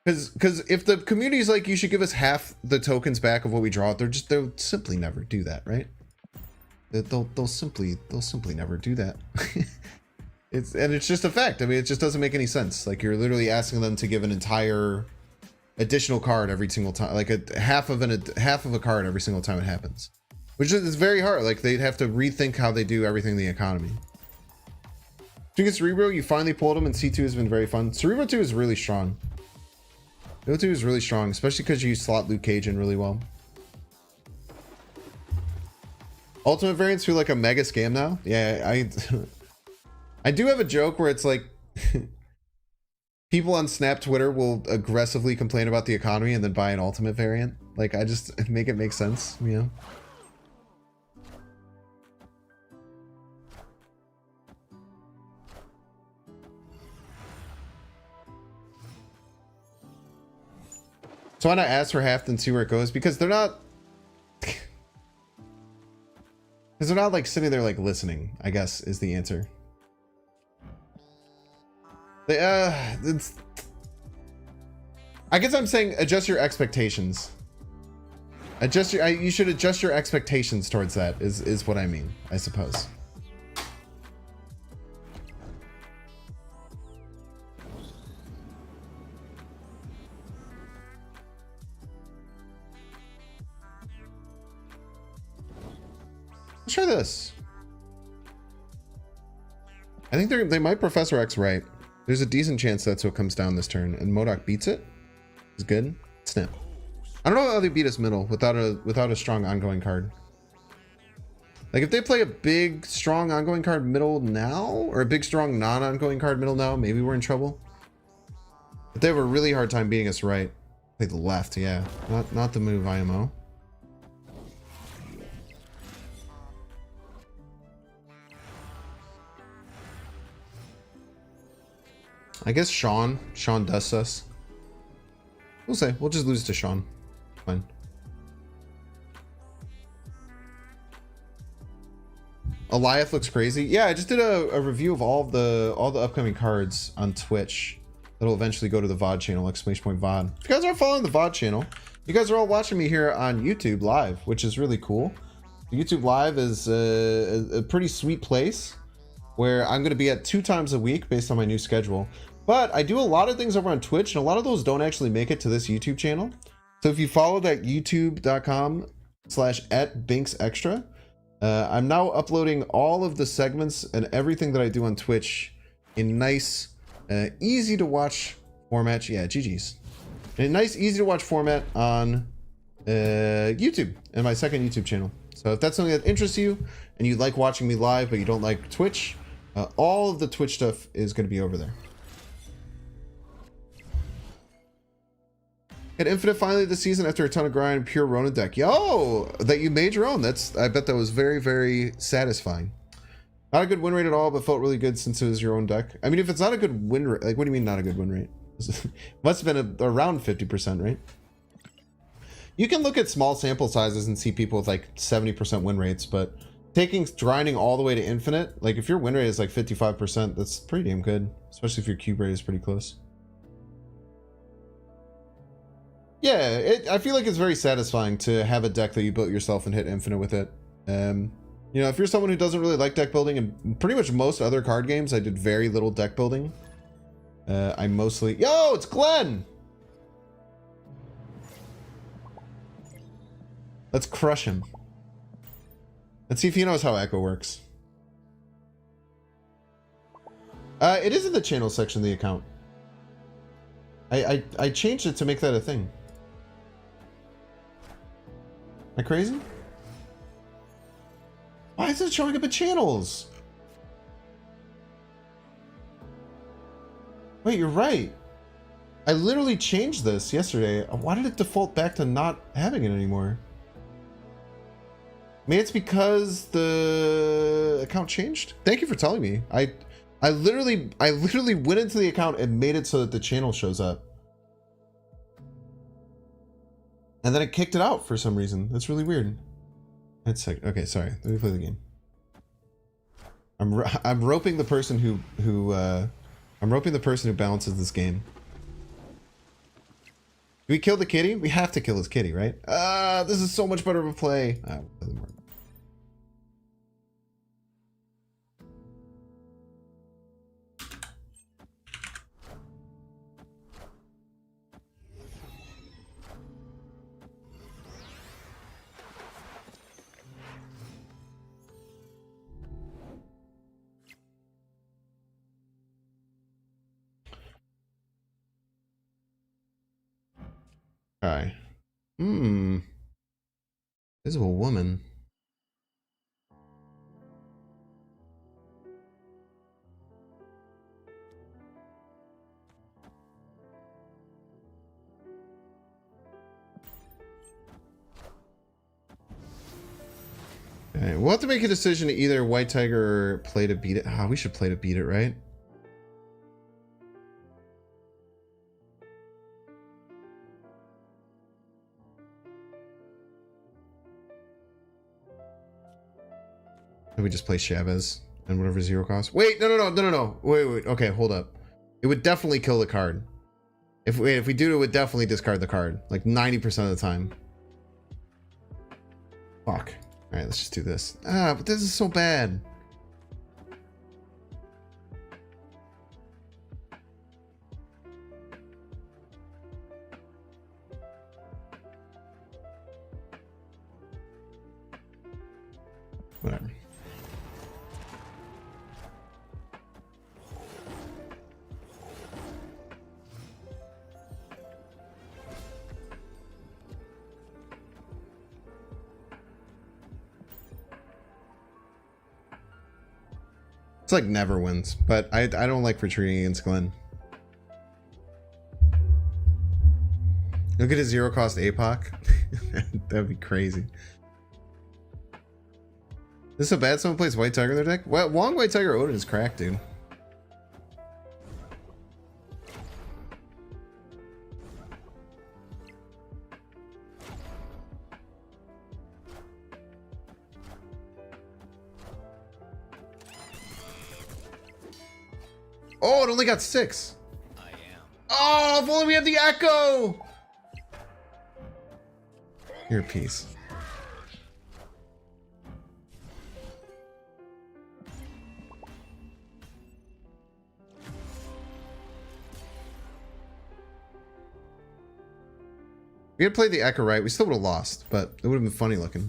Speaker 1: because if the community is like, you should give us half the tokens back of what we draw, they'll simply never do that, right? They'll simply never do that. It's just a fact. I mean, it just doesn't make any sense. Like, you're literally asking them to give an entire additional card every single time, like a half of a card every single time it happens, which is very hard. Like, they'd have to rethink how they do everything in the economy. Doing Cerebro, you finally pulled him, and C2 has been very fun. Cerebro 2 is really strong. Cerebro 2 is really strong, especially because you slot Luke Cage in really well. Ultimate variants feel like a mega scam now. Yeah, I do have a joke where it's like people on Snap Twitter will aggressively complain about the economy and then buy an ultimate variant. Like, I just make it make sense, you know? So why not ask for half and see where it goes? Because they're not... Because they're not, like, sitting there, like, listening, I guess, is the answer. It's... I guess I'm saying adjust your expectations. You should adjust your expectations towards that, is what I mean, I suppose. Let's try this. I think they might Professor X right. There's a decent chance that's what comes down this turn, and MODOK beats it. It's good. Snap. I don't know how they beat us middle without a strong ongoing card. Like, if they play a big strong ongoing card middle now, or a big strong non-ongoing card middle now, maybe we're in trouble. But they have a really hard time beating us right. Play the left, yeah. Not the move, IMO. I guess Sean dusts us. We'll say we'll just lose to Sean. Fine. Eliath looks crazy. Yeah, I just did a review of all the upcoming cards on Twitch. That'll eventually go to the VOD channel, !VOD. If you guys aren't following the VOD channel, you guys are all watching me here on YouTube Live, which is really cool. YouTube Live is a pretty sweet place where I'm going to be at 2 times a week based on my new schedule. But I do a lot of things over on Twitch, and a lot of those don't actually make it to this YouTube channel. So if you follow that youtube.com/@BinksExtra, I'm now uploading all of the segments and everything that I do on Twitch in nice, easy to watch format. Yeah, GG's. In a nice, easy to watch format on YouTube and my second YouTube channel. So if that's something that interests you and you like watching me live, but you don't like Twitch, all of the Twitch stuff is going to be over there. Hit Infinite finally this season after a ton of grind, pure Ronin deck. Yo, that you made your own. I bet that was very, very satisfying. Not a good win rate at all, but felt really good since it was your own deck. I mean, if it's not a good win rate, like, what do you mean not a good win rate? Must have been around 50%, right? You can look at small sample sizes and see people with like 70% win rates, but grinding all the way to infinite, like if your win rate is like 55%, that's pretty damn good, especially if your cube rate is pretty close. Yeah, I feel like it's very satisfying to have a deck that you built yourself and hit infinite with it. You know, if you're someone who doesn't really like deck building, and pretty much most other card games, I did very little deck building. I mostly... Yo, it's Glenn! Let's crush him. Let's see if he knows how Echo works. It is in the channel section of the account. I changed it to make that a thing. Am I crazy? Why is it showing up in channels? Wait, you're right. I literally changed this yesterday. Why did it default back to not having it anymore? Maybe it's because the account changed? Thank you for telling me. I literally went into the account and made it so that the channel shows up. And then it kicked it out for some reason. That's really weird. Okay, sorry. Let me play the game. I'm roping the person who balances this game. Do we kill the kitty? We have to kill his kitty, right? This is so much better of a play. Doesn't work. Okay. Visible woman. Okay, we'll have to make a decision to either White Tiger or play to beat it. We should play to beat it, right? And we just play Chavez and whatever zero cost. Wait, no. Wait. Okay, hold up. It would definitely kill the card. If we do it, would definitely discard the card. Like 90% of the time. Fuck. Alright, let's just do this. But this is so bad. Whatever. It's like never wins, but I don't like retreating against Glenn. Look at his zero cost APOC. That'd be crazy. This is so bad someone plays White Tiger in their deck? Well, Wong White Tiger Odin is cracked, dude. Oh, it only got 6.
Speaker 2: I am.
Speaker 1: Oh, if only we had the Echo! Your piece. We had played the Echo right, we still would have lost, but it would have been funny looking.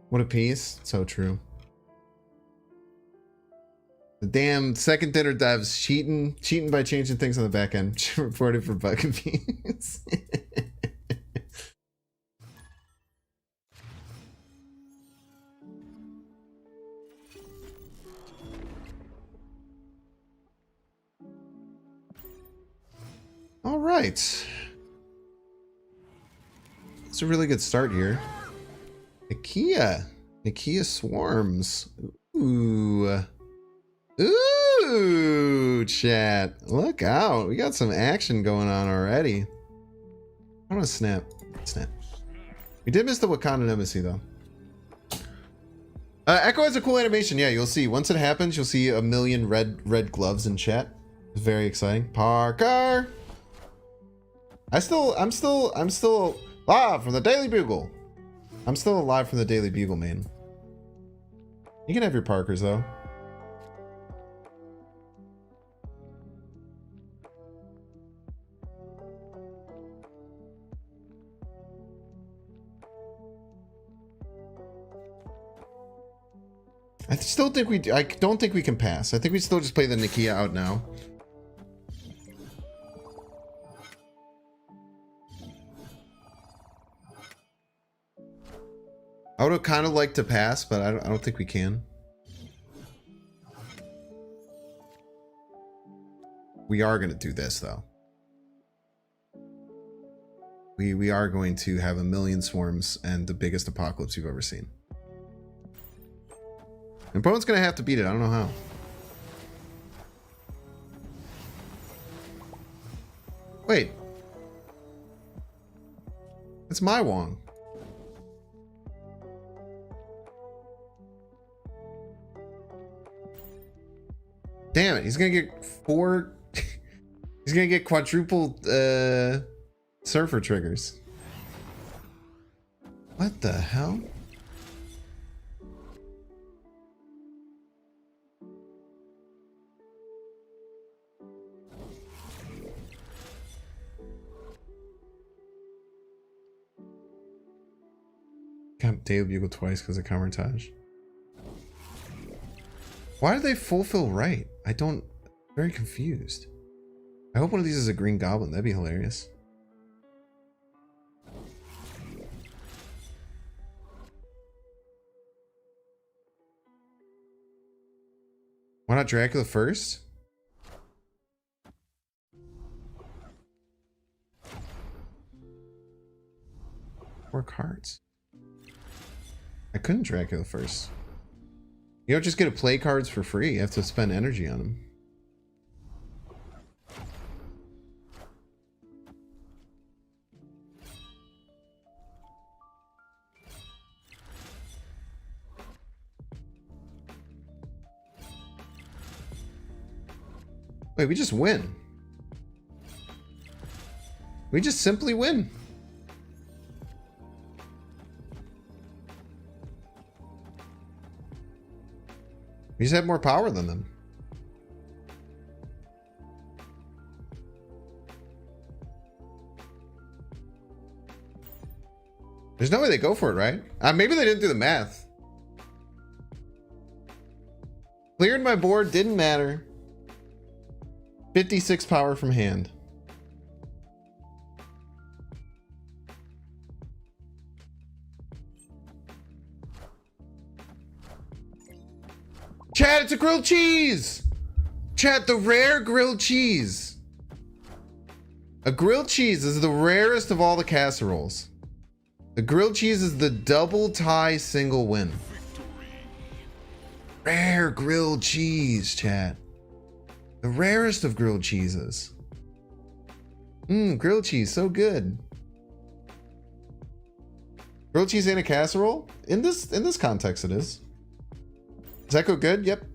Speaker 1: What a piece. So true. The damn second dinner devs cheating by changing things on the back end. Reported for bug convenience. All right. It's a really good start here. Nakia swarms. Ooh. Ooh, chat. Look out. We got some action going on already. I want to snap. Snap. We did miss the Wakandan embassy, though. Echo has a cool animation. Yeah, you'll see. Once it happens, you'll see a million red gloves in chat. It's very exciting. Parker! I'm still live from the Daily Bugle. I'm still alive from the Daily Bugle, man. You can have your Parkers, though. I still think I don't think we can pass. I think we still just play the Nakia out now. I would have kind of liked to pass, but I don't think we can. We are going to do this, though. We are going to have a million swarms and the biggest apocalypse you've ever seen. And opponent's going to have to beat it. I don't know how. Wait. It's my Wong. Damn it. He's going to get 4... He's going to get quadruple surfer triggers. What the hell? Can't Daily Bugle twice because of Camartage. Why do they fulfill right? I don't... Very confused. I hope one of these is a green goblin. That'd be hilarious. Why not Dracula first? 4 cards. I couldn't Dracula first. You don't just get to play cards for free. You have to spend energy on them. Wait, we just win. We just simply win. We just have more power than them. There's no way they go for it, right? Maybe they didn't do the math. Cleared my board, didn't matter. 56 power from hand. Chat, it's a grilled cheese! Chat, the rare grilled cheese. A grilled cheese is the rarest of all the casseroles. The grilled cheese is the double tie single win. Rare grilled cheese, chat. The rarest of grilled cheeses. Grilled cheese, so good. Grilled cheese in a casserole? In this context, it is. Does that go good? Yep.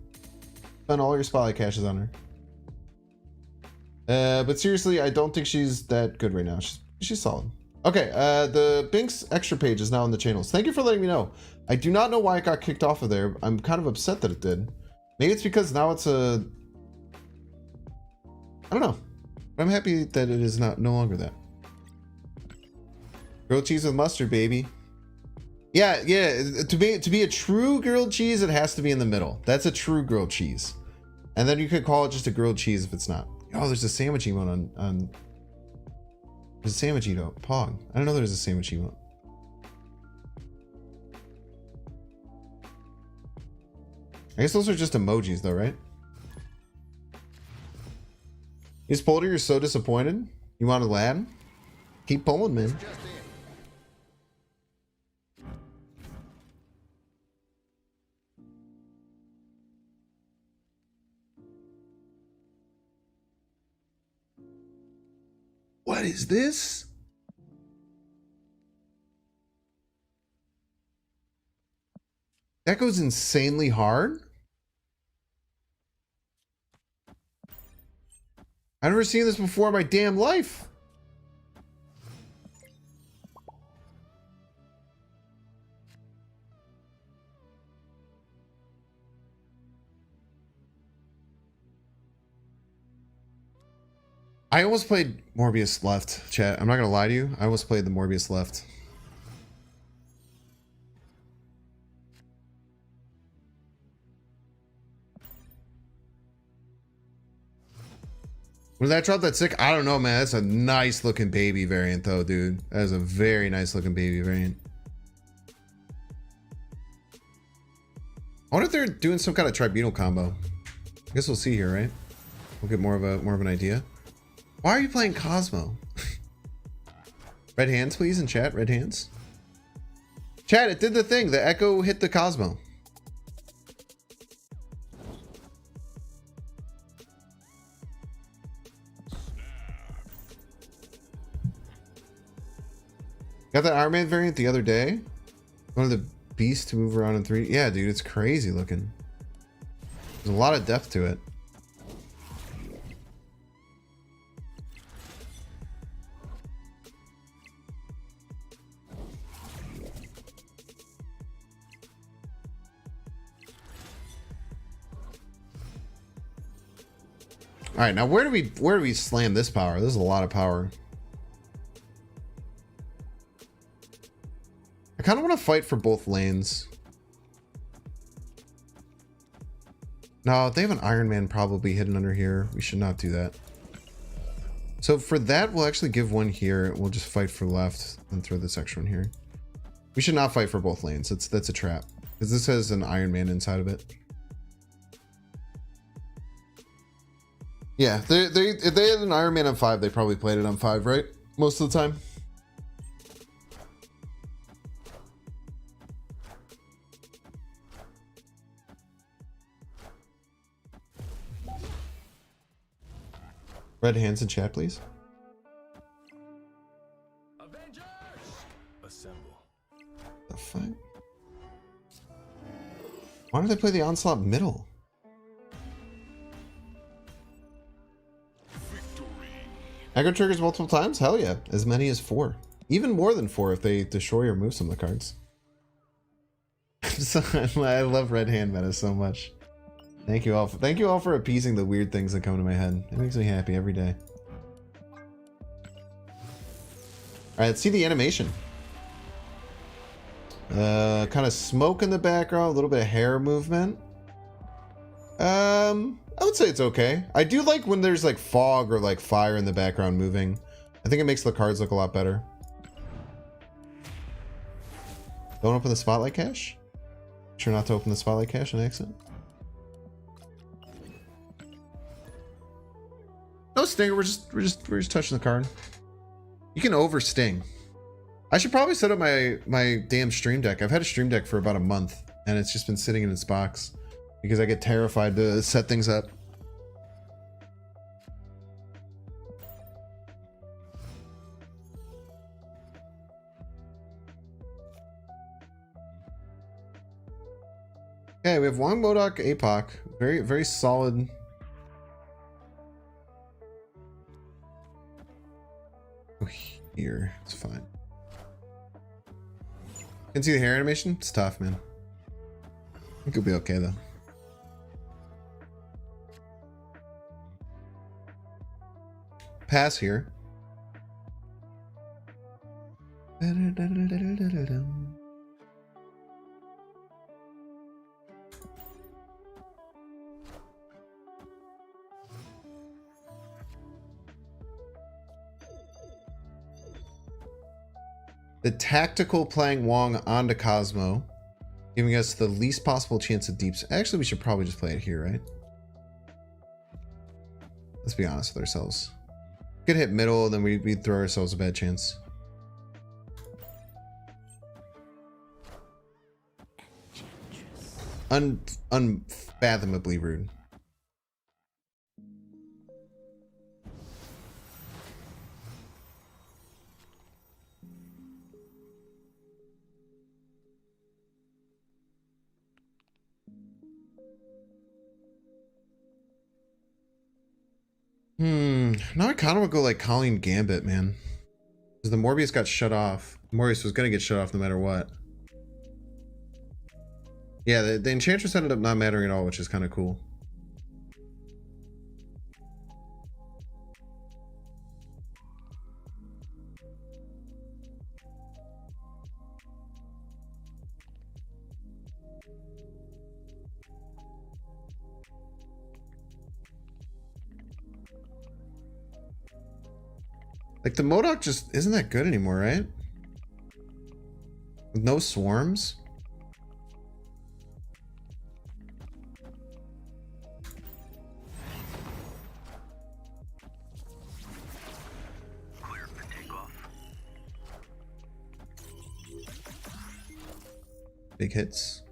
Speaker 1: Spend all your spotlight caches on her. But seriously, I don't think she's that good right now. She's solid. Okay, the Binks extra page is now on the channels. Thank you for letting me know. I do not know why it got kicked off of there. I'm kind of upset that it did. Maybe it's because now it's a... I don't know. But I'm happy that it is no longer that. Grilled cheese with mustard, baby. Yeah. To be a true grilled cheese, it has to be in the middle. That's a true grilled cheese. And then you could call it just a grilled cheese if it's not. Oh, there's a sandwich emote on there's a sandwich emote. Pog. I don't know there's a sandwich emote. I guess those are just emojis though, right? Is Polder, you're so disappointed? You want a lad? Keep pulling, man. What is this? That goes insanely hard? I've never seen this before in my damn life. I almost played Morbius left, chat. I'm not gonna lie to you. I almost played the Morbius left. When that drop that sick, I don't know, man. That's a nice looking baby variant, though, dude. That is a very nice looking baby variant. I wonder if they're doing some kind of tribunal combo. I guess we'll see here, right? We'll get more of an idea. Why are you playing Cosmo? Red hands, please, in chat. Red hands. Chat, it did the thing. The Echo hit the Cosmo. Got that Iron Man variant the other day. One of the beasts to move around in 3D. Yeah, dude, it's crazy looking. There's a lot of depth to it. All right, now where do we slam this power? This is a lot of power. I kind of want to fight for both lanes. No, they have an Iron Man probably hidden under here. We should not do that. So for that, we'll actually give one here. We'll just fight for left and throw this extra one here. We should not fight for both lanes. That's a trap. Because this has an Iron Man inside of it. Yeah, if they had an Iron Man on 5, they probably played it on 5, right? Most of the time. Red hands in chat, please.
Speaker 4: Avengers! Assemble.
Speaker 1: The fuck? Why don't they play the onslaught middle? Aggro triggers multiple times? Hell yeah. As many as 4. Even more than 4 if they destroy or move some of the cards. I love red hand meta so much. Thank you all for appeasing the weird things that come to my head. It makes me happy every day. Alright, let's see the animation. Kind of smoke in the background, a little bit of hair movement. I would say it's okay. I do like when there's like fog or like fire in the background moving. I think it makes the cards look a lot better. Don't open the spotlight cache. Sure not to open the spotlight cache on accident. No stinger. We're just touching the card. You can over sting. I should probably set up my damn stream deck. I've had a stream deck for about a month, and it's just been sitting in its box because I get terrified to set things up. Okay, we have Wong Modok APOC. Very solid. Oh, here. It's fine. Can see the hair animation? It's tough, man. I think it'll be okay, though. Pass here. The tactical playing Wong onto Cosmo, giving us the least possible chance of deeps. Actually, we should probably just play it here, right? Let's be honest with ourselves. We could hit middle, and then we'd throw ourselves a bad chance. Unfathomably rude. Now I kind of would go like Colleen Gambit, man. Because the Morbius got shut off. Morbius was going to get shut off no matter what. Yeah, the Enchantress ended up not mattering at all, which is kind of cool. Like the Modok just isn't that good anymore, right? With no swarms.
Speaker 2: Clear for takeoff.
Speaker 1: Big hits.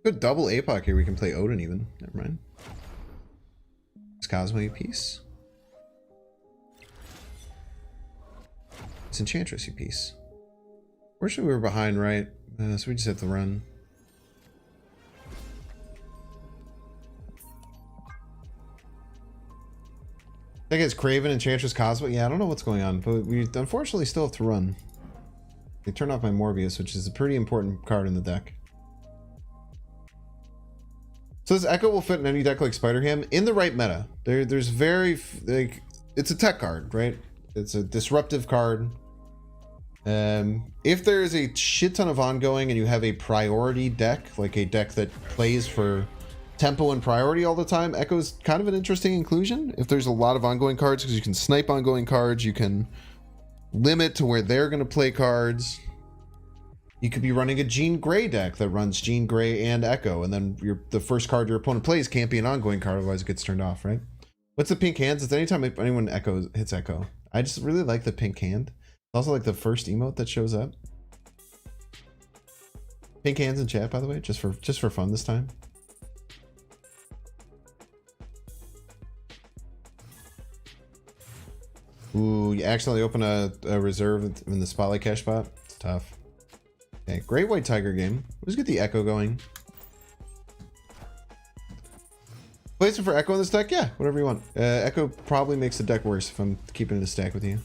Speaker 1: Good double APOC here. We can play Odin even. Never mind. It's Cosmo piece. It's Enchantress piece. Fortunately, we were behind, right? So we just have to run. I think it's Craven, Enchantress, Cosmo. Yeah, I don't know what's going on, but we unfortunately still have to run. They turned off my Morbius, which is a pretty important card in the deck. So this Echo will fit in any deck like Spider-Ham in the right meta. There's very like it's a tech card, right? It's a disruptive card. If there is a shit ton of ongoing and you have a priority deck, like a deck that plays for tempo and priority all the time, Echo's kind of an interesting inclusion. If there's a lot of ongoing cards, because you can snipe ongoing cards, you can limit to where they're going to play cards. You could be running a Jean Grey deck that runs Jean Grey and Echo, and then the first card your opponent plays can't be an ongoing card, otherwise it gets turned off, right? What's the pink hands? It's anytime anyone hits Echo. I just really like the pink hand. It's also like the first emote that shows up. Pink hands in chat, by the way, just for fun this time. Ooh, you accidentally open a reserve in the spotlight cash spot. It's tough. Okay, great white tiger game. Let's get the Echo going. Placement for Echo in this deck? Yeah, whatever you want. Echo probably makes the deck worse if I'm keeping it a stack with you.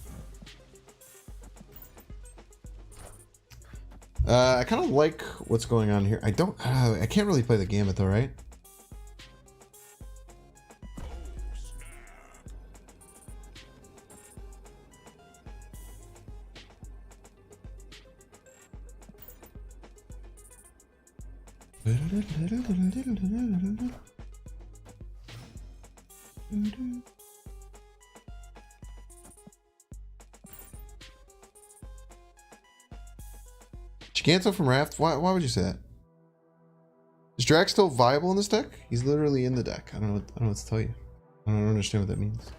Speaker 1: I kind of like what's going on here. I can't really play the Gambit though, right? Giganto from Raft? Why would you say that? Is Drax still viable in this deck? He's literally in the deck. I don't know what to tell you. I don't understand what that means.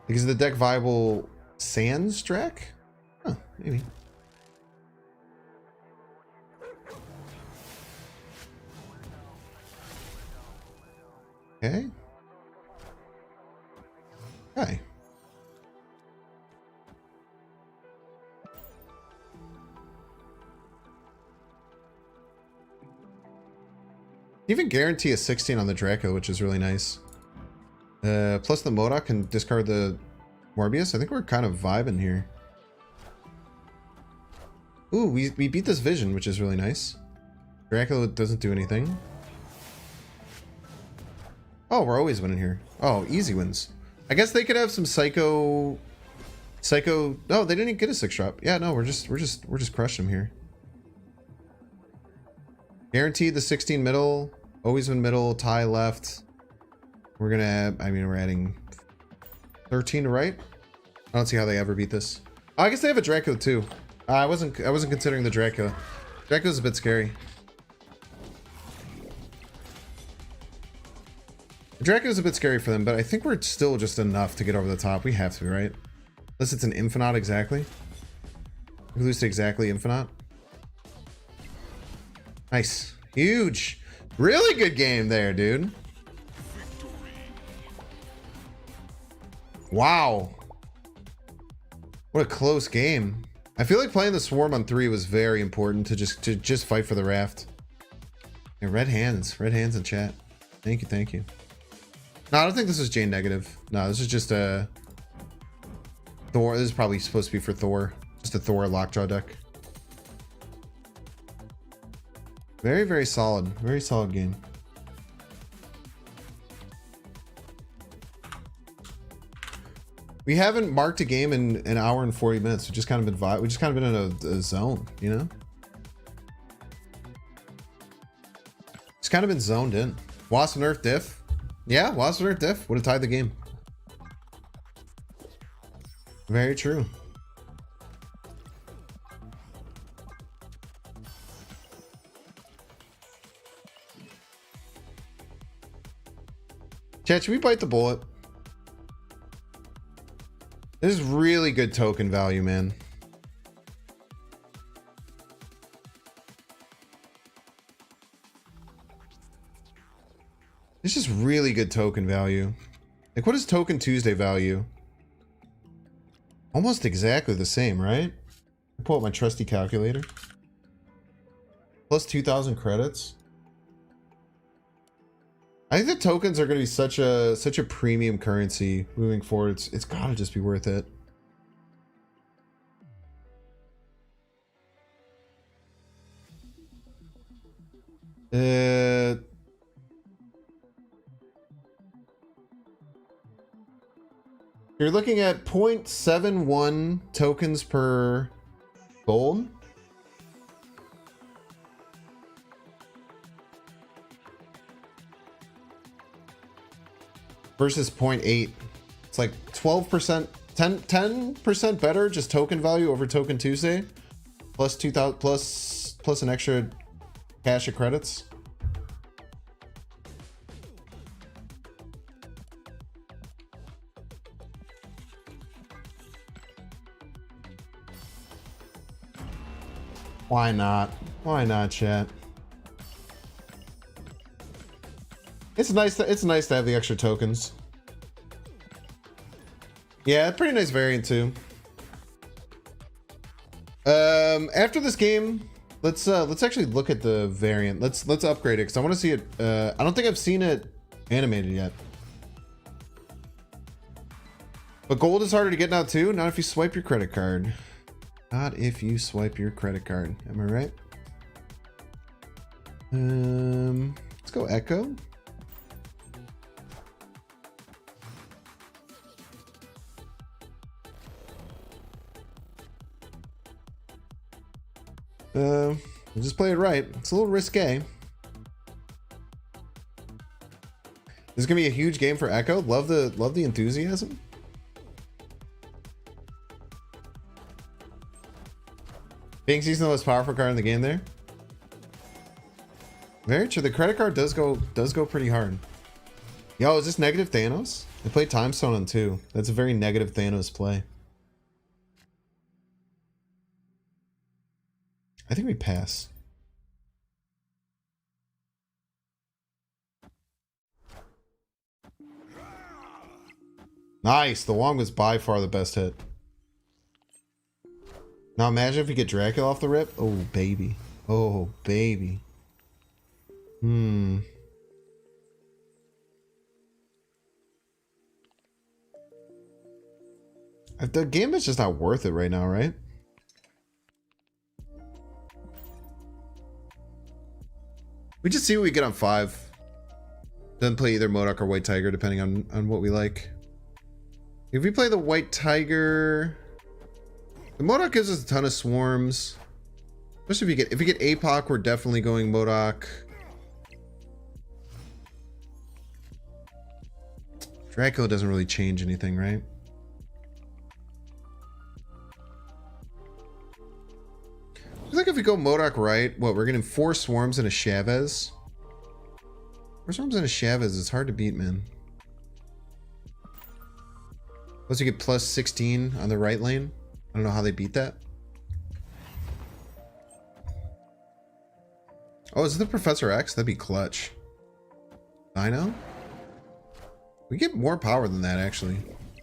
Speaker 1: Like, is the deck viable sans Drac? Huh, maybe. Okay. Okay. Even guarantee a 16 on the Draco, which is really nice. Plus the Modok can discard the Morbius. I think we're kind of vibing here. Ooh, we beat this Vision, which is really nice. Draco doesn't do anything. Oh, we're always winning here. Oh, easy wins. I guess they could have some Psycho. No, they didn't get a 6-drop. Yeah, no, we're just crushing them here. Guaranteed the 16 middle. Always win middle. Tie left. We're gonna add, we're adding 13 to right. I don't see how they ever beat this. Oh, I guess they have a Draco too. I wasn't considering the Draco. Draco's a bit scary. Draco's a bit scary for them, but I think we're still just enough to get over the top. We have to, right? Unless it's an Infinite exactly. We lose to exactly Infinite. Nice. Huge. Really good game there, dude. Wow. What a close game. I feel like playing the Swarm on 3 was very important to just fight for the raft. Yeah, red hands in chat. Thank you, thank you. No, I don't think this is Jane negative. No, this is just a Thor. This is probably supposed to be for Thor. Just a Thor lockjaw deck. Very, very solid. Very solid game. We haven't marked a game in an hour and 40 minutes. We've just kind of been in a zone, you know? It's kind of been zoned in. Wasp nerf diff. Yeah, Wasp Nerf Diff would have tied the game. Very true. Chat, should we bite the bullet? This is really good token value, man. It's just really good token value. Like, what is Token Tuesday value? Almost exactly the same, right? I pull up my trusty calculator. Plus 2,000 credits. I think the tokens are going to be such a premium currency moving forward. It's got to just be worth it. You're looking at 0.71 tokens per gold. Versus 0.8. It's like 12%, 10% better just token value over Token Tuesday. Plus 2,000 plus an extra cash of credits. Why not? Why not, chat? It's nice to have the extra tokens. Yeah, pretty nice variant too. After this game, let's actually look at the variant. Let's upgrade it because I want to see it. I don't think I've seen it animated yet. But gold is harder to get now too. Not if you swipe your credit card. Not if you swipe your credit card. Am I right? Let's go Echo. We'll just play it right. It's a little risque. This is gonna be a huge game for Echo. Love the enthusiasm. Banksy's the most powerful card in the game there. Very true. The credit card does go pretty hard. Yo, is this negative Thanos? I played Time Stone on 2. That's a very negative Thanos play. I think we pass. Nice. The Wong was by far the best hit. Now imagine if we get Dracula off the rip. Oh, baby. Oh, baby. The game is just not worth it right now, right? We just see what we get on 5. Then play either MODOK or White Tiger, depending on what we like. If we play the White Tiger, the MODOK gives us a ton of swarms. Especially if we get APOC, we're definitely going MODOK. Dracula doesn't really change anything, right? I feel like if we go MODOK right, what, we're getting 4 swarms and a Chavez? 4 swarms and a Chavez is hard to beat, man. Plus you get plus 16 on the right lane. I don't know how they beat that. Oh, is it the Professor X? That'd be clutch. I know. We get more power than that, actually.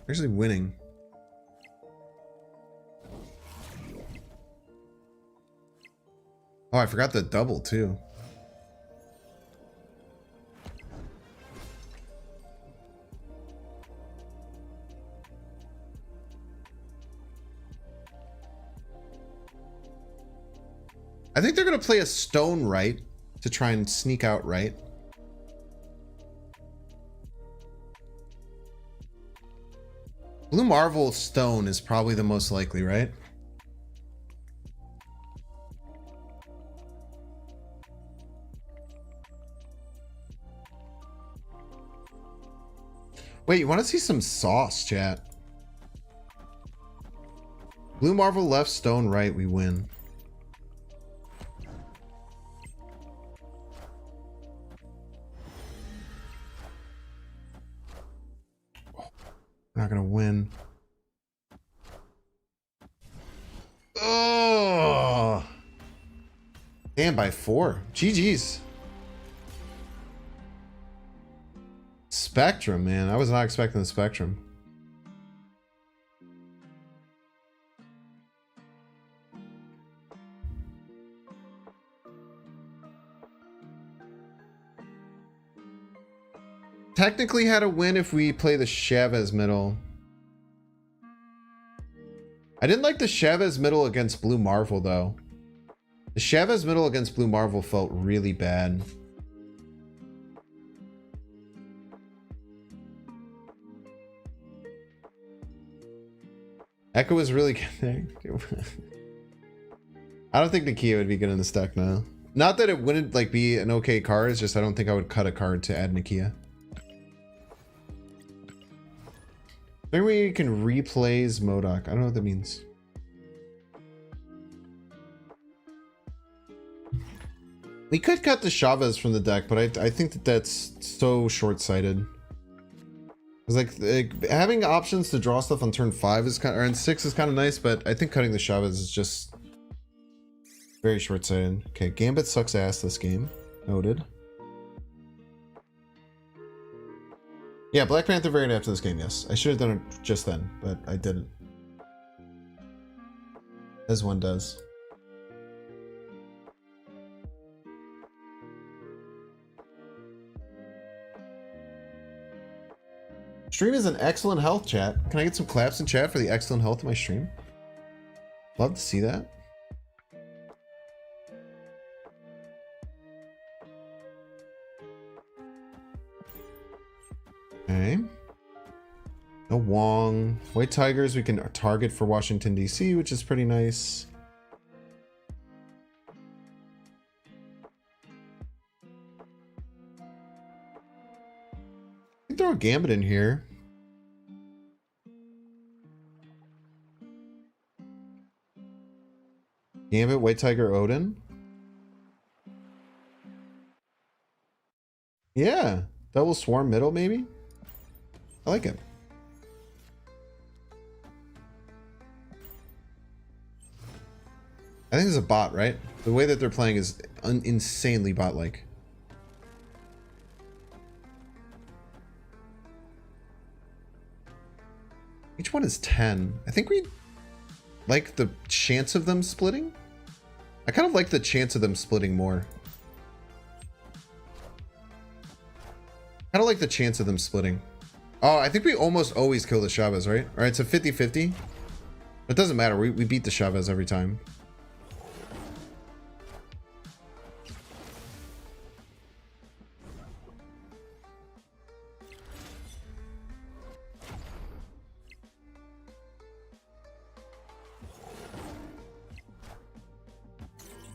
Speaker 1: We're actually winning. Oh, I forgot the double, too. I think they're going to play a stone right to try and sneak out right. Blue Marvel stone is probably the most likely, right? Wait, you want to see some sauce, chat? Blue Marvel left, stone right, we win. We're not gonna win. Oh, damn, by 4. GG's. Spectrum, man. I was not expecting the Spectrum. Technically had a win if we play the Chavez middle. I didn't like the Chavez middle against Blue Marvel, though. The Chavez middle against Blue Marvel felt really bad. Echo is really good. I don't think Nakia would be good in this deck now. Not that it wouldn't like be an okay card, it's just I don't think I would cut a card to add Nakia. Maybe we can replays Modok. I don't know what that means. We could cut the Chavez from the deck, but I think that that's so short-sighted. It's like having options to draw stuff on turn 5 is kind of, or on 6 is kind of nice, but I think cutting the Chavez is just very short-sighted. Okay, Gambit sucks ass this game. Noted. Yeah, Black Panther variant after this game, yes. I should have done it just then, but I didn't. As one does. Stream is an excellent health, chat. Can I get some claps in chat for the excellent health of my stream? Love to see that. Okay. No Wong. White Tigers we can target for Washington, D.C., which is pretty nice. You can throw a Gambit in here. Gambit, White Tiger, Odin. Yeah. Double Swarm middle, maybe? I like it. I think it's a bot, right? The way that they're playing is insanely bot-like. Each one is 10. I think we like the chance of them splitting. I kind of like the chance of them splitting more. Kind of like the chance of them splitting. Oh, I think we almost always kill the Chavez, right? All right, it's a 50-50. It doesn't matter. We beat the Chavez every time.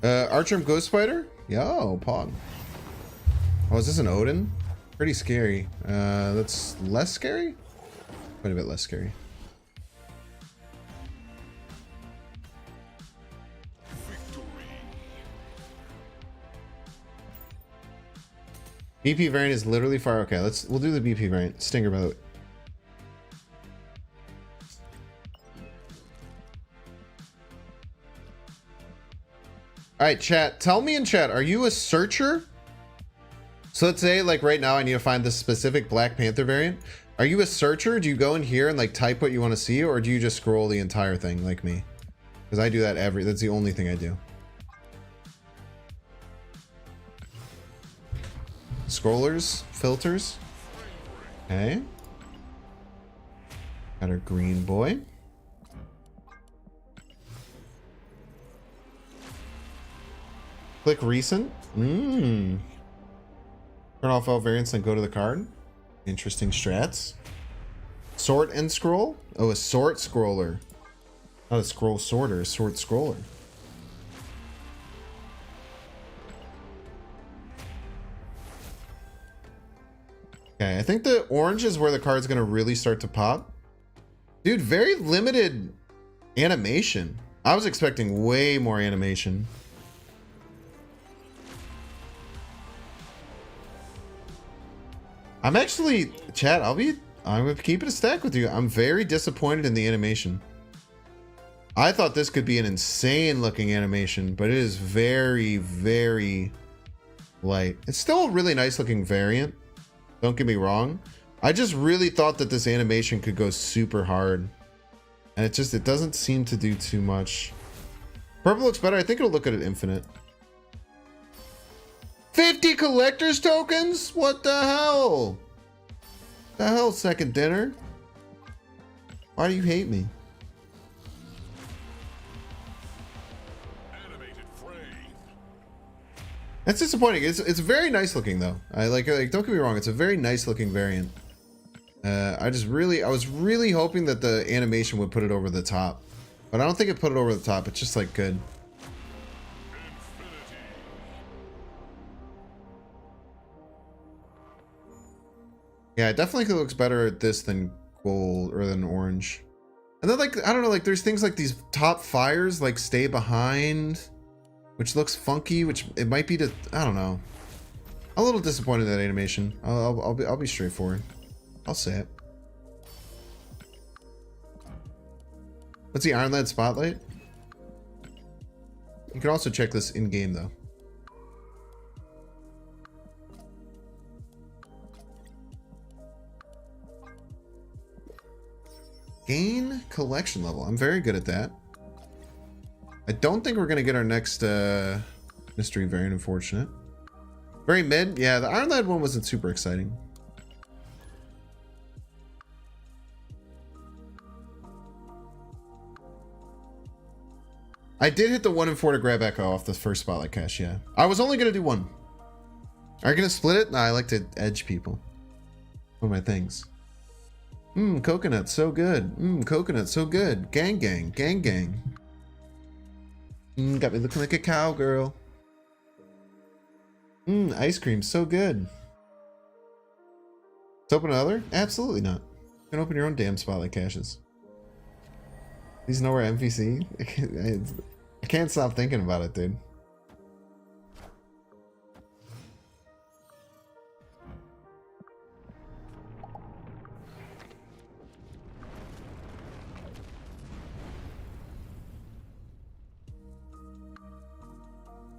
Speaker 1: Archrum Ghost Spider? Yo, Pog. Oh, is this an Odin? Pretty scary. That's less scary? Quite a bit less scary. BP variant is literally fire. Okay, we'll do the BP variant. Stinger, by the way. All right, chat. Tell me in chat, are you a searcher? So let's say, like right now, I need to find the specific Black Panther variant. Are you a searcher? Do you go in here and like type what you want to see, or do you just scroll the entire thing like me? Because I do that that's the only thing I do. Scrollers, filters. Okay. Got our green boy. Click recent. Turn off all variants and go to the card. Interesting strats. Sort and scroll. Oh, a sort scroller. Not a scroll sorter, a sort scroller. Okay, I think the orange is where the card's gonna really start to pop. Dude, very limited animation. I was expecting way more animation. I'm actually, chat, I'm gonna keep it a stack with you. I'm very disappointed in the animation. I thought this could be an insane looking animation, but it is very, very light. It's still a really nice looking variant. Don't get me wrong. I just really thought that this animation could go super hard. And it doesn't seem to do too much. Purple looks better. I think it'll look good at infinite. 50 collector's tokens? What the hell? The hell, second dinner? Why do you hate me? That's disappointing. It's very nice looking though. I like don't get me wrong, it's a very nice looking variant. I was really hoping that the animation would put it over the top. But I don't think it put it over the top. It's just like good. Yeah, it definitely looks better at this than gold or than orange. And then like, I don't know, like there's things like these top fires like stay behind, which looks funky, which it might be to, I don't know. I'm a little disappointed in that animation. I'll be straightforward. I'll say it. What's the Iron Lad Spotlight? You can also check this in game though. Gain collection level. I'm very good at that. I don't think we're gonna get our next mystery variant, unfortunate. Very mid. Yeah, the Iron Lad one wasn't super exciting. I did hit the 1 in 4 to grab Echo off the first spotlight cache, yeah. I was only gonna do one. Are you gonna split it? Nah, I like to edge people. One of my things. Coconut, so good. Coconut, so good. Gang gang, gang gang. Got me looking like a cowgirl. Ice cream, so good. Let's open another? Absolutely not. You can open your own damn spotlight caches. These nowhere MVC? I can't stop thinking about it, dude.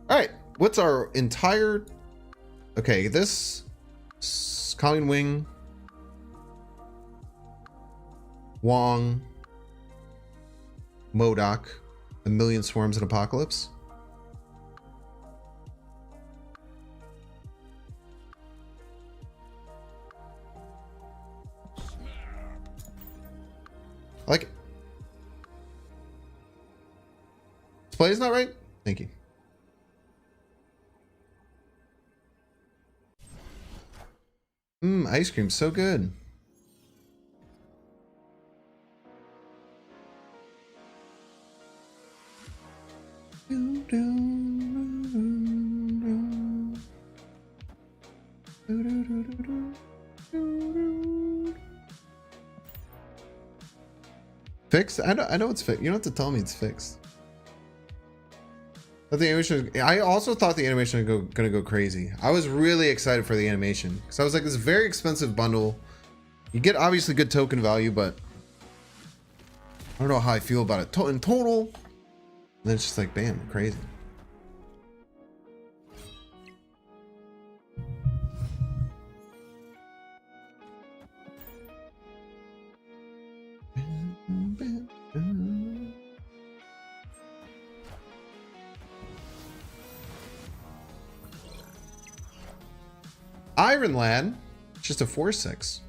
Speaker 1: Alright, what's our entire... Okay, this... Colleen Wing... Wong... MODOK... A Million Swarms in Apocalypse. I like it. Display is not right? Thank you. Ice cream, so good. Fixed? I know it's fixed. You don't have to tell me it's fixed. But the animation, I also thought the animation was gonna go crazy. I was really excited for the animation because I was like, this is a very expensive bundle. You get obviously good token value, but I don't know how I feel about it in total. And then it's just like, bam, crazy. Iron Lad, just a 4/6.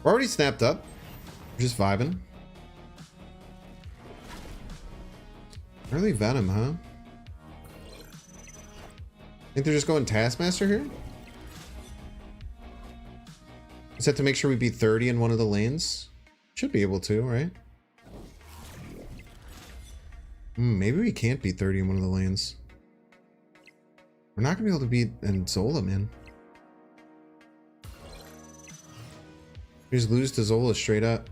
Speaker 1: We're already snapped up. We're just vibing. Early Venom, huh? Think they're just going Taskmaster here? Is that to make sure we beat 30 in one of the lanes? Should be able to, right? Maybe we can't beat 30 in one of the lanes. We're not gonna be able to beat Zola, man. We just lose to Zola straight up.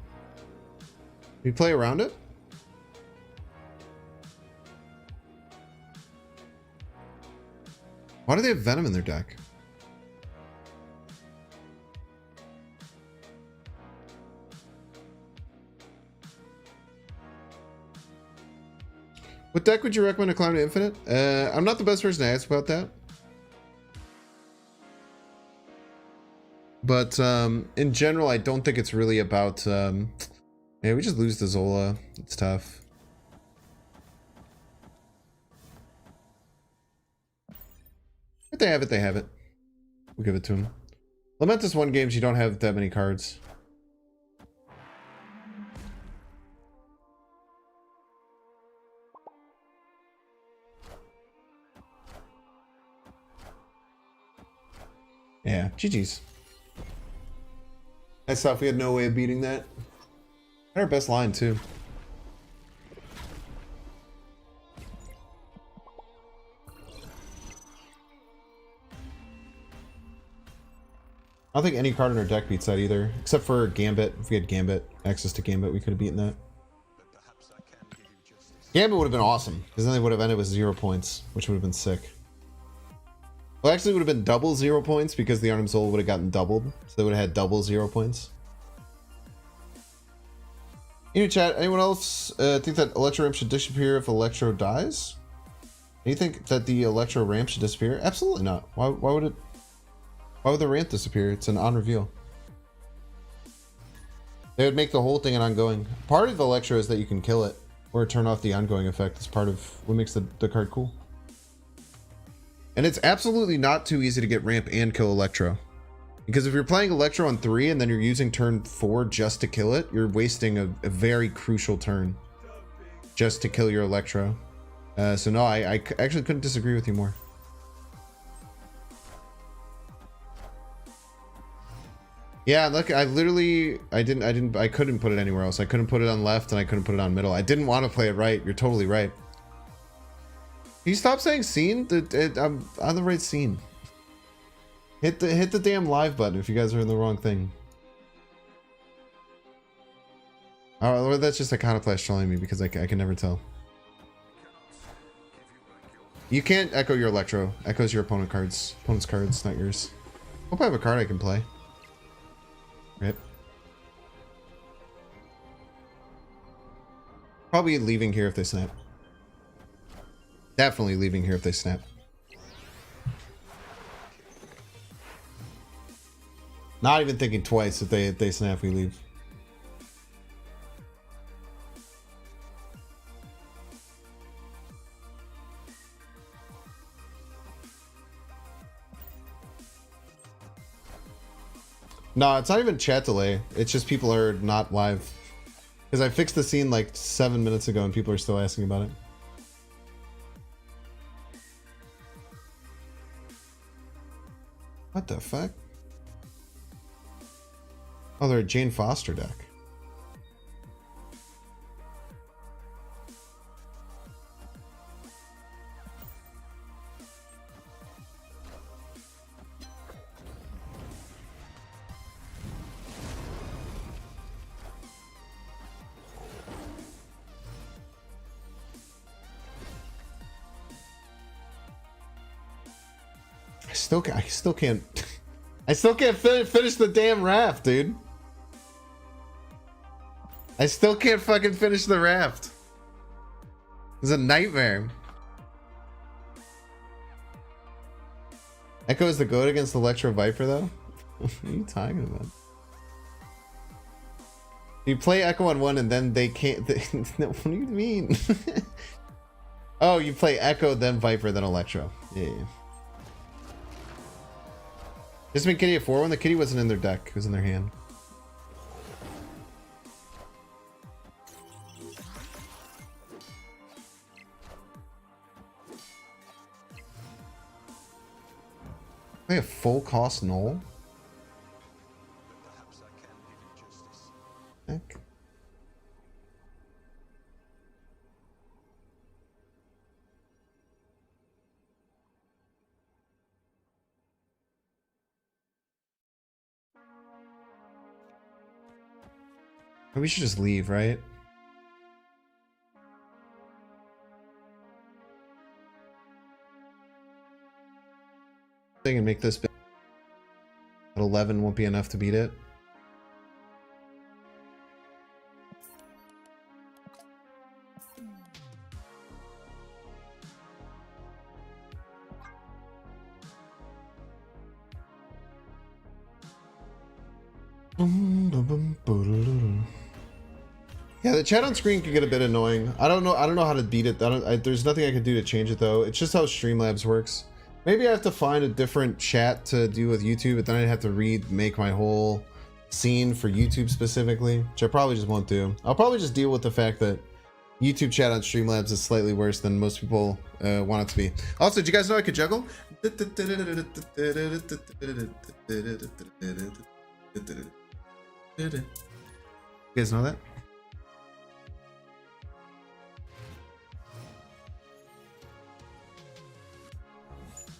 Speaker 1: We play around it? Why do they have Venom in their deck? What deck would you recommend to climb to Infinite? I'm not the best person to ask about that. But in general, I don't think it's really about... yeah, we just lose to Zola. It's tough. If they have it, they have it. We'll give it to them. Lamentus won games, you don't have that many cards. Yeah, GG's. That's tough. We had no way of beating that. Our best line, too. I don't think any card in our deck beats that either. Except for Gambit. If we had Gambit, access to Gambit, we could have beaten that. Gambit would have been awesome. Because then they would have ended with 0 points. Which would have been sick. Well, actually, it would have been double 0 points because the Arnim Soul would have gotten doubled. So they would have had double 0 points. In your chat, anyone else think that Electro Ramp should disappear if Electro dies? Do you think that the Electro Ramp should disappear? Absolutely not. Why would it? Why would the ramp disappear? It's an on reveal. They would make the whole thing an ongoing. Part of Electro is that you can kill it or turn off the ongoing effect. It's part of what makes the card cool. And it's absolutely not too easy to get ramp and kill Electro. Because if you're playing Electro on 3 and then you're using turn 4 just to kill it, you're wasting a very crucial turn just to kill your Electro. So no, I actually couldn't disagree with you more. Yeah, look, I couldn't put it anywhere else. I couldn't put it on left and I couldn't put it on middle. I didn't want to play it right. You're totally right. Can you stop saying scene? I'm on the right scene. Hit the damn live button if you guys are in the wrong thing. Oh, that's just Iconoclast trolling me because I can never tell. You can't echo your Electro. Echoes your opponent's cards, not yours. Hope I have a card I can play. Right. Probably leaving here if they snap. Definitely leaving here if they snap. Not even thinking twice. If they snap, we leave. No, it's not even chat delay. It's just people are not live. Because I fixed the scene like 7 minutes ago and people are still asking about it. What the fuck? Oh, they're a Jane Foster deck. I still can't finish the damn raft, dude. I still can't fucking finish the raft. It's a nightmare. Echo is the goat against Electro Viper, though? What are you talking about? You play Echo on 1 and then they can't... What do you mean? Oh, you play Echo, then Viper, then Electro. Yeah. Just made Kitty a 4 when the Kitty wasn't in their deck. It was in their hand. Play a full cost null?
Speaker 2: Perhaps I can give you justice.
Speaker 1: Heck. We should just leave, right? Thing and make this big. At 11 won't be enough to beat it. Yeah, the chat on screen can get a bit annoying. I don't know how to beat it. There's nothing I can do to change it though. It's just how Streamlabs works. Maybe I have to find a different chat to do with YouTube, but then I'd have to make my whole scene for YouTube specifically, which I probably just won't do. I'll probably just deal with the fact that YouTube chat on Streamlabs is slightly worse than most people want it to be. Also, did you guys know I could juggle? You guys know that?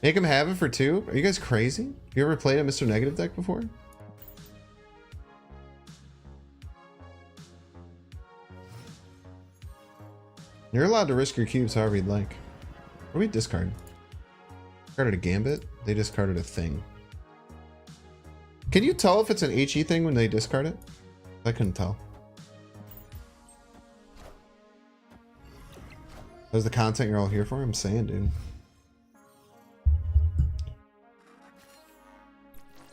Speaker 1: Make him have it for 2? Are you guys crazy? You ever played a Mr. Negative deck before? You're allowed to risk your cubes however you'd like. What do we discard? Discarded a Gambit? They discarded a thing. Can you tell if it's an HE thing when they discard it? I couldn't tell. That was the content you're all here for? I'm saying, dude.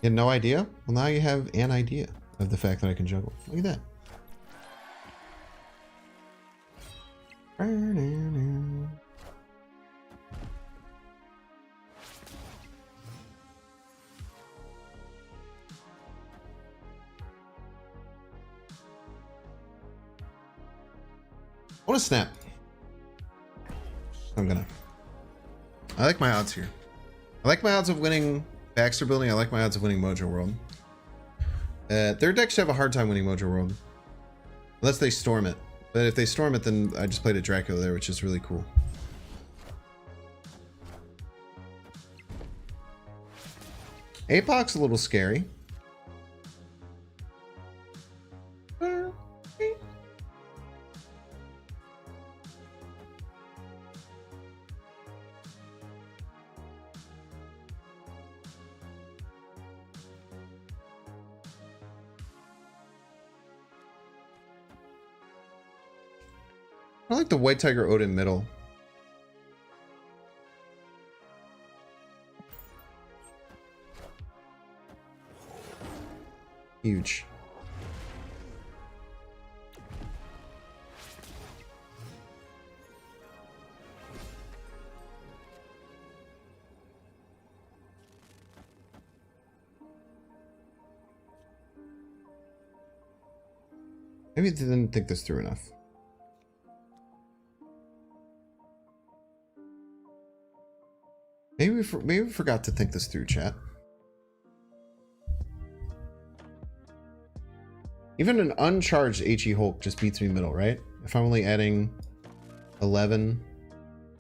Speaker 1: You had no idea? Well, now you have an idea of the fact that I can juggle. Look at that. I want to snap. I like my odds here. I like my odds of winning Baxter Building. I like my odds of winning Mojo World. Their decks have a hard time winning Mojo World. Unless they storm it. But if they storm it, then I just played a Dracula there, which is really cool. Apoc's a little scary. I like the White Tiger Odin middle. Huge. Maybe they didn't think this through enough. Maybe we forgot to think this through, chat. Even an uncharged HE Hulk just beats me middle, right? If I'm only adding 11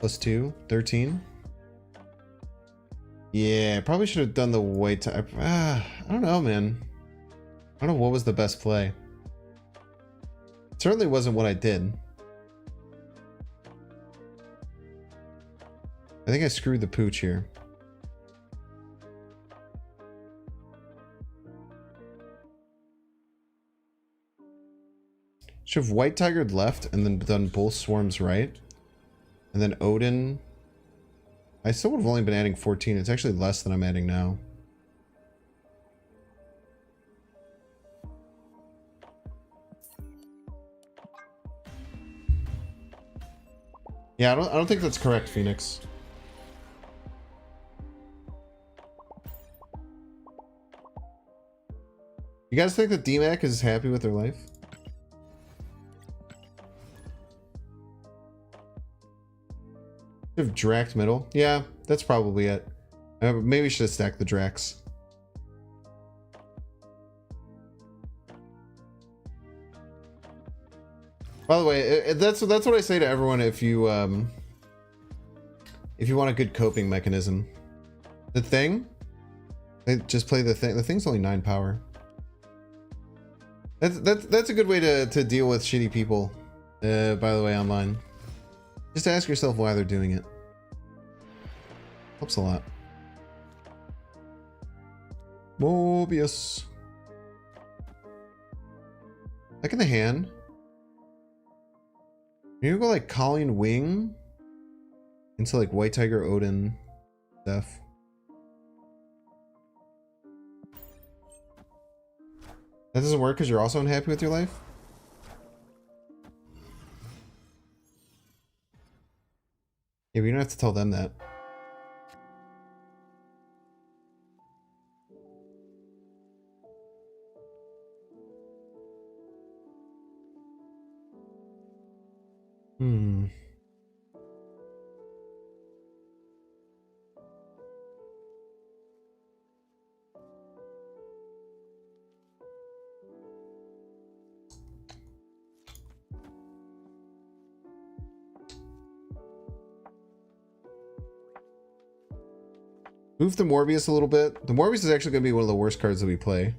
Speaker 1: plus 2, 13. Yeah, probably should have done the White Tiger. I don't know, man. I don't know what was the best play. It certainly wasn't what I did. I think I screwed the pooch here. Should have White Tigered left and then done both swarms right. And then Odin. I still would have only been adding 14. It's actually less than I'm adding now. Yeah, I don't think that's correct, Phoenix. You guys think that DMAC is happy with their life? Should have Draxed middle. Yeah, that's probably it. Maybe we should have stacked the Drax. By the way, that's what I say to everyone if you want a good coping mechanism. The thing? They just play the thing. The thing's only 9 power. That's a good way to deal with shitty people. By the way, online. Just ask yourself why they're doing it. Helps a lot. Mobius. Like in the hand. Maybe go like Colleen Wing into like White Tiger Odin stuff. That doesn't work because you're also unhappy with your life? Yeah, but you don't have to tell them that. Move the Morbius a little bit. The Morbius is actually going to be one of the worst cards that we play.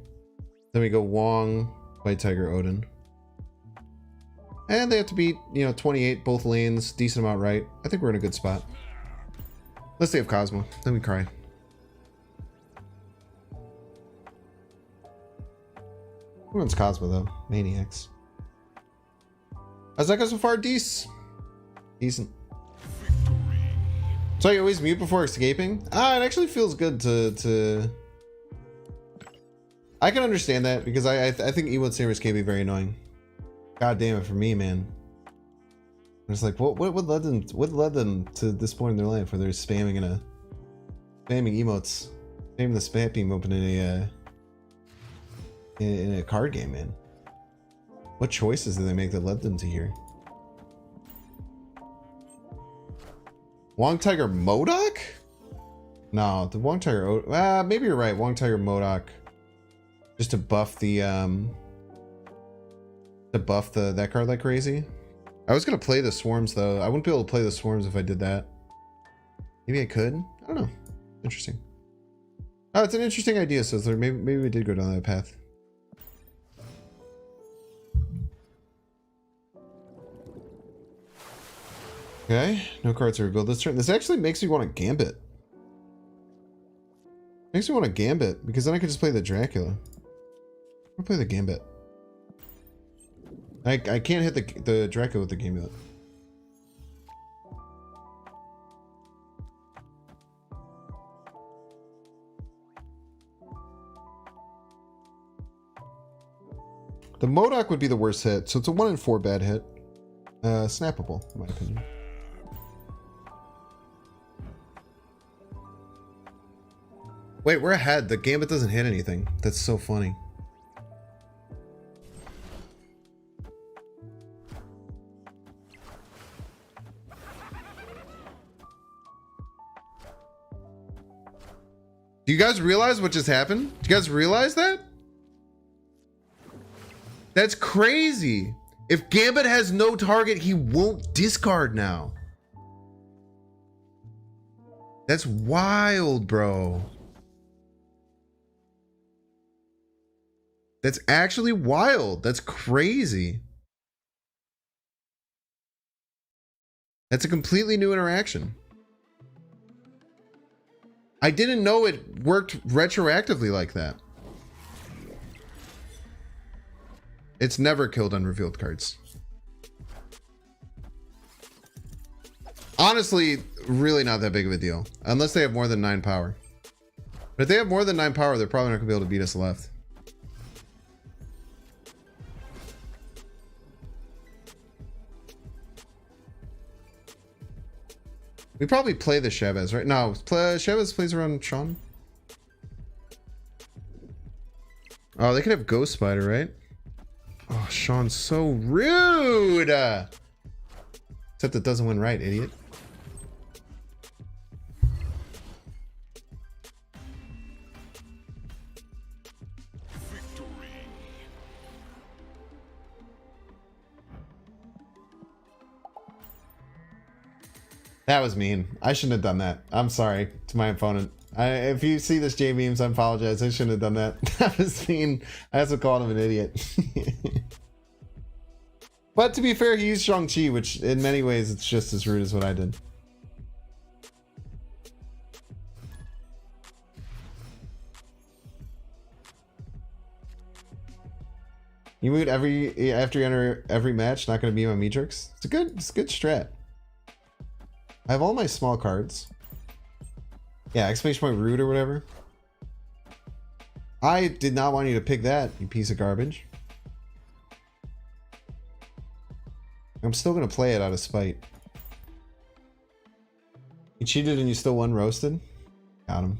Speaker 1: Then we go Wong, White Tiger, Odin. And they have to beat, 28, both lanes, decent amount right. I think we're in a good spot. Let's say have Cosmo, then we cry. Who runs Cosmo though? Maniacs. How's that go so far? Decent. So you always mute before escaping? It actually feels good to... I can understand that because I think emote savers can be very annoying. God damn it for me, man. It's like what led them to this point in their life where they're spamming emotes, spamming the spam beam open in a card game, man. What choices did they make that led them to here? Wong Tiger Modok? No, the Wong Tiger. Maybe you're right. Wong Tiger Modok, just to buff the that card like crazy. I was gonna play the swarms though. I wouldn't be able to play the swarms if I did that. Maybe I could. I don't know. Interesting. Oh, it's an interesting idea, Sizzler. Maybe we did go down that path. Okay, no cards to rebuild this turn. This actually makes me want to Gambit. Makes me want to Gambit because then I could just play the Dracula. I'll play the Gambit. I can't hit the Dracula with the Gambit. The Modok would be the worst hit, so it's a 1 in 4 bad hit. Snappable, in my opinion. Wait, we're ahead. The Gambit doesn't hit anything. That's so funny. Do you guys realize what just happened? Do you guys realize that? That's crazy. If Gambit has no target, he won't discard now. That's wild, bro. That's actually wild. That's crazy. That's a completely new interaction. I didn't know it worked retroactively like that. It's never killed unrevealed cards. Honestly, really not that big of a deal. Unless they have more than 9 power. But if they have more than 9 power, they're probably not going to be able to beat us left. We probably play the Chavez, right? No, Chavez plays around Sean. Oh, they could have Ghost Spider, right? Oh, Sean's so rude. Except it doesn't win right, idiot. That was mean. I shouldn't have done that. I'm sorry to my opponent. If you see this J memes, I apologize. I shouldn't have done that. That was mean. I also called him an idiot. But to be fair, he used Shang-Chi, which in many ways it's just as rude as what I did. You mute after you enter every match, not gonna be my Matrix. It's a good strat. I have all my small cards. Yeah, exclamation point rude or whatever. I did not want you to pick that, you piece of garbage. I'm still gonna play it out of spite. You cheated and you still won roasted? Got him.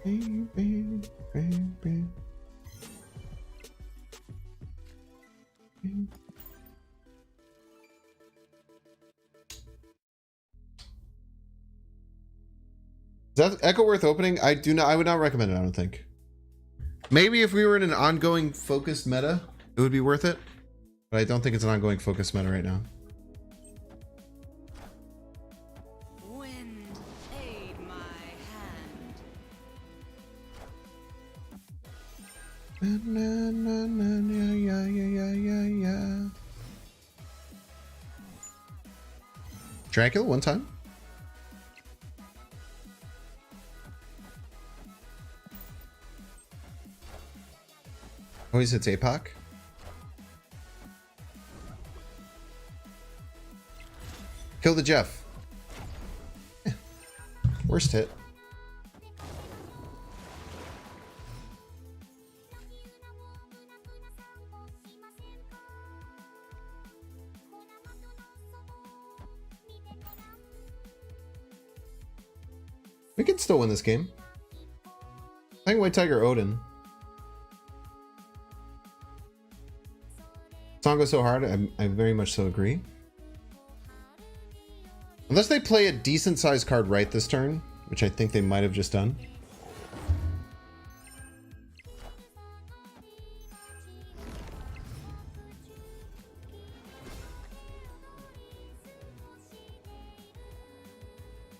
Speaker 1: Is that Echo worth opening? I would not recommend it, I don't think. Maybe if we were in an ongoing focused meta, it would be worth it. But I don't think it's an ongoing focused meta right now.
Speaker 3: Wind, aid my hand.
Speaker 1: Dracula one time. Always hits APOC. Kill the Jeff. Worst hit. We can still win this game. I think White Tiger Odin. Song goes so hard, I very much so agree. Unless they play a decent sized card right this turn, which I think they might have just done.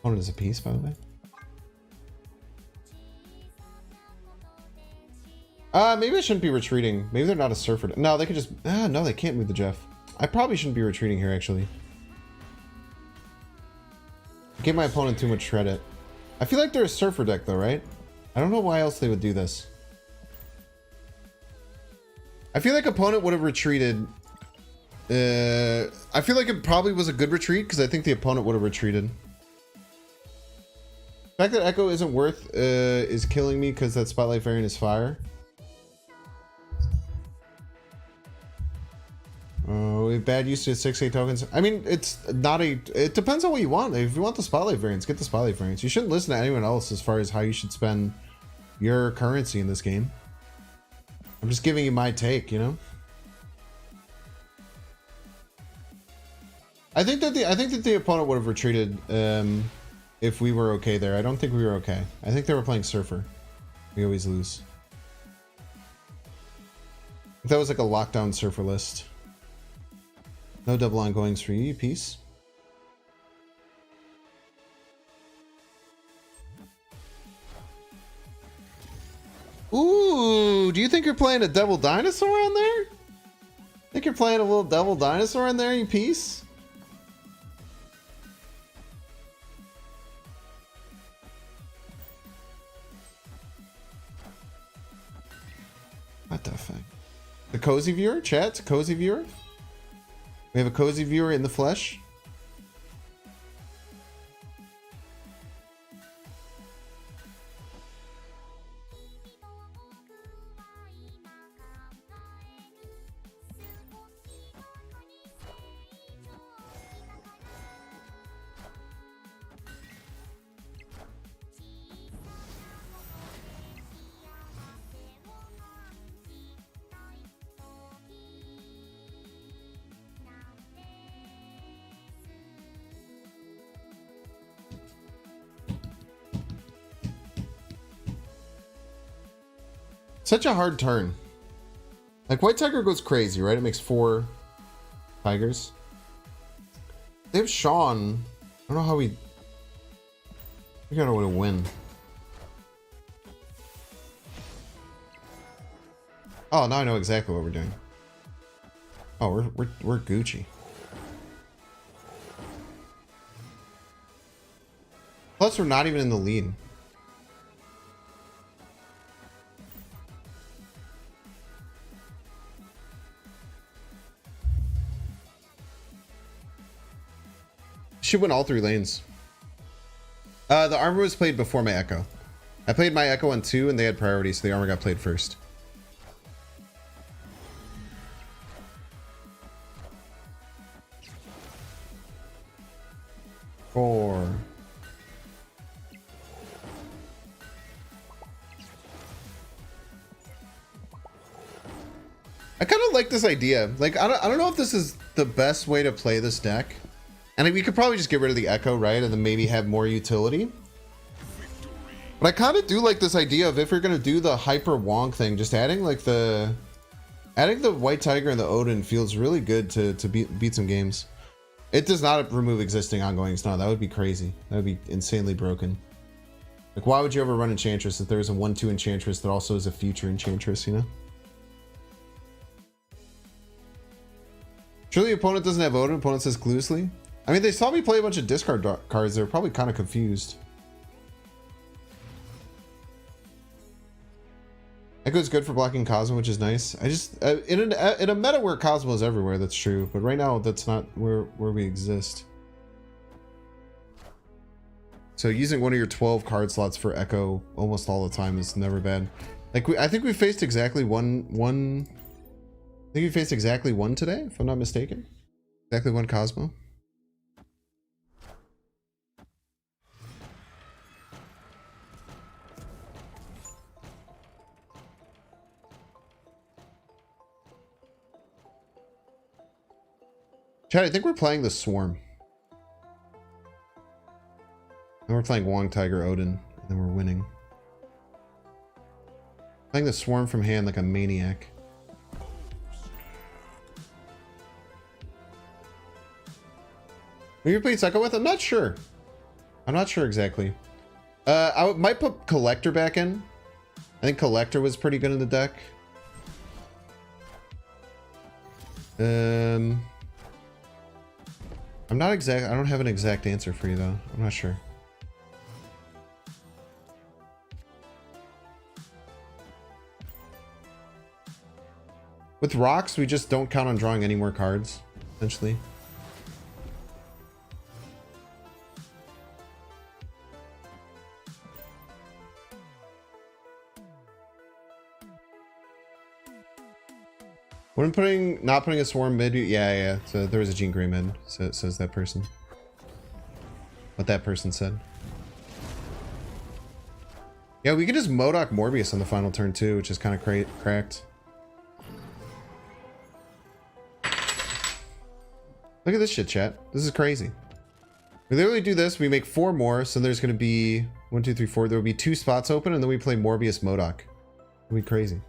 Speaker 1: Opponent is a piece, by the way. Maybe I shouldn't be retreating. Maybe they're not a surfer. No, they could just... no, they can't move the Jeff. I probably shouldn't be retreating here, actually. I give my opponent too much credit. I feel like they're a surfer deck, though, right? I don't know why else they would do this. I feel like opponent would have retreated. I feel like it probably was a good retreat, because I think the opponent would have retreated. The fact that Echo isn't worth is killing me, because that Spotlight variant is fire. Oh, we have bad use to 6-8 tokens. I mean, it's not a... It depends on what you want. If you want the Spotlight variants, get the Spotlight variants. You shouldn't listen to anyone else as far as how you should spend your currency in this game. I'm just giving you my take, you know? I think that the opponent would have retreated if we were okay there. I don't think we were okay. I think they were playing Surfer. We always lose. If that was like a lockdown Surfer list. No double ongoings for you, piece. Ooh, do you think you're playing a Devil Dinosaur on there? Think you're playing a little Devil Dinosaur on there, you piece? What the fuck? The Cozy Viewer? Chat, it's a Cozy Viewer? We have a Cozy Viewer in the flesh. Such a hard turn. Like, White Tiger goes crazy, right? It makes 4 tigers. They have Sean. I don't know how we gotta win. Oh, now I know exactly what we're doing. Oh, we're Gucci. Plus, we're not even in the lead. Should win all 3 lanes. The armor was played before my Echo. I played my Echo on 2 and they had priority, so the armor got played first. Four. I kind of like this idea. Like, I don't know if this is the best way to play this deck. And we could probably just get rid of the Echo, right? And then maybe have more utility. But I kind of do like this idea of if you're going to do the hyper wonk thing, just adding like the White Tiger and the Odin feels really good to beat some games. It does not remove existing ongoings. No, that would be crazy. That would be insanely broken. Like, why would you ever run Enchantress if there is a 1/2 Enchantress that also is a future Enchantress, you know? Surely the opponent doesn't have Odin, opponent says Cluelessly. I mean, they saw me play a bunch of discard cards. They're probably kind of confused. Echo's good for blocking Cosmo, which is nice. I just in a meta where Cosmo is everywhere, that's true. But right now, that's not where we exist. So using one of your 12 card slots for Echo almost all the time is never bad. Like I think we faced exactly one. I think we faced exactly one today, if I'm not mistaken. Exactly one Cosmo. Chad, I think we're playing the Swarm. And we're playing Wong, Tiger, Odin, and then we're winning. Playing the Swarm from hand like a maniac. Who you played Psycho with? I'm not sure. I'm not sure exactly. I might put Collector back in. I think Collector was pretty good in the deck. I'm not exact. I don't have an exact answer for you though. I'm not sure. With rocks, we just don't count on drawing any more cards, essentially. When not putting a Swarm mid, yeah. So there was a Jean Grey mid, so it says that person. What that person said. Yeah, we could just Modok Morbius on the final turn too, which is kind of cracked. Look at this shit, chat. This is crazy. We literally do this, we make 4 more, so there's gonna be 1, 2, 3, 4. There will be 2 spots open, and then we play Morbius Modok. It'll be crazy.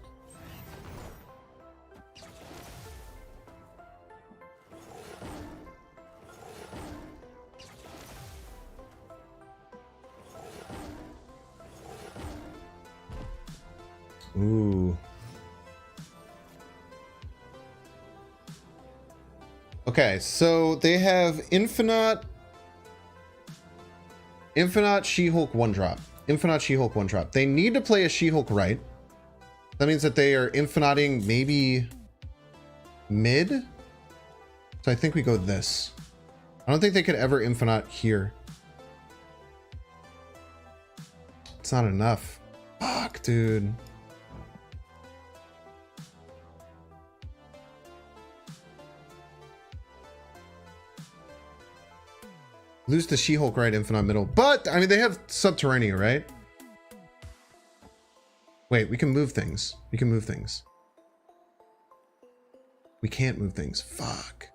Speaker 1: Ooh. Okay, so they have Infinite She-Hulk 1-drop. Infinite She-Hulk 1-drop. They need to play a She-Hulk right. That means that they are infiniting maybe mid. So I think we go this. I don't think they could ever infinite here. It's not enough. Fuck, dude. Lose the She-Hulk right, Infinite middle. But, I mean, they have Subterranea, right? Wait, we can move things. We can move things. We can't move things. Fuck.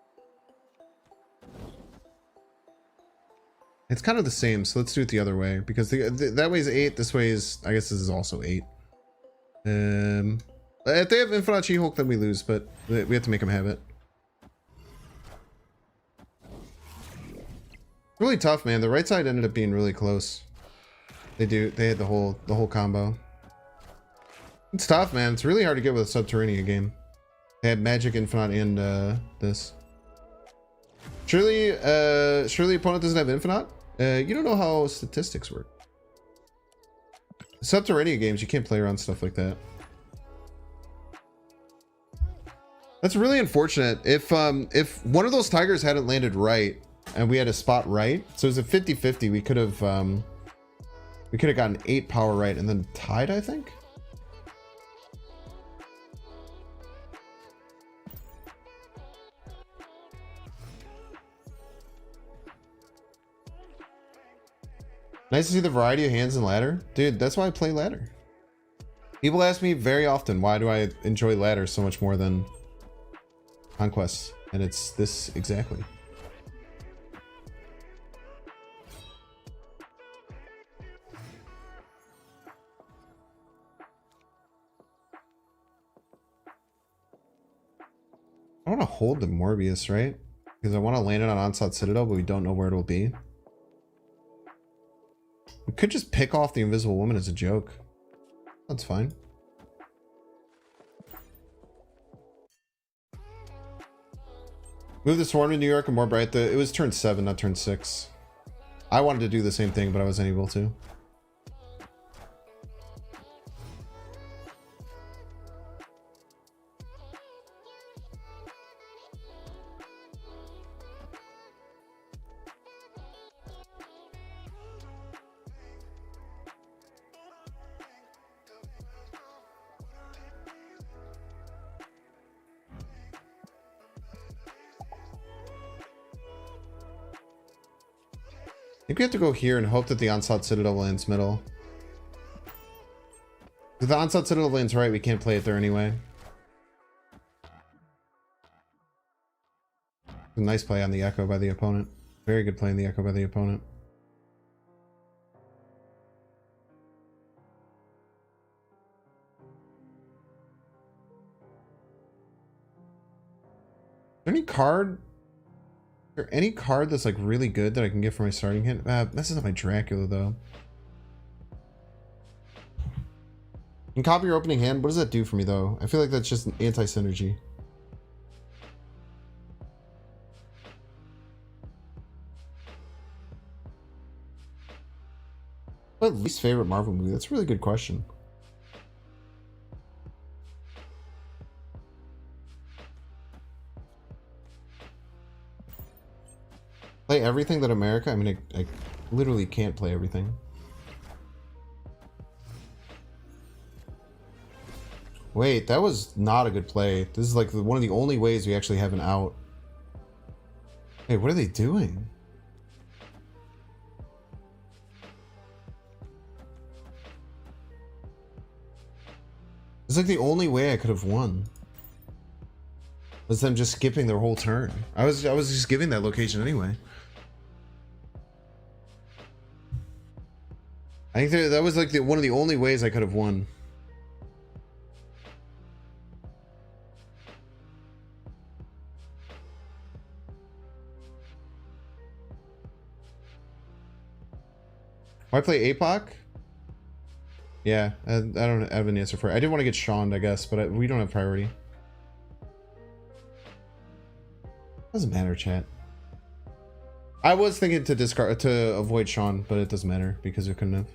Speaker 1: It's kind of the same, so let's do it the other way. Because that way is 8, this way is... I guess this is also 8. If they have Infinite She-Hulk, then we lose, but we have to make them have it. Really tough, man. The right side ended up being really close. They had the whole combo. It's tough, man. It's really hard to get with a Subterranean game. They had Magic, Infinite, and this. Surely opponent doesn't have Infinite? You don't know how statistics work. Subterranean games, you can't play around stuff like that. That's really unfortunate. If one of those tigers hadn't landed right and we had a spot right, so it was a 50-50, we could have gotten 8 power right and then tied, I think. Nice to see the variety of hands in ladder. Dude, that's why I play ladder. People ask me very often, why do I enjoy ladder so much more than Conquest? And it's this exactly. I want to hold the Morbius, right? Because I want to land it on Onslaught Citadel, but we don't know where it'll be. We could just pick off the Invisible Woman as a joke. That's fine. Move the Swarm to New York and more bright. It was turn 7, not turn 6. I wanted to do the same thing, but I wasn't able to. I think we have to go here and hope that the Onslaught Citadel lands middle. If the Onslaught Citadel lands right, we can't play it there anyway. A nice play on the Echo by the opponent. Very good play on the Echo by the opponent. Is there any card? Is there any card that's like really good that I can get for my starting hit? Messes up my Dracula though. And copy your opening hand. What does that do for me though? I feel like that's just an anti-synergy. My least favorite Marvel movie? That's a really good question. Play everything that America? I mean, I literally can't play everything. Wait, that was not a good play. This is like one of the only ways we actually have an out. Hey, what are they doing? It's like the only way I could have won. Was them just skipping their whole turn. I was just giving that location anyway. I think that was like one of the only ways I could have won. Why play APOC? Yeah, I don't have an answer for it. I did want to get Sean, I guess, but we don't have priority. Doesn't matter, chat. I was thinking to discard to avoid Sean, but it doesn't matter because it couldn't have.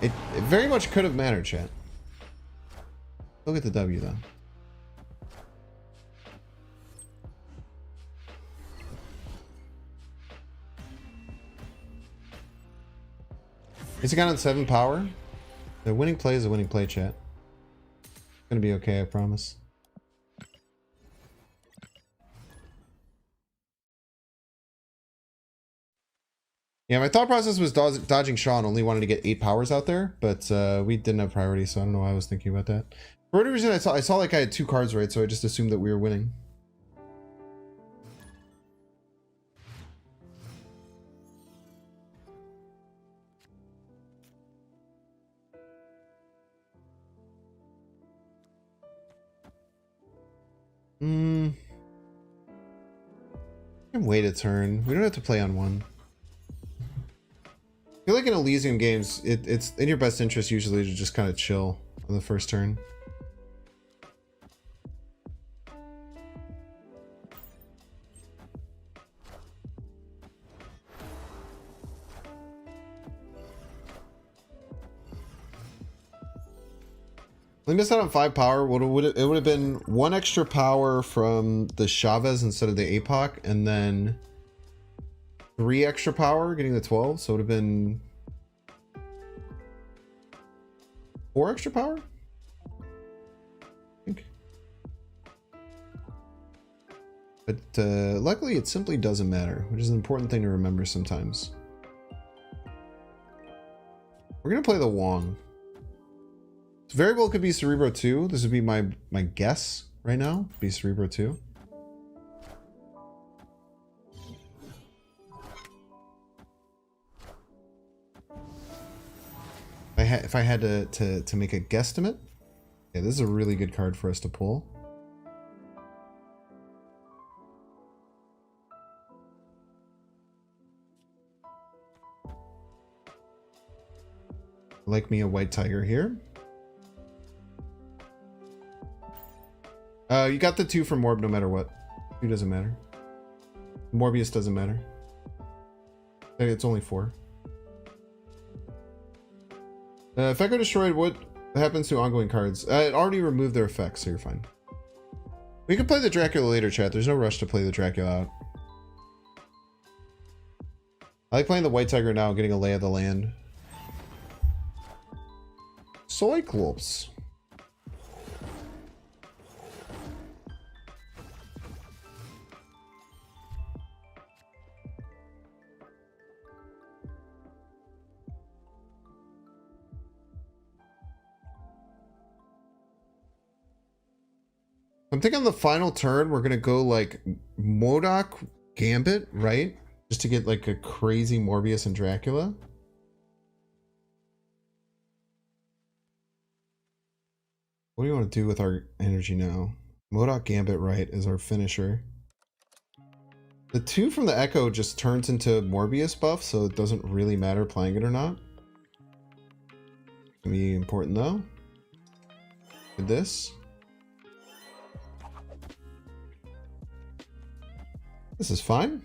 Speaker 1: It very much could have mattered, chat. Look at the W though. Is it got on 7 power? The winning play is a winning play, chat. It's gonna be okay, I promise. Yeah, my thought process was dodging Sean, only wanted to get 8 powers out there, but we didn't have priority, so I don't know why I was thinking about that. For whatever reason, I saw like I had 2 cards right, so I just assumed that we were winning. And wait a turn. We don't have to play on one. I feel like in Elysium games, it's in your best interest usually to just kind of chill on the first turn. We missed out on 5 power. It would have been 1 extra power from the Chavez instead of the APOC, and then 3 extra power getting the 12. So it would have been 4 extra power, I think. But luckily, it simply doesn't matter, which is an important thing to remember sometimes. We're gonna play the Wong. Very well could be Cerebro 2. This would be my guess right now. Be Cerebro 2. If I had to make a guesstimate, yeah, this is a really good card for us to pull. Like me a White Tiger here. You got the 2 from Morb no matter what. 2 doesn't matter. Morbius doesn't matter. It's only 4. If Echo destroyed, what happens to ongoing cards? It already removed their effects, so you're fine. We can play the Dracula later, chat. There's no rush to play the Dracula out. I like playing the White Tiger now, getting a lay of the land. Cyclops. I'm thinking on the final turn, we're going to go like MODOK Gambit, right? Just to get like a crazy Morbius and Dracula. What do you want to do with our energy now? MODOK Gambit, right, is our finisher. The 2 from the Echo just turns into Morbius buff, so it doesn't really matter playing it or not. Gonna be important though. With this. This is fine.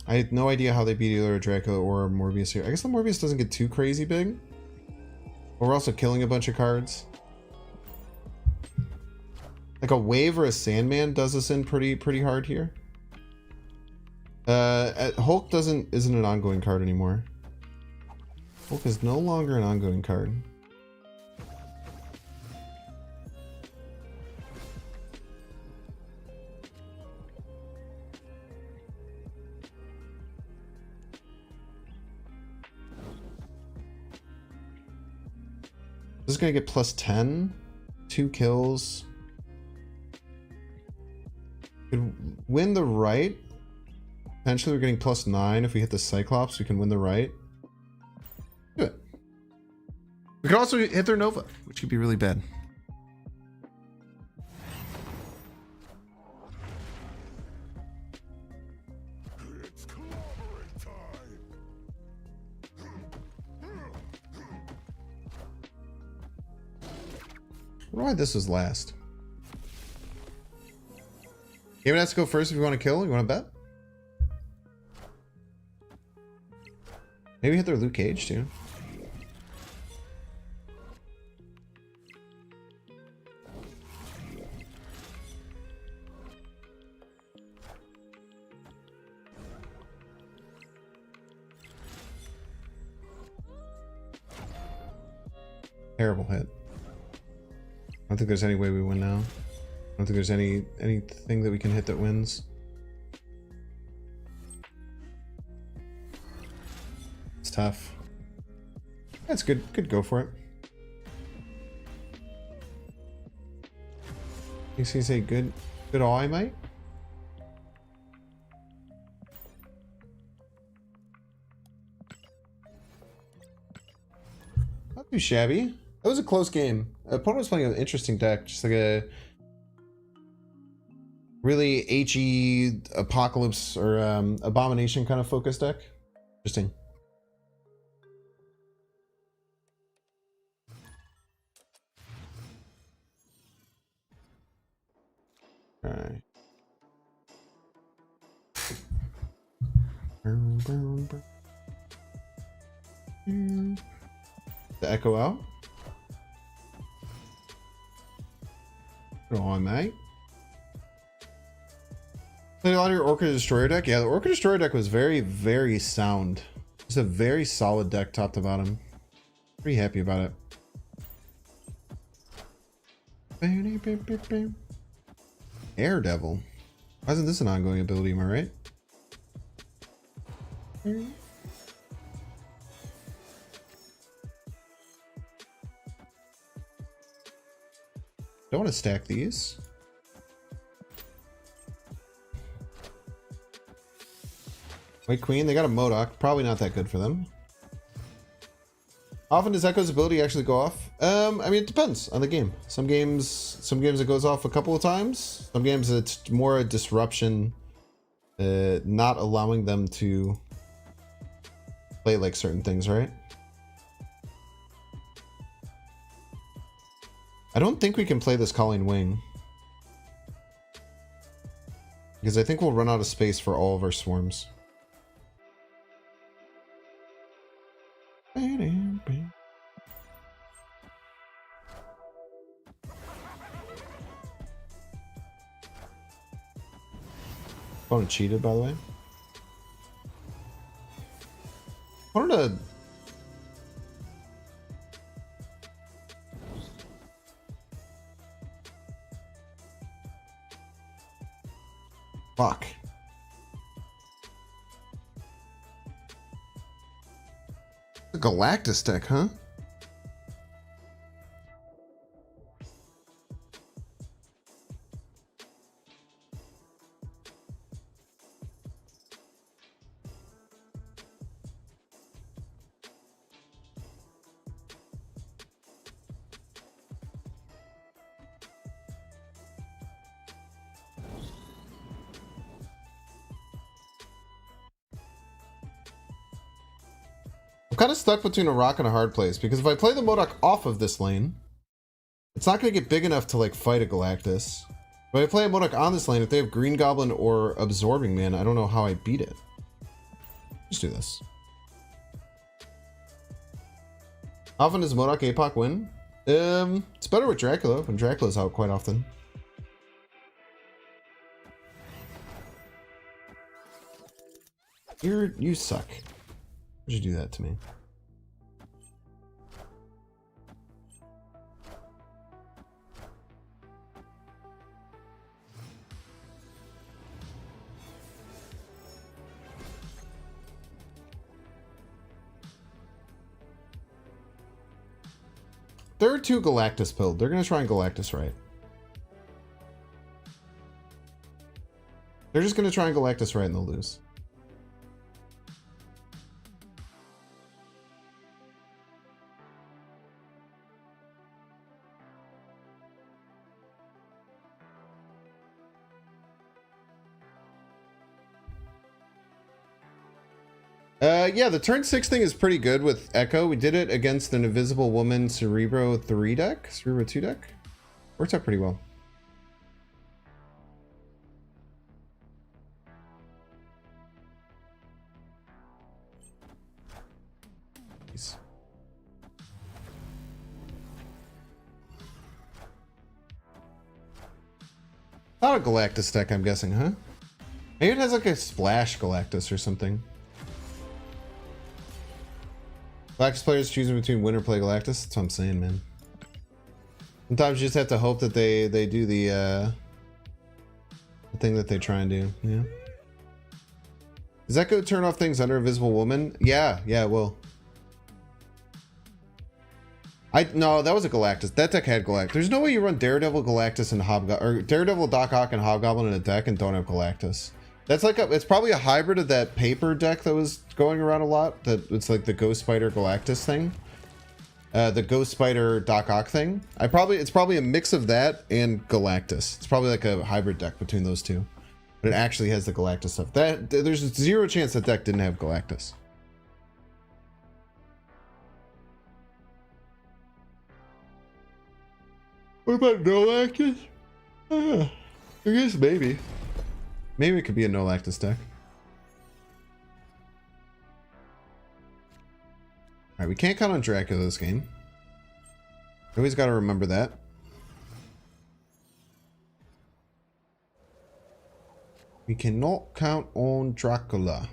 Speaker 1: I had no idea how they beat either Dracula or Morbius here. I guess the Morbius doesn't get too crazy big. But we're also killing a bunch of cards. Like a Wave or a Sandman does us in pretty hard here. Hulk isn't an ongoing card anymore. Hulk is no longer an ongoing card. This is going to get plus 10. 2 kills. Could win the right. Potentially we're getting plus 9. If we hit the Cyclops, we can win the right. Do it. We could also hit their Nova, which could be really bad.
Speaker 4: It's clobbering time.
Speaker 1: Why this was last. Game has to go first if you want to kill. You want to bet? Maybe hit their Luke Cage too. Terrible hit. I don't think there's any way we win now. I don't think there's anything that we can hit that wins. It's tough. That's good. Good go for it. You say good all I might? Not too shabby. That was a close game. Opponent was playing an interesting deck, just like a really HE apocalypse or abomination kind of focus deck. Interesting. All right. The echo out. Go on, mate. Played a lot of your Orca Destroyer deck. Yeah, the Orca Destroyer deck was very, very sound. It's a very solid deck, top to bottom. Pretty happy about it. Air Devil. Why isn't this an ongoing ability? Am I right? Don't want to stack these. White Queen, they got a Modok. Probably not that good for them. Often does Echo's ability actually go off? I mean, it depends on the game. Some games it goes off a couple of times. Some games it's more a disruption, not allowing them to play like certain things, right? I don't think we can play this Calling Wing, because I think we'll run out of space for all of our swarms. Opponent cheated, by the way. Opponent fuck. The Galactus deck, huh? I'm kind of stuck between a rock and a hard place, because if I play the Modok off of this lane, it's not going to get big enough to like fight a Galactus. But if I play a Modok on this lane, if they have Green Goblin or Absorbing Man, I don't know how I beat it. Just do this. How often does Modok APOC win? It's better with Dracula, when Dracula's out quite often. You suck. Why'd you do that to me? There are two Galactus build. They're gonna try and Galactus right. They're just gonna try and Galactus right and they'll lose. Yeah, the turn 6 thing is pretty good with Echo. We did it against an Invisible Woman Cerebro 3 deck, Cerebro 2 deck. Worked out pretty well. Jeez. Not a Galactus deck, I'm guessing, huh? Maybe it has like a Splash Galactus or something. Galactus players choosing between win or play Galactus. That's what I'm saying, man. Sometimes you just have to hope that they do the thing that they try and do. Yeah. Does Echo turn off things under Invisible Woman? Yeah, it will. No, that was a Galactus. That deck had Galactus. There's no way you run Daredevil, Galactus, and Hobgoblin, or Daredevil, Doc Ock, and Hobgoblin in a deck and don't have Galactus. That's like it's probably a hybrid of that paper deck that was going around a lot. That it's like the Ghost Spider Galactus thing. The Ghost Spider Doc Ock thing. It's probably a mix of that and Galactus. It's probably like a hybrid deck between those two. But it actually has the Galactus stuff. There's zero chance that deck didn't have Galactus. What about Galactus? I guess maybe. Maybe it could be a No-Lactus deck. Alright, we can't count on Dracula this game. Always got to remember that. We cannot count on Dracula.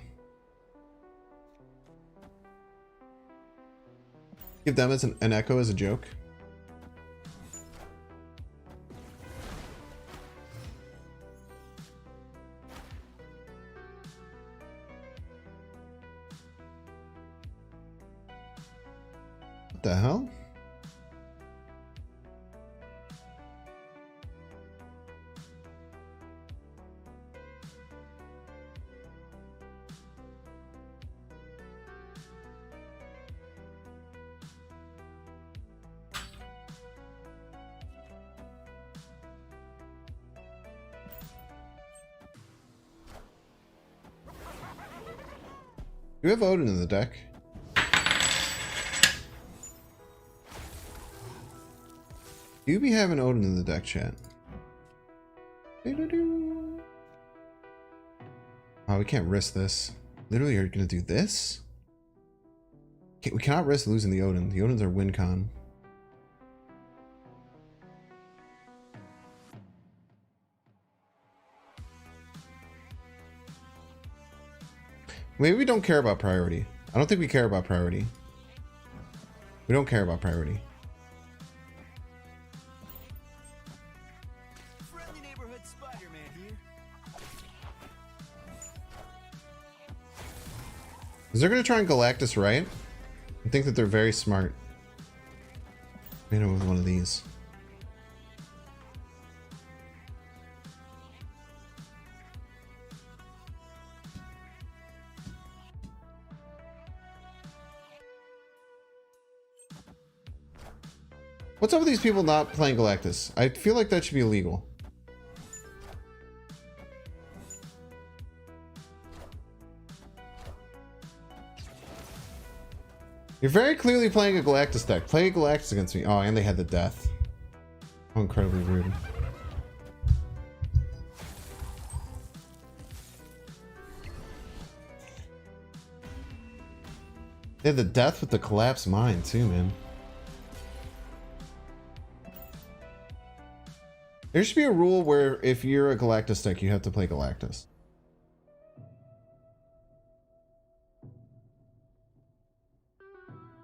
Speaker 1: Give them as an echo as a joke. What the hell? Do we have Odin in the deck? Do we have an Odin in the deck, chat? Oh, we can't risk this. Literally, are you gonna do this? We cannot risk losing the Odin. The Odins are win con. Maybe we don't care about priority. I don't think we care about priority. We don't care about priority.
Speaker 5: Friendly neighborhood Spider-Man here.
Speaker 1: Is they're gonna try and Galactus, right? I think that they're very smart. You know, with one of these. What's up with these people not playing Galactus? I feel like that should be illegal. You're very clearly playing a Galactus deck. Play a Galactus against me. Oh, and they had the death. How incredibly rude. They had the death with the collapsed mind too, man. There should be a rule where if you're a Galactus deck, you have to play Galactus.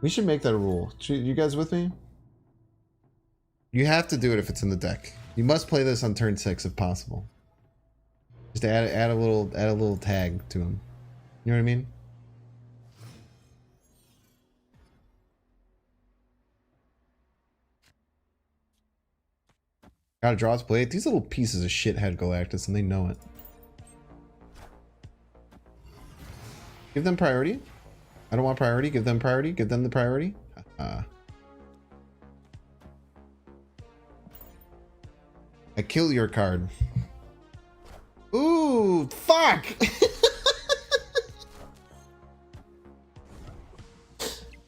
Speaker 1: We should make that a rule. You guys with me? You have to do it if it's in the deck. You must play this on turn 6 if possible. Just add a little tag to him. You know what I mean? Gotta draw its blade. These little pieces of shit had Galactus and they know it. Give them priority. I don't want priority. Give them priority. Give them the priority. I kill your card. Ooh, fuck!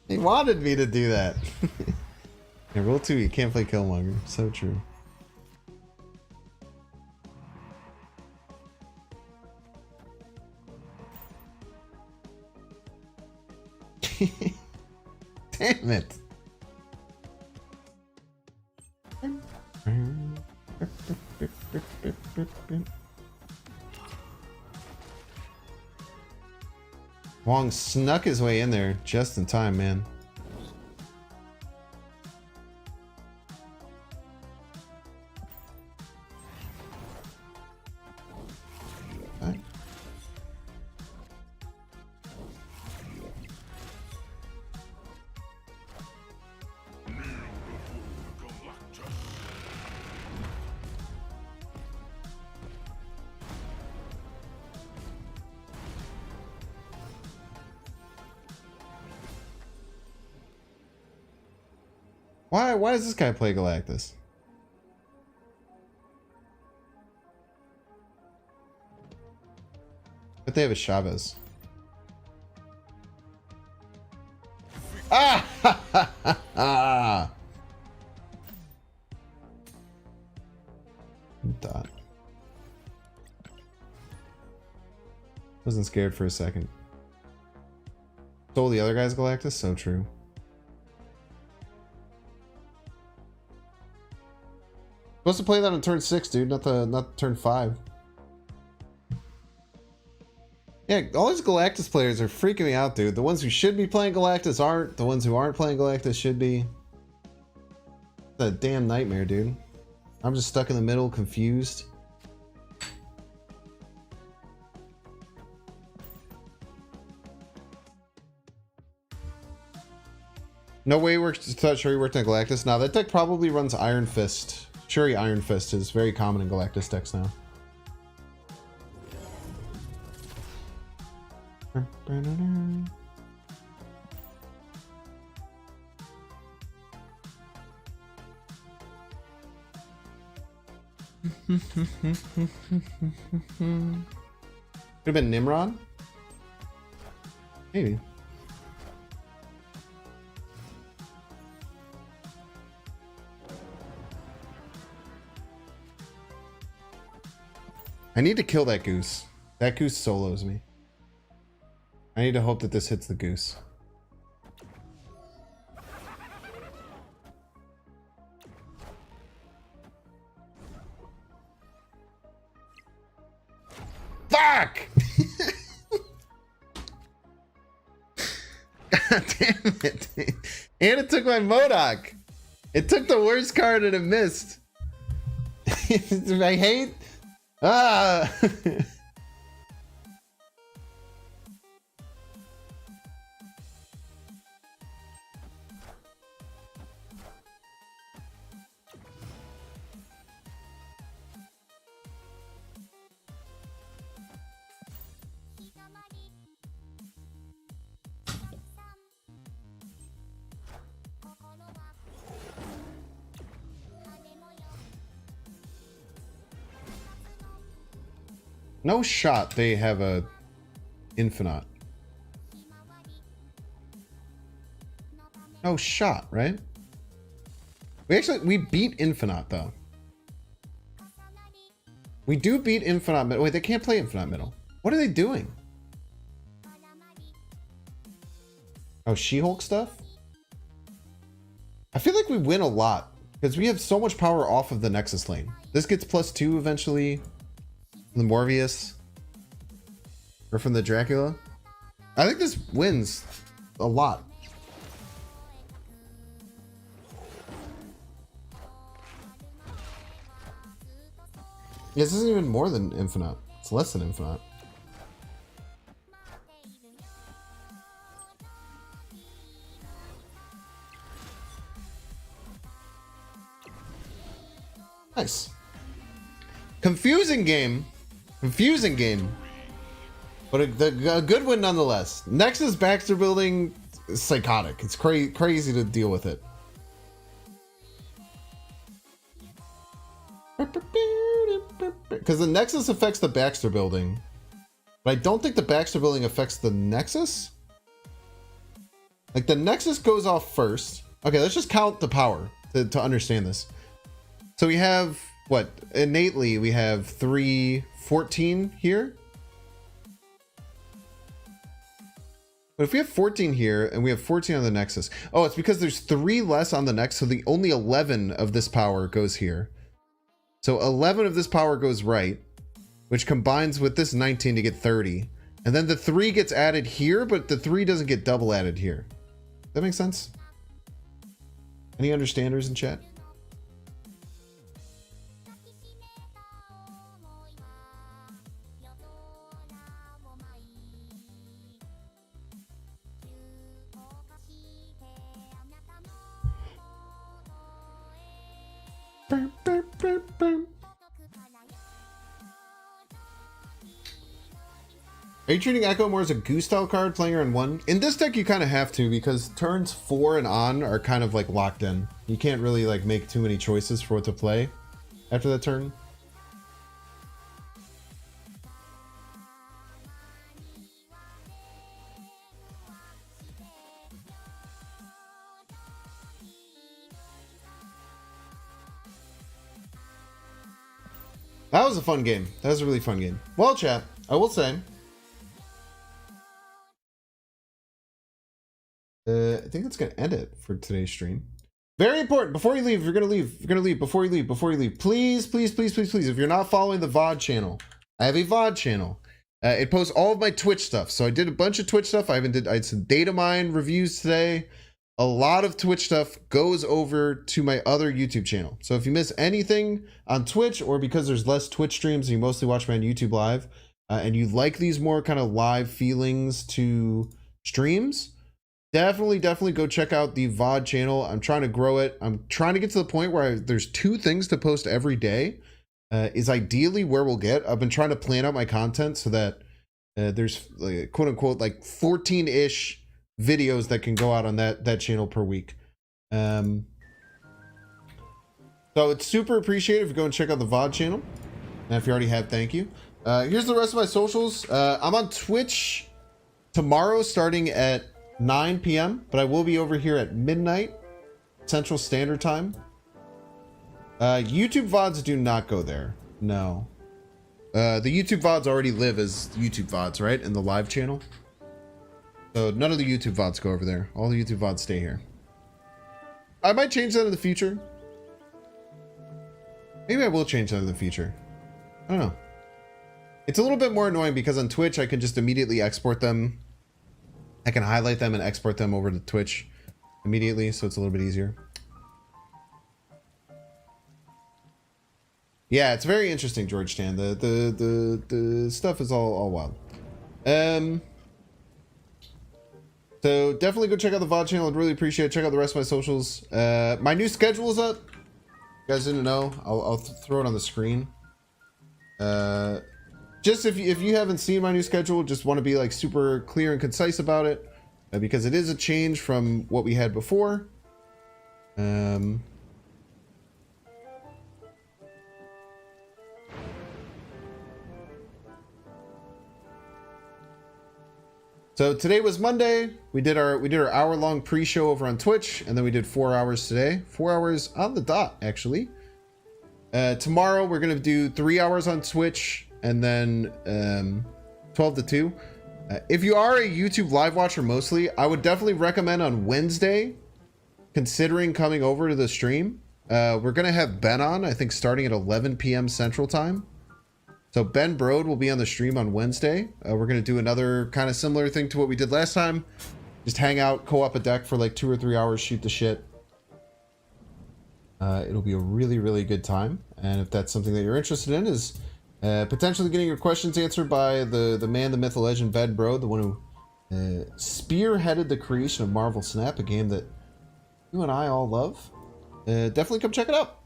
Speaker 1: He wanted me to do that. Yeah, rule 2, you can't play Killmonger. So true. Damn it. Wong snuck his way in there just in time, man. Right. Why does this guy play Galactus? But they have a Chavez. Ah! Ha, ha, ha, ha. Dot. Wasn't scared for a second. Stole the other guy's Galactus? So true. Supposed to play that on turn 6, dude, not turn 5. Yeah, all these Galactus players are freaking me out, dude. The ones who should be playing Galactus aren't. The ones who aren't playing Galactus should be. It's a damn nightmare, dude. I'm just stuck in the middle, confused. No way I thought Shuri worked on Galactus. Now that deck probably runs Iron Fist. Shuri Iron Fist is very common in Galactus decks now. Could have been Nimrod? Maybe. I need to kill that goose. That goose solos me. I need to hope that this hits the goose. Fuck! God damn it. And it took my Modok. It took the worst card and it missed. I hate... Ah! No shot they have a Infinite. No shot, right? We beat Infinite though. We do beat Infinite middle. Wait, they can't play Infinite middle. What are they doing? Oh, She-Hulk stuff? I feel like we win a lot because we have so much power off of the Nexus lane. This gets +2 eventually. The Morbius or from the Dracula. I think this wins a lot. Yeah, this isn't even more than Infinite. It's less than Infinite. Nice. Confusing game. Confusing game, but a good one nonetheless. Nexus Baxter building is psychotic. It's crazy to deal with it. Because the Nexus affects the Baxter building, but I don't think the Baxter building affects the Nexus. Like the Nexus goes off first. Okay, let's just count the power to understand this. So we have what? Innately, we have 14 here. But if we have 14 here and we have 14 on the Nexus. Oh, it's because there's 3 less on the Nexus. So the only 11 of this power goes here. So 11 of this power goes right, which combines with this 19 to get 30. And then the 3 gets added here, but the 3 doesn't get double added here. That makes sense? Any understanders in chat? Are you treating Echo more as a Goose style card, playing her in 1? In this deck, you kind of have to, because turns 4 and on are kind of like locked in. You can't really like make too many choices for what to play after that turn. That was a fun game. That was a really fun game. Well, chat, I will say, I think that's gonna end it for today's stream. Very important. Before you leave, if you're gonna leave, before you leave, please, if you're not following the VOD channel, I have a VOD channel. It posts all of my Twitch stuff. So I did a bunch of Twitch stuff. I had some data mine reviews today. A lot of Twitch stuff goes over to my other YouTube channel. So if you miss anything on Twitch, or because there's less Twitch streams and you mostly watch me on YouTube live, and you like these more kind of live feelings to streams, definitely go check out the VOD channel. I'm trying to grow it. I'm trying to get to the point where there's 2 things to post every day, is ideally where we'll get. I've been trying to plan out my content so that there's like, quote unquote like 14-ish videos that can go out on that channel per week. So it's super appreciated if you go and check out the VOD channel. And if you already have, thank you. Here's the rest of my socials. I'm on Twitch tomorrow starting at 9 p.m. but I will be over here at midnight Central Standard Time. YouTube VODs do not go there. No. The YouTube VODs already live as YouTube VODs, right? In the live channel. So none of the YouTube VODs go over there. All the YouTube VODs stay here. I might change that in the future. Maybe I will change that in the future. I don't know. It's a little bit more annoying because on Twitch I can just immediately export them. I can highlight them and export them over to Twitch immediately, so it's a little bit easier. Yeah, it's very interesting, Georgetown. The stuff is all wild. So definitely go check out the VOD channel. I'd really appreciate it. Check out the rest of my socials. My new schedule is up. You guys didn't know? I'll throw it on the screen. Just if you haven't seen my new schedule, just want to be like super clear and concise about it, because it is a change from what we had before. So today was Monday. We did our hour-long pre-show over on Twitch, and then we did 4 hours today. 4 hours on the dot, actually. Tomorrow we're gonna do 3 hours on Twitch, and then 12 to 2. If you are a YouTube live watcher mostly, I would definitely recommend on Wednesday considering coming over to the stream. We're gonna have Ben on, I think starting at 11 p.m. Central Time. So Ben Brode will be on the stream on Wednesday. We're going to do another kind of similar thing to what we did last time. Just hang out, co-op a deck for like 2 or 3 hours, shoot the shit. It'll be a really good time. And if that's something that you're interested in, is potentially getting your questions answered by the man, the myth, the legend, Ben Brode, the one who spearheaded the creation of Marvel Snap, a game that you and I all love. Definitely come check it out.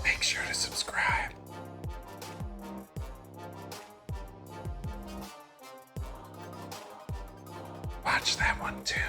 Speaker 1: Make sure to subscribe. Watch that one too.